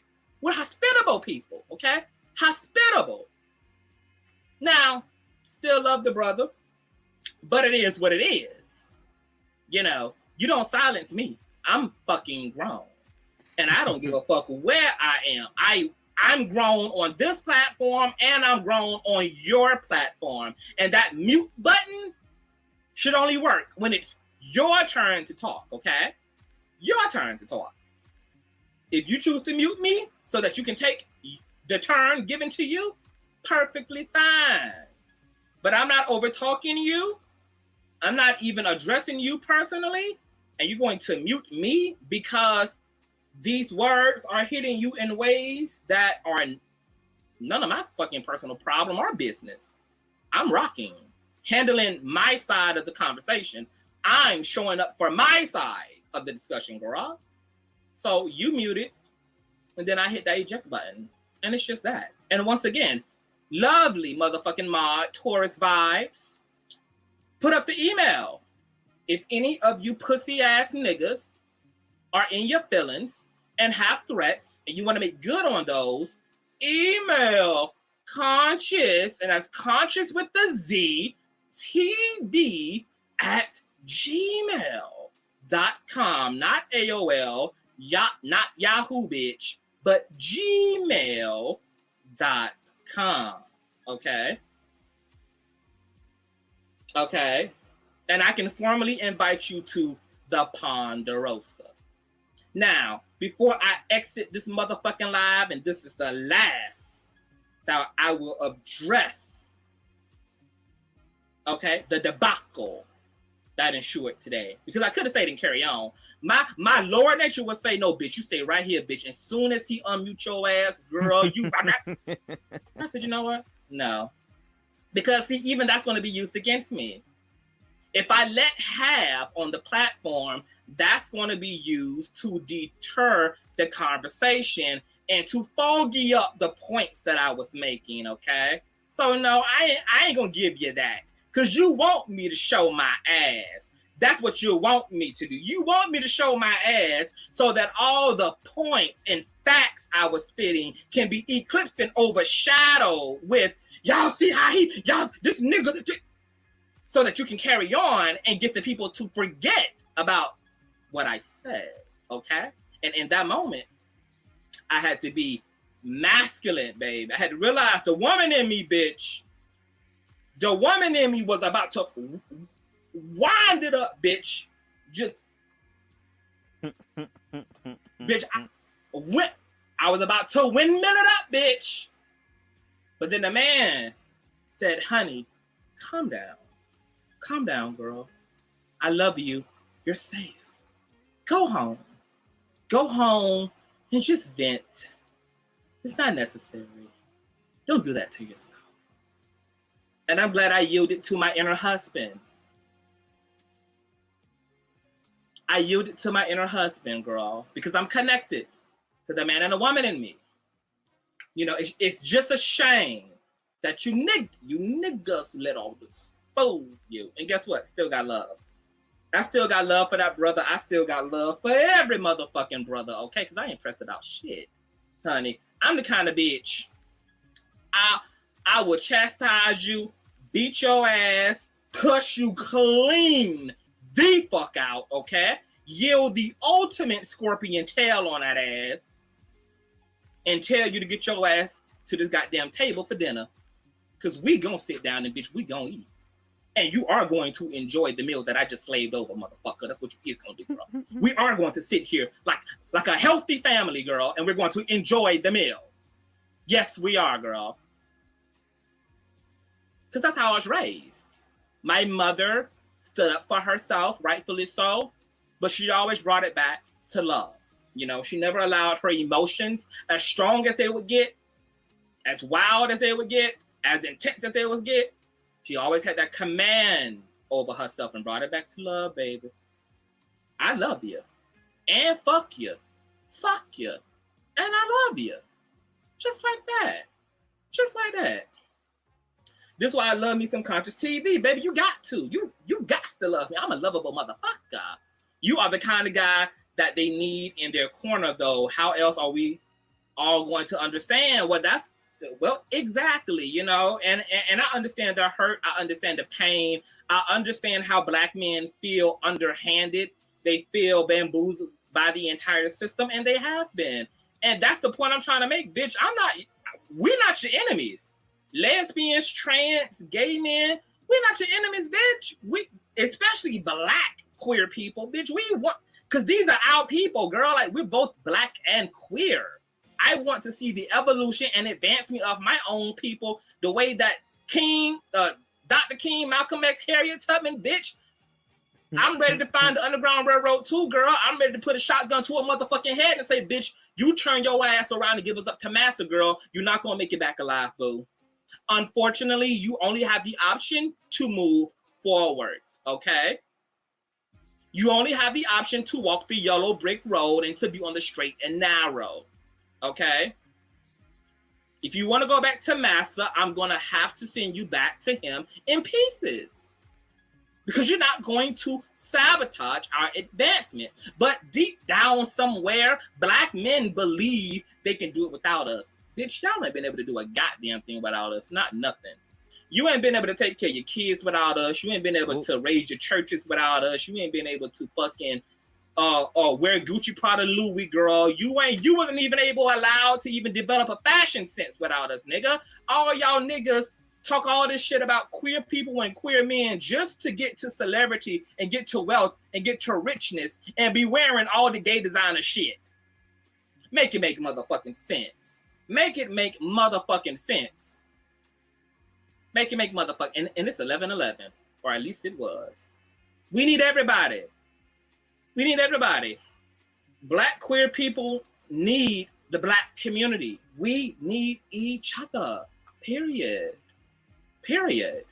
Speaker 6: We're hospitable people, okay? Hospitable. Now, still love the brother, but it is what it is. You know, you don't silence me. I'm fucking grown. And I don't give a fuck where I am. I'm grown on this platform and I'm grown on your platform. And that mute button should only work when it's your turn to talk, okay? Your turn to talk. If you choose to mute me so that you can take the turn given to you, perfectly fine. But I'm not over talking you. I'm not even addressing you personally. And you're going to mute me because these words are hitting you in ways that are none of my fucking personal problem or business. I'm rocking, handling my side of the conversation. I'm showing up for my side of the discussion, girl. So you mute it, and then I hit that eject button, and it's just that. And once again, lovely motherfucking mod, Taurus vibes, put up the email. If any of you pussy ass niggas are in your feelings and have threats, and you want to make good on those, email conscious, and that's conscious with the Z, TD at gmail.com, not AOL, not Yahoo, bitch, but gmail.com, okay? Okay, and I can formally invite you to the Ponderosa. Now, before I exit this motherfucking live, and this is the last that I will address, okay, the debacle that ensued today. Because I could have stayed and carry on. My lower nature would say, no, bitch, you stay right here, bitch. As soon as he unmute your ass, girl, you... I said, you know what? No. Because, see, even that's going to be used against me. If I let have on the platform, that's going to be used to deter the conversation and to foggy up the points that I was making, okay? So, no, I ain't going to give you that. Because you want me to show my ass. That's what you want me to do. You want me to show my ass so that all the points and facts I was spitting can be eclipsed and overshadowed with, y'all see how this nigga, so that you can carry on and get the people to forget about what I said, okay? And in that moment, I had to be masculine, babe. I had to realize the woman in me, bitch, the woman in me was about to wind it up, bitch. Just, bitch, I was about to windmill it up, bitch. But then the man said, honey, calm down. Calm down, girl. I love you. You're safe. Go home. Go home and just vent. It's not necessary. Don't do that to yourself. And I'm glad I yielded to my inner husband. I yielded to my inner husband, girl, because I'm connected to the man and the woman in me. You know, it's just a shame that you niggas let all this fool you. And guess what? Still got love. I still got love for that brother. I still got love for every motherfucking brother, okay? Because I ain't pressed about shit, honey. I'm the kind of bitch. I will chastise you, beat your ass, push you clean the fuck out, okay? Yield the ultimate scorpion tail on that ass and tell you to get your ass to this goddamn table for dinner. Because we gonna sit down and bitch, we gonna eat. And you are going to enjoy the meal that I just slaved over, motherfucker. That's what you is gonna do, bro. We are going to sit here like a healthy family, girl, and we're going to enjoy the meal. Yes, we are, girl. Because that's how I was raised. My mother stood up for herself, rightfully so, but she always brought it back to love. You know, she never allowed her emotions, as strong as they would get, as wild as they would get, as intense as they would get. She always had that command over herself and brought it back to love, baby. I love you. And fuck you. Fuck you. And I love you. Just like that. Just like that. This is why I love me some conscious TV, baby. You got to. You got to love me. I'm a lovable motherfucker. You are the kind of guy that they need in their corner, though. How else are we all going to understand what that's? Well, exactly, you know, and I understand the hurt. I understand the pain. I understand how Black men feel underhanded. They feel bamboozled by the entire system, and they have been. And that's the point I'm trying to make, bitch. We're not your enemies. Lesbians, trans, gay men, we're not your enemies, bitch. We, especially Black queer people, bitch, we want, because these are our people, girl. Like, we're both Black and queer. I want to see the evolution and advancement of my own people the way that King, Dr. King, Malcolm X, Harriet Tubman, bitch. I'm ready to find the Underground Railroad too, girl. I'm ready to put a shotgun to a motherfucking head and say, bitch, you turn your ass around and give us up to Master, girl. You're not going to make it back alive, boo. Unfortunately, you only have the option to move forward, okay? You only have the option to walk the yellow brick road and to be on the straight and narrow. Okay, if you want to go back to Massa, I'm going to have to send you back to him in pieces because you're not going to sabotage our advancement. But deep down somewhere, Black men believe they can do it without us. Bitch, y'all ain't been able to do a goddamn thing without us. Not nothing. You ain't been able to take care of your kids without us. You ain't been able to raise your churches without us. You ain't been able to fucking wear Gucci, Prada, Louis, girl. You wasn't even allowed to even develop a fashion sense without us, nigga. All y'all niggas talk all this shit about queer people and queer men just to get to celebrity and get to wealth and get to richness and be wearing all the gay designer shit. Make it make motherfucking sense. Make it make motherfucking sense. Make it make motherfucking, and it's 11/11, or at least it was. We need everybody. We need everybody. Black queer people need the Black community. We need each other. Period. Period.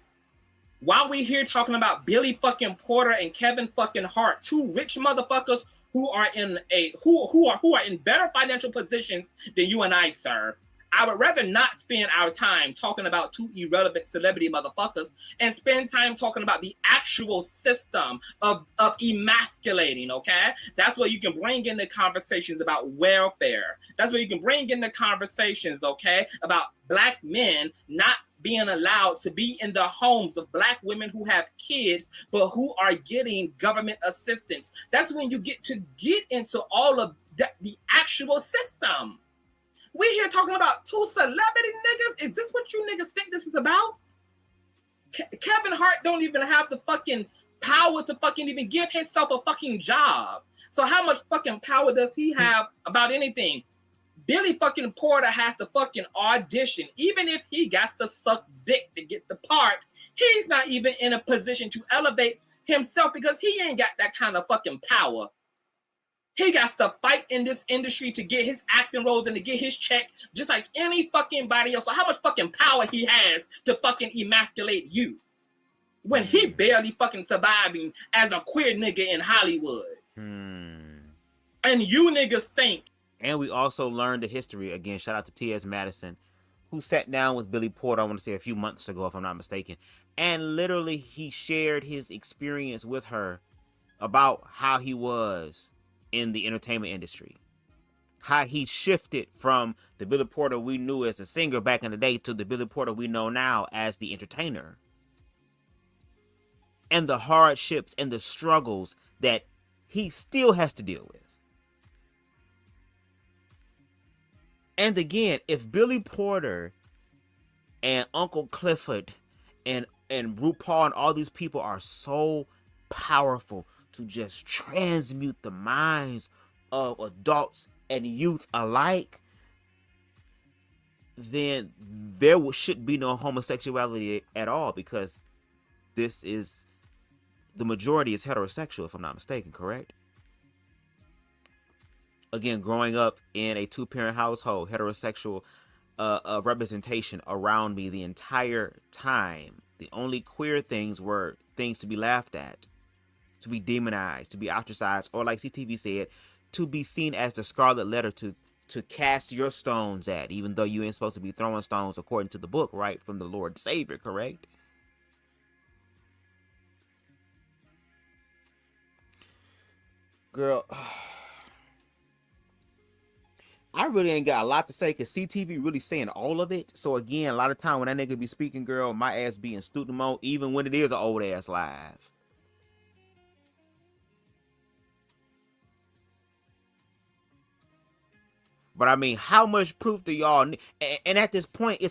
Speaker 6: While we here talking about Billy fucking Porter and Kevin fucking Hart, two rich motherfuckers who are in better financial positions than you and I, sir. I would rather not spend our time talking about two irrelevant celebrity motherfuckers and spend time talking about the actual system of emasculating, okay? That's where you can bring in the conversations about welfare. That's where you can bring in the conversations, okay, about Black men not being allowed to be in the homes of Black women who have kids, but who are getting government assistance. That's when you get into all of the actual system. We here talking about two celebrity niggas. Is this what you niggas think this is about? Kevin Hart don't even have the fucking power to fucking even give himself a fucking job. So how much fucking power does he have about anything? Billy fucking Porter has to fucking audition. Even if he got to suck dick to get the part, he's not even in a position to elevate himself because he ain't got that kind of fucking power. He got to fight in this industry to get his acting roles and to get his check, just like any fucking body else. So how much fucking power he has to fucking emasculate you when he barely fucking surviving as a queer nigga in Hollywood. And you niggas think.
Speaker 5: And we also learned the history. Again, shout out to T.S. Madison, who sat down with Billy Porter, I want to say a few months ago, if I'm not mistaken. And literally he shared his experience with her about how he was in the entertainment industry, how he shifted from the Billy Porter we knew as a singer back in the day to the Billy Porter we know now as the entertainer, and the hardships and the struggles that he still has to deal with. And again, if Billy Porter and Uncle Clifford and RuPaul and all these people are so powerful to just transmute the minds of adults and youth alike, then there should be no homosexuality at all, because this is, the majority is heterosexual, if I'm not mistaken, correct? Again, growing up in a two-parent household, heterosexual representation around me the entire time. The only queer things were things to be laughed at, to be demonized, to be ostracized, or like CTV said, to be seen as the scarlet letter to cast your stones at, even though you ain't supposed to be throwing stones according to the book, right, from the Lord Savior, correct? Girl, I really ain't got a lot to say because CTV really saying all of it. So again, a lot of time when that nigga be speaking, girl, my ass be in student mode, even when it is an old ass live. But I mean, how much proof do y'all need? And at this point,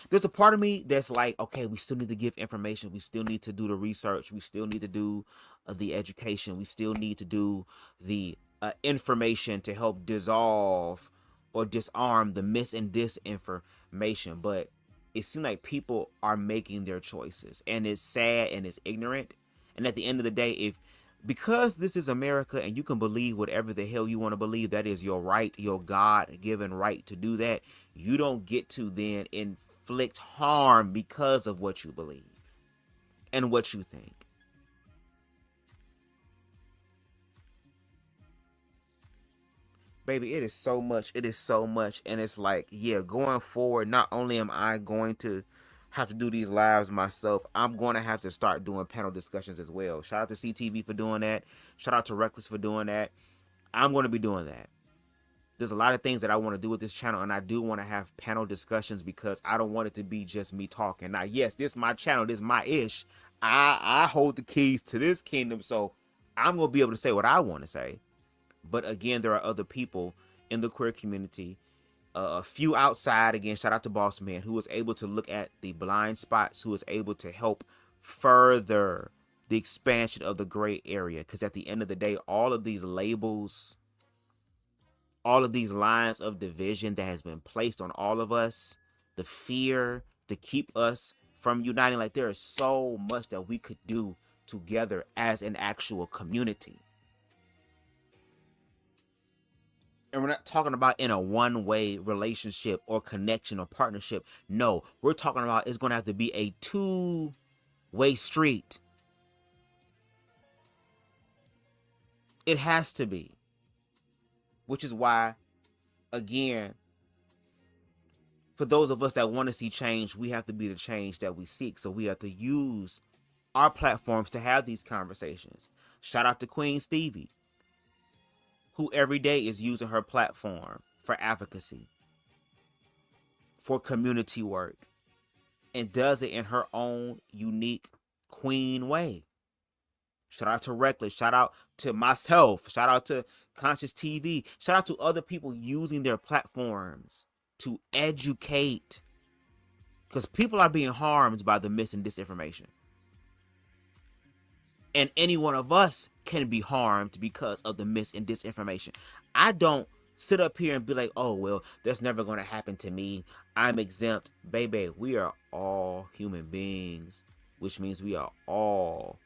Speaker 5: there's a part of me that's like, okay, we still need to give information. We still need to do the research. We still need to do the education. We still need to do the information to help dissolve or disarm the mis and disinformation. But it seems like people are making their choices, and it's sad and it's ignorant. And at the end of the day, because this is America and you can believe whatever the hell you want to believe, that is your right, your God-given right to do that. You don't get to then inflict harm because of what you believe and what you think. Baby, it is so much. It is so much. And it's like, yeah, going forward, not only am I going to have to do these lives myself, I'm going to have to start doing panel discussions as well. Shout out to CTV for doing that. Shout out to Reckless for doing that. I'm going to be doing that. There's a lot of things that I want to do with this channel, and I do want to have panel discussions because I don't want it to be just me talking. Now, yes, this is my channel. This is my ish. I hold the keys to this kingdom, so I'm going to be able to say what I want to say. But again, there are other people in the queer community a few outside, again, shout out to Boss Man, who was able to look at the blind spots, who was able to help further the expansion of the gray area. Because at the end of the day, all of these labels, all of these lines of division that has been placed on all of us, the fear to keep us from uniting, like, there is so much that we could do together as an actual community. And we're not talking about in a one-way relationship or connection or partnership. No, we're talking about it's going to have to be a two-way street. It has to be. Which is why, again, for those of us that want to see change, we have to be the change that we seek. So we have to use our platforms to have these conversations. Shout out to Queen Stevie, who every day is using her platform for advocacy, for community work, and does it in her own unique queen way. Shout out to Reckless. Shout out to myself. Shout out to Conscious TV. Shout out to other people using their platforms to educate. Because people are being harmed by the mis and disinformation. And any one of us can be harmed because of the mis and disinformation. I don't sit up here and be like, oh, well, that's never going to happen to me. I'm exempt. Baby, we are all human beings, which means we are all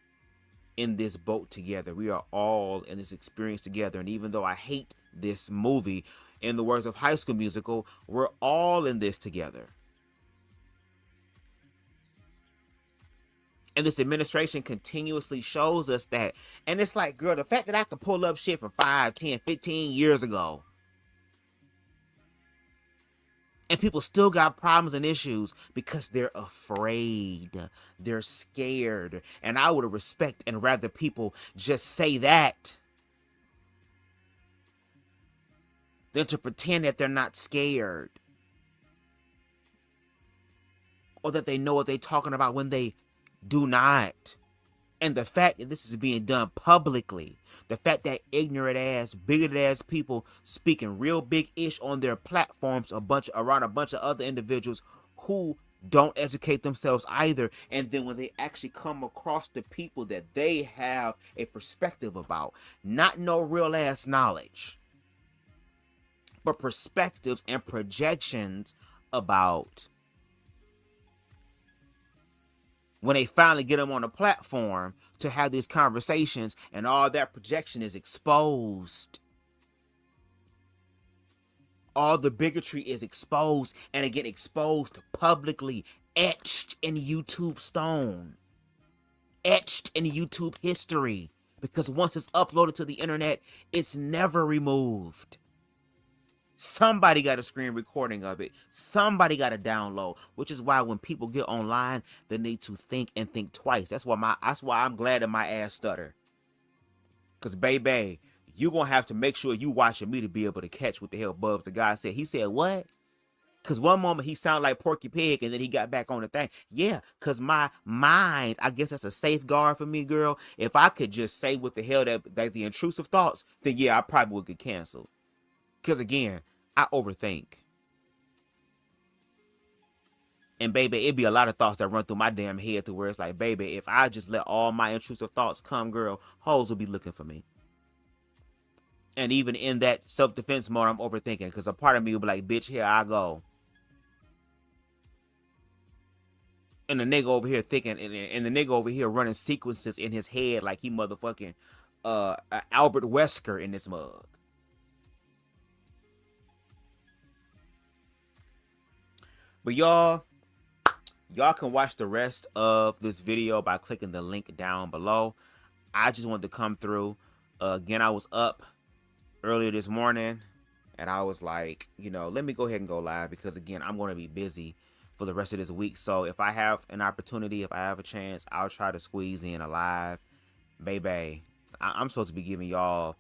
Speaker 5: in this boat together. We are all in this experience together. And even though I hate this movie, in the words of High School Musical, we're all in this together. And this administration continuously shows us that. And it's like, girl, the fact that I can pull up shit from 5, 10, 15 years ago, and people still got problems and issues because they're afraid. They're scared. And I would respect and rather people just say that than to pretend that they're not scared. Or that they know what they're talking about when they do not. And the fact that this is being done publicly, the fact that ignorant ass, bigoted ass people speaking real big ish on their platforms around a bunch of other individuals who don't educate themselves either. And then when they actually come across the people that they have a perspective about, not no real ass knowledge, but perspectives and projections about, when they finally get them on a platform to have these conversations and all that projection is exposed. All the bigotry is exposed, and again exposed publicly, etched in YouTube stone, etched in YouTube history, because once it's uploaded to the internet, it's never removed. Somebody got a screen recording of it. Somebody got a download, which is why when people get online, they need to think and think twice. That's why I'm glad that my ass stutter. Cause baby, you gonna have to make sure you watching me to be able to catch what the hell BubzDaGawd said. He said what? Cause one moment he sounded like Porky Pig, and then he got back on the thing. Yeah, cause my mind, I guess that's a safeguard for me, girl. If I could just say what the hell that the intrusive thoughts, then yeah, I probably would get canceled. Cause again, I overthink. And baby, it'd be a lot of thoughts that run through my damn head to where it's like, baby, if I just let all my intrusive thoughts come, girl, hoes will be looking for me. And even in that self-defense mode, I'm overthinking, because a part of me will be like, bitch, here I go. And the nigga over here thinking, and the nigga over here running sequences in his head like he motherfucking Albert Wesker in this mug. But y'all can watch the rest of this video by clicking the link down below. I just wanted to come through. Again, I was up earlier this morning, and I was like, you know, let me go ahead and go live, because again, I'm going to be busy for the rest of this week. So if I have an opportunity, if I have a chance, I'll try to squeeze in a live. Baby, I'm supposed to be giving y'all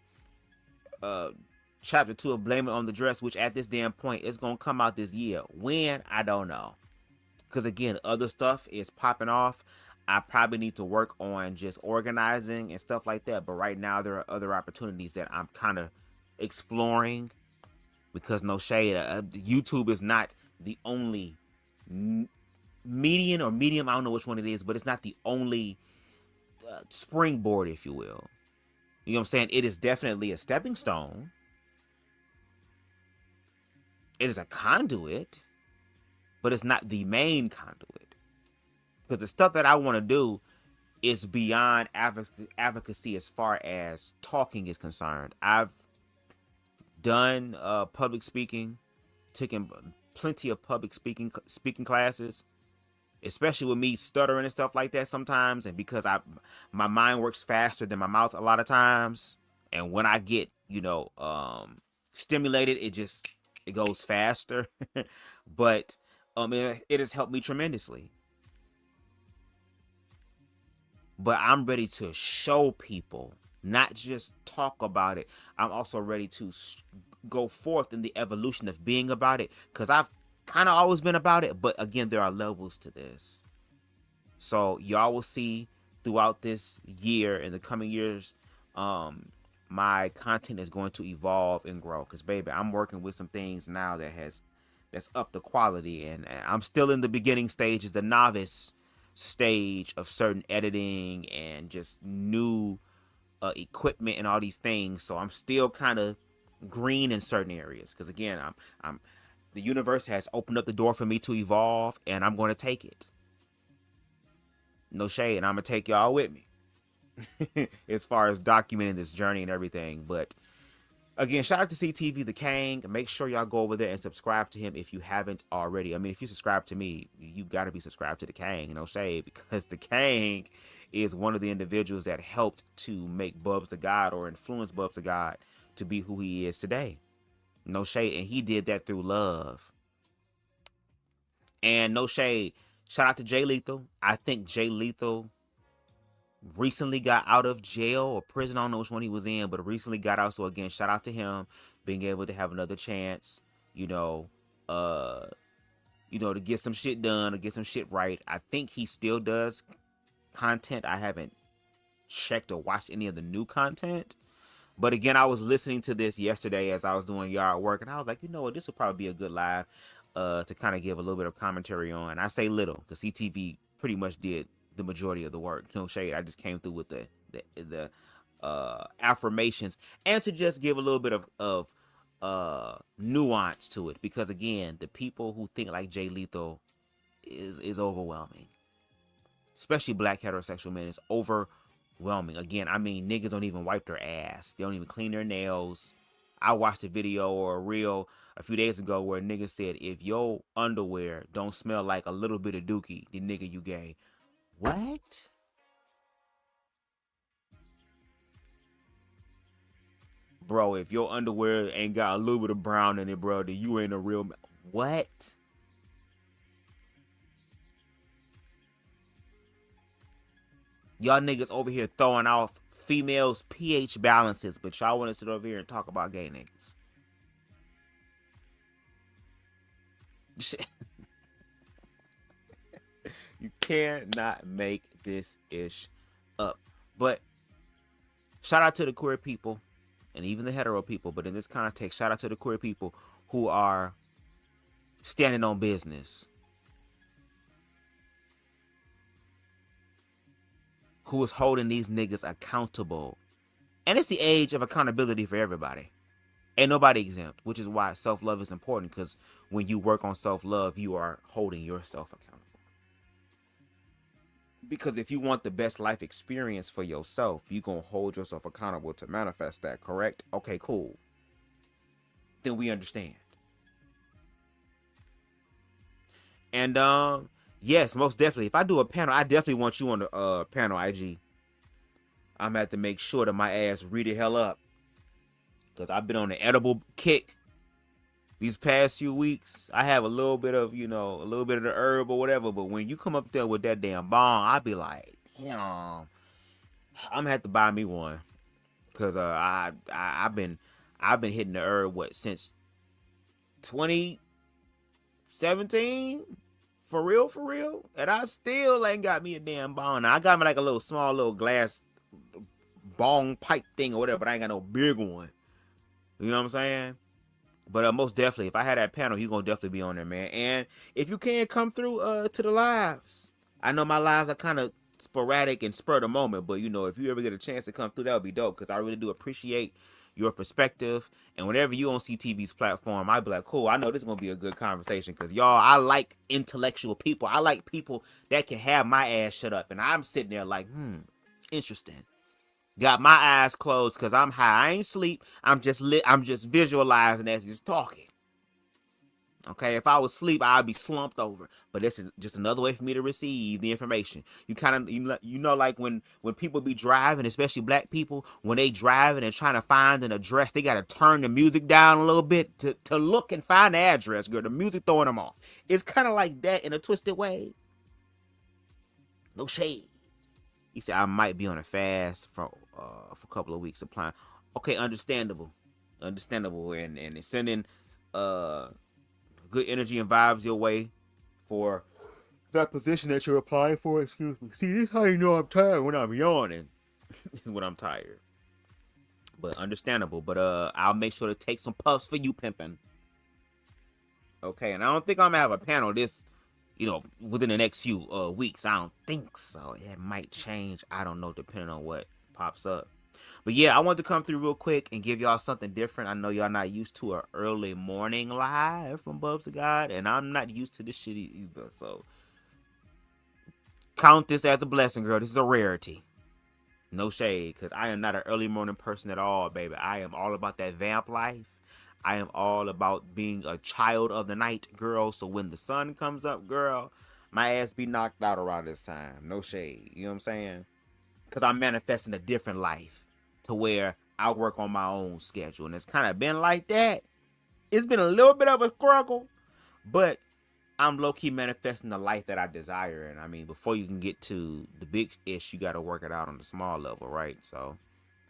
Speaker 5: chapter 2 of Blame It on the Dress, which at this damn point is going to come out this year. When? I don't know. Because again, other stuff is popping off. I probably need to work on just organizing and stuff like that. But right now, there are other opportunities that I'm kind of exploring because no shade, YouTube is not the only median or medium. I don't know which one it is, but it's not the only springboard, if you will. You know what I'm saying? It is definitely a stepping stone. It is a conduit, but it's not the main conduit. Because the stuff that I want to do is beyond advocacy as far as talking is concerned. I've done public speaking, taken plenty of public speaking classes, especially with me stuttering and stuff like that sometimes, and because my mind works faster than my mouth a lot of times, and when I get, you know, stimulated, it goes faster. But it has helped me tremendously. But I'm ready to show people, not just talk about it. I'm also ready to go forth in the evolution of being about it, because I've kind of always been about it. But again, there are levels to this. So y'all will see throughout this year and the coming years, my content is going to evolve and grow. Because baby, I'm working with some things now that's up the quality, and I'm still in the beginning stages, the novice stage of certain editing and just new equipment and all these things. So I'm still kind of green in certain areas, because again, I'm the universe has opened up the door for me to evolve, and I'm going to take it. No shade, and I'm gonna take y'all with me as far as documenting this journey and everything. But again, shout out to CTV the Kang. Make sure y'all go over there and subscribe to him if you haven't already. I mean, if you subscribe to me, you got to be subscribed to the Kang. No shade, because the Kang is one of the individuals that helped to make BubzDaGawd, or influence BubzDaGawd to be who he is today. No shade, and he did that through love. And no shade, shout out to Jay Lethal. I think Jay Lethal recently got out of jail or prison. I don't know which one he was in, but recently got out. So again, shout out to him being able to have another chance, to get some shit done or get some shit right. I think he still does content. I haven't checked or watched any of the new content. But again, I was listening to this yesterday as I was doing yard work, and I was like, you know what, this would probably be a good live to kind of give a little bit of commentary on. And I say little because CTV pretty much did the majority of the work. No shade. I just came through with the affirmations, and to just give a little bit of nuance to it, because again, the people who think like Jay Lethal is overwhelming, especially black heterosexual men. It's overwhelming. Again, I mean, niggas don't even wipe their ass. They don't even clean their nails. I watched a video or a reel a few days ago where a nigga said, if your underwear don't smell like a little bit of dookie, the nigga you gay. What? Bro, if your underwear ain't got a little bit of brown in it, bro, then you ain't a real man. What? Y'all niggas over here throwing off females' pH balances, but y'all want to sit over here and talk about gay niggas. You cannot make this ish up. But shout out to the queer people and even the hetero people. But in this context, shout out to the queer people who are standing on business, who is holding these niggas accountable. And it's the age of accountability for everybody. Ain't nobody exempt, which is why self-love is important, because when you work on self-love, you are holding yourself accountable. Because if you want the best life experience for yourself, you're going to hold yourself accountable to manifest that, correct? Okay, cool. Then we understand. And, yes, most definitely. If I do a panel, I definitely want you on the panel, IG. I'm going to have to make sure that my ass read the hell up. Because I've been on the edible kick these past few weeks. I have a little bit of, a little bit of the herb or whatever. But when you come up there with that damn bomb, I'll be like, damn, I'm going to have to buy me one. Because I've been hitting the herb, since 2017? For real? And I still ain't got me a damn bong. Now, I got me like a small little glass bong pipe thing or whatever, but I ain't got no big one. You know what I'm saying? But most definitely, if I had that panel, you're gonna definitely be on there, man. And if you can come through to the lives, I know my lives are kind of sporadic and spur of the moment, but you know, if you ever get a chance to come through, that would be dope, because I really do appreciate your perspective. And whenever you on CTV's platform, I'd be like, cool, I know this is gonna be a good conversation, because y'all, I like intellectual people. I like people that can have my ass shut up, and I'm sitting there like, interesting. Got my eyes closed because I'm high. I ain't sleep. I'm just visualizing as you're talking. Okay, if I was asleep, I'd be slumped over. But this is just another way for me to receive the information. You kind of, you know, like when people be driving, especially black people, when they driving and trying to find an address, they got to turn the music down a little bit to look and find the address, girl. The music throwing them off. It's kind of like that in a twisted way. No shade. He said, I might be on a fast for a couple of weeks applying. Okay, understandable. And sending good energy and vibes your way for that position that you're applying for. Excuse me. See, this is how you know I'm tired when I'm yawning. This is when I'm tired. But understandable. But I'll make sure to take some puffs for you, pimping. Okay, and I don't think I'm gonna have a panel this, you know, within the next few weeks. I don't think so. It might change. I don't know, depending on what pops up. But yeah, I wanted to come through real quick and give y'all something different. I know y'all not used to an early morning live from BubzDaGawd, and I'm not used to this shit either. So count this as a blessing, girl. This is a rarity. No shade, because I am not an early morning person at all, baby. I am all about that vamp life. I am all about being a child of the night, girl. So when the sun comes up, girl, my ass be knocked out around this time. No shade. You know what I'm saying? Because I'm manifesting a different life to where I work on my own schedule. And it's kind of been like that. It's been a little bit of a struggle, but I'm low-key manifesting the life that I desire. And I mean, before you can get to the big ish, you got to work it out on the small level, right? So,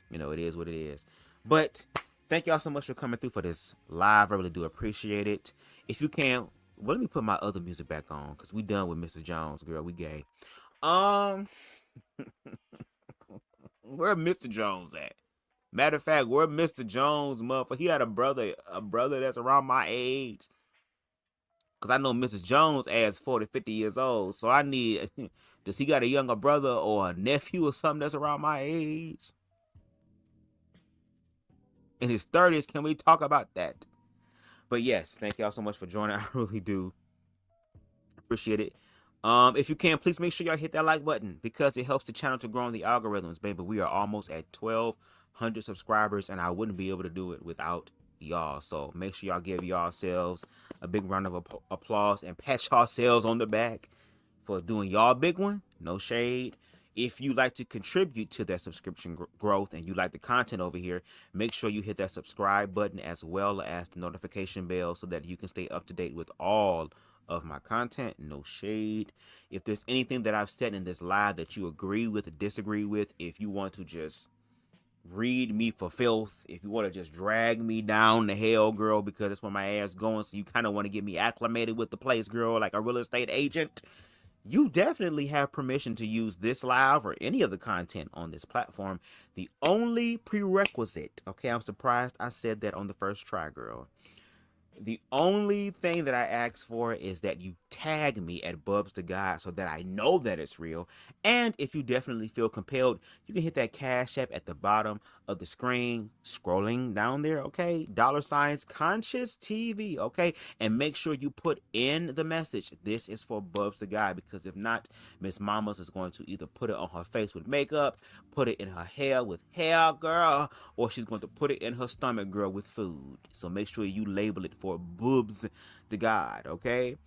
Speaker 5: you know, it is what it is. But thank y'all so much for coming through for this live. I really do appreciate it. If you can, well, let me put my other music back on, because we done with Mr. Jones, girl. We gay. Where Mr. Jones at? Matter of fact, where Mr. Jones, motherfucker? He had a brother that's around my age. Because I know Mrs. Jones as 40, 50 years old. So I need, does he got a younger brother or a nephew or something that's around my age? In his 30s, can we talk about that? But yes, thank y'all so much for joining. I really do appreciate it. If you can, please make sure y'all hit that like button, because it helps the channel to grow in the algorithms, baby. We are almost at 1,200 subscribers, and I wouldn't be able to do it without y'all. So make sure y'all give yourselves a big round of applause and pat yourselves on the back for doing y'all big one. No shade. If you like to contribute to that subscription growth and you like the content over here, make sure you hit that subscribe button as well as the notification bell so that you can stay up to date with all of my content. No shade. If there's anything that I've said in this live that you agree with or disagree with, if you want to just read me for filth, if you want to just drag me down to hell, girl, because that's where my ass going, so you kind of want to get me acclimated with the place, girl, like a real estate agent, you definitely have permission to use this live or any of the content on this platform. The only prerequisite, okay, I'm surprised I said that on the first try, girl. The only thing that I ask for is that you tag me at BubzDaGawd so that I know that it's real. And if you definitely feel compelled, you can hit that Cash App at the bottom of the screen, scrolling down there, okay? $ Conscious TV, okay? And make sure you put in the message, this is for BubzDaGawd, because if not, Miss Mamas is going to either put it on her face with makeup, put it in her hair with hair, girl, or she's going to put it in her stomach, girl, with food. So make sure you label it for BubzDaGawd, okay?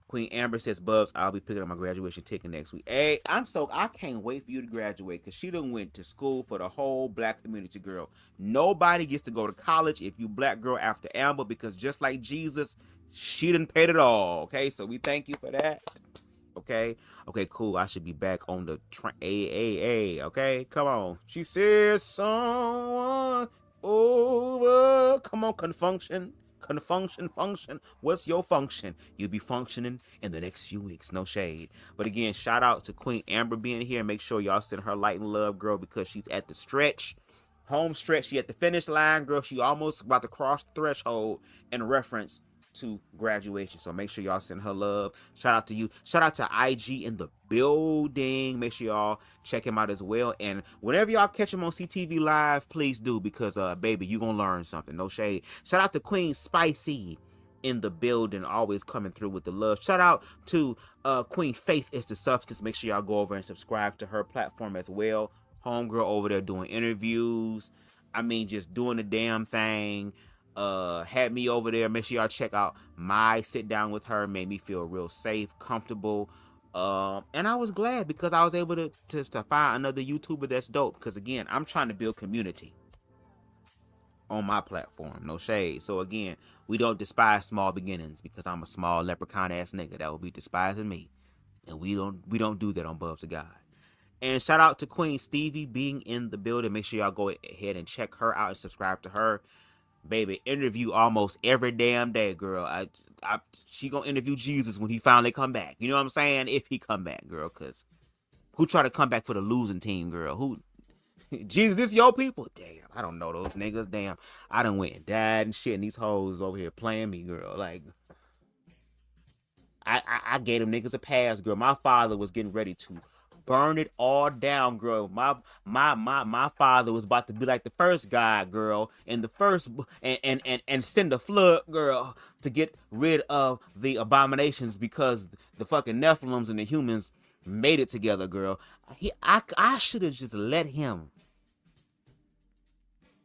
Speaker 5: Queen Amber says, Bubs, I'll be picking up my graduation ticket next week. Hey, I can't wait for you to graduate, because she done went to school for the whole black community, girl. Nobody gets to go to college if you black girl after Amber, because just like Jesus, she done paid it all, okay? So we thank you for that, okay? Okay, cool. I should be back on the AAA, okay? Come on. She says someone over. Come on, confunction. Function. What's your function? You'll be functioning in the next few weeks. No shade. But again, shout out to Queen Amber being here. Make sure y'all send her light and love, girl, because she's at the stretch. home stretch. She at the finish line, girl. She almost about to cross the threshold in reference to graduation. So make sure y'all send her love. Shout out to you. Shout out to IG in the building. Make sure y'all check him out as well. And whenever y'all catch him on CTV Live, please do, because baby, you gonna learn something. No shade. Shout out to Queen Spicy in the building, always coming through with the love. Shout out to Queen Faith is the Substance. Make sure y'all go over and subscribe to her platform as well. Homegirl over there doing interviews. I mean, just doing the damn thing. Had me over there. Make sure y'all check out my sit down with her. Made me feel real safe, comfortable. And I was glad because I was able to find another YouTuber that's dope. Because again, I'm trying to build community on my platform. No shade. So again, we don't despise small beginnings, because I'm a small leprechaun ass nigga that will be despising me. And we don't do that on BubzDaGawd. And shout out to Queen Stevie being in the building. Make sure y'all go ahead and check her out and subscribe to her. Baby, interview almost every damn day, girl. She gonna interview Jesus when he finally come back. You know what I'm saying? If he come back, girl. Because who try to come back for the losing team, girl? Who? Jesus, this your people? Damn, I don't know those niggas. Damn, I done went and died and shit, and these hoes over here playing me, girl. Like, I gave them niggas a pass, girl. My father was getting ready to burn it all down, girl. My father was about to be like the first guy, girl, and the first and send a flood, girl, to get rid of the abominations, because the fucking Nephilims and the humans made it together, girl. I should have just let him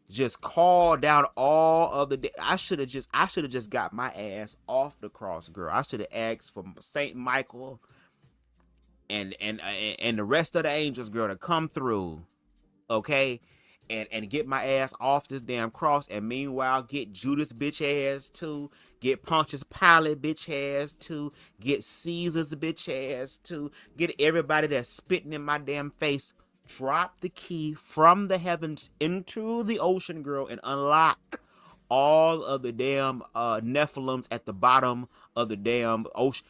Speaker 5: just call down all of the. I should have just got my ass off the cross, girl. I should have asked for Saint Michael and the rest of the angels, girl, to come through, okay, and get my ass off this damn cross. And meanwhile, get Judas bitch ass too, get Pontius Pilate bitch ass too, get Caesar's bitch ass too, get everybody that's spitting in my damn face. Drop the key from the heavens into the ocean, girl, and unlock all of the damn Nephilims at the bottom of the damn ocean.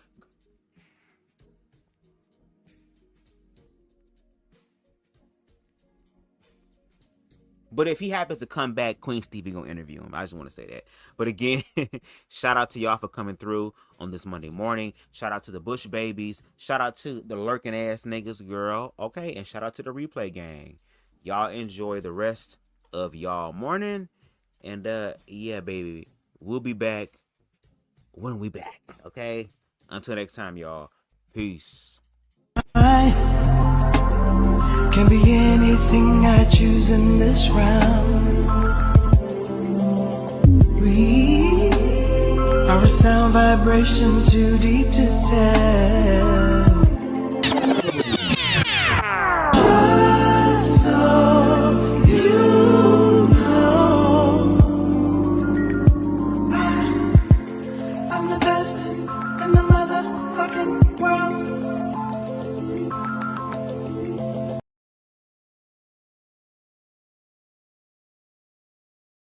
Speaker 5: But if he happens to come back, Queen Stevie gonna interview him. I just want to say that. But again, shout out to y'all for coming through on this Monday morning. Shout out to the Bush babies. Shout out to the lurking ass niggas, girl. Okay, and shout out to the replay gang. Y'all enjoy the rest of y'all morning. And yeah, baby, we'll be back when we back. Okay. Until next time, y'all. Peace.
Speaker 2: Can be anything I choose in this round. We are a sound vibration too deep to tell.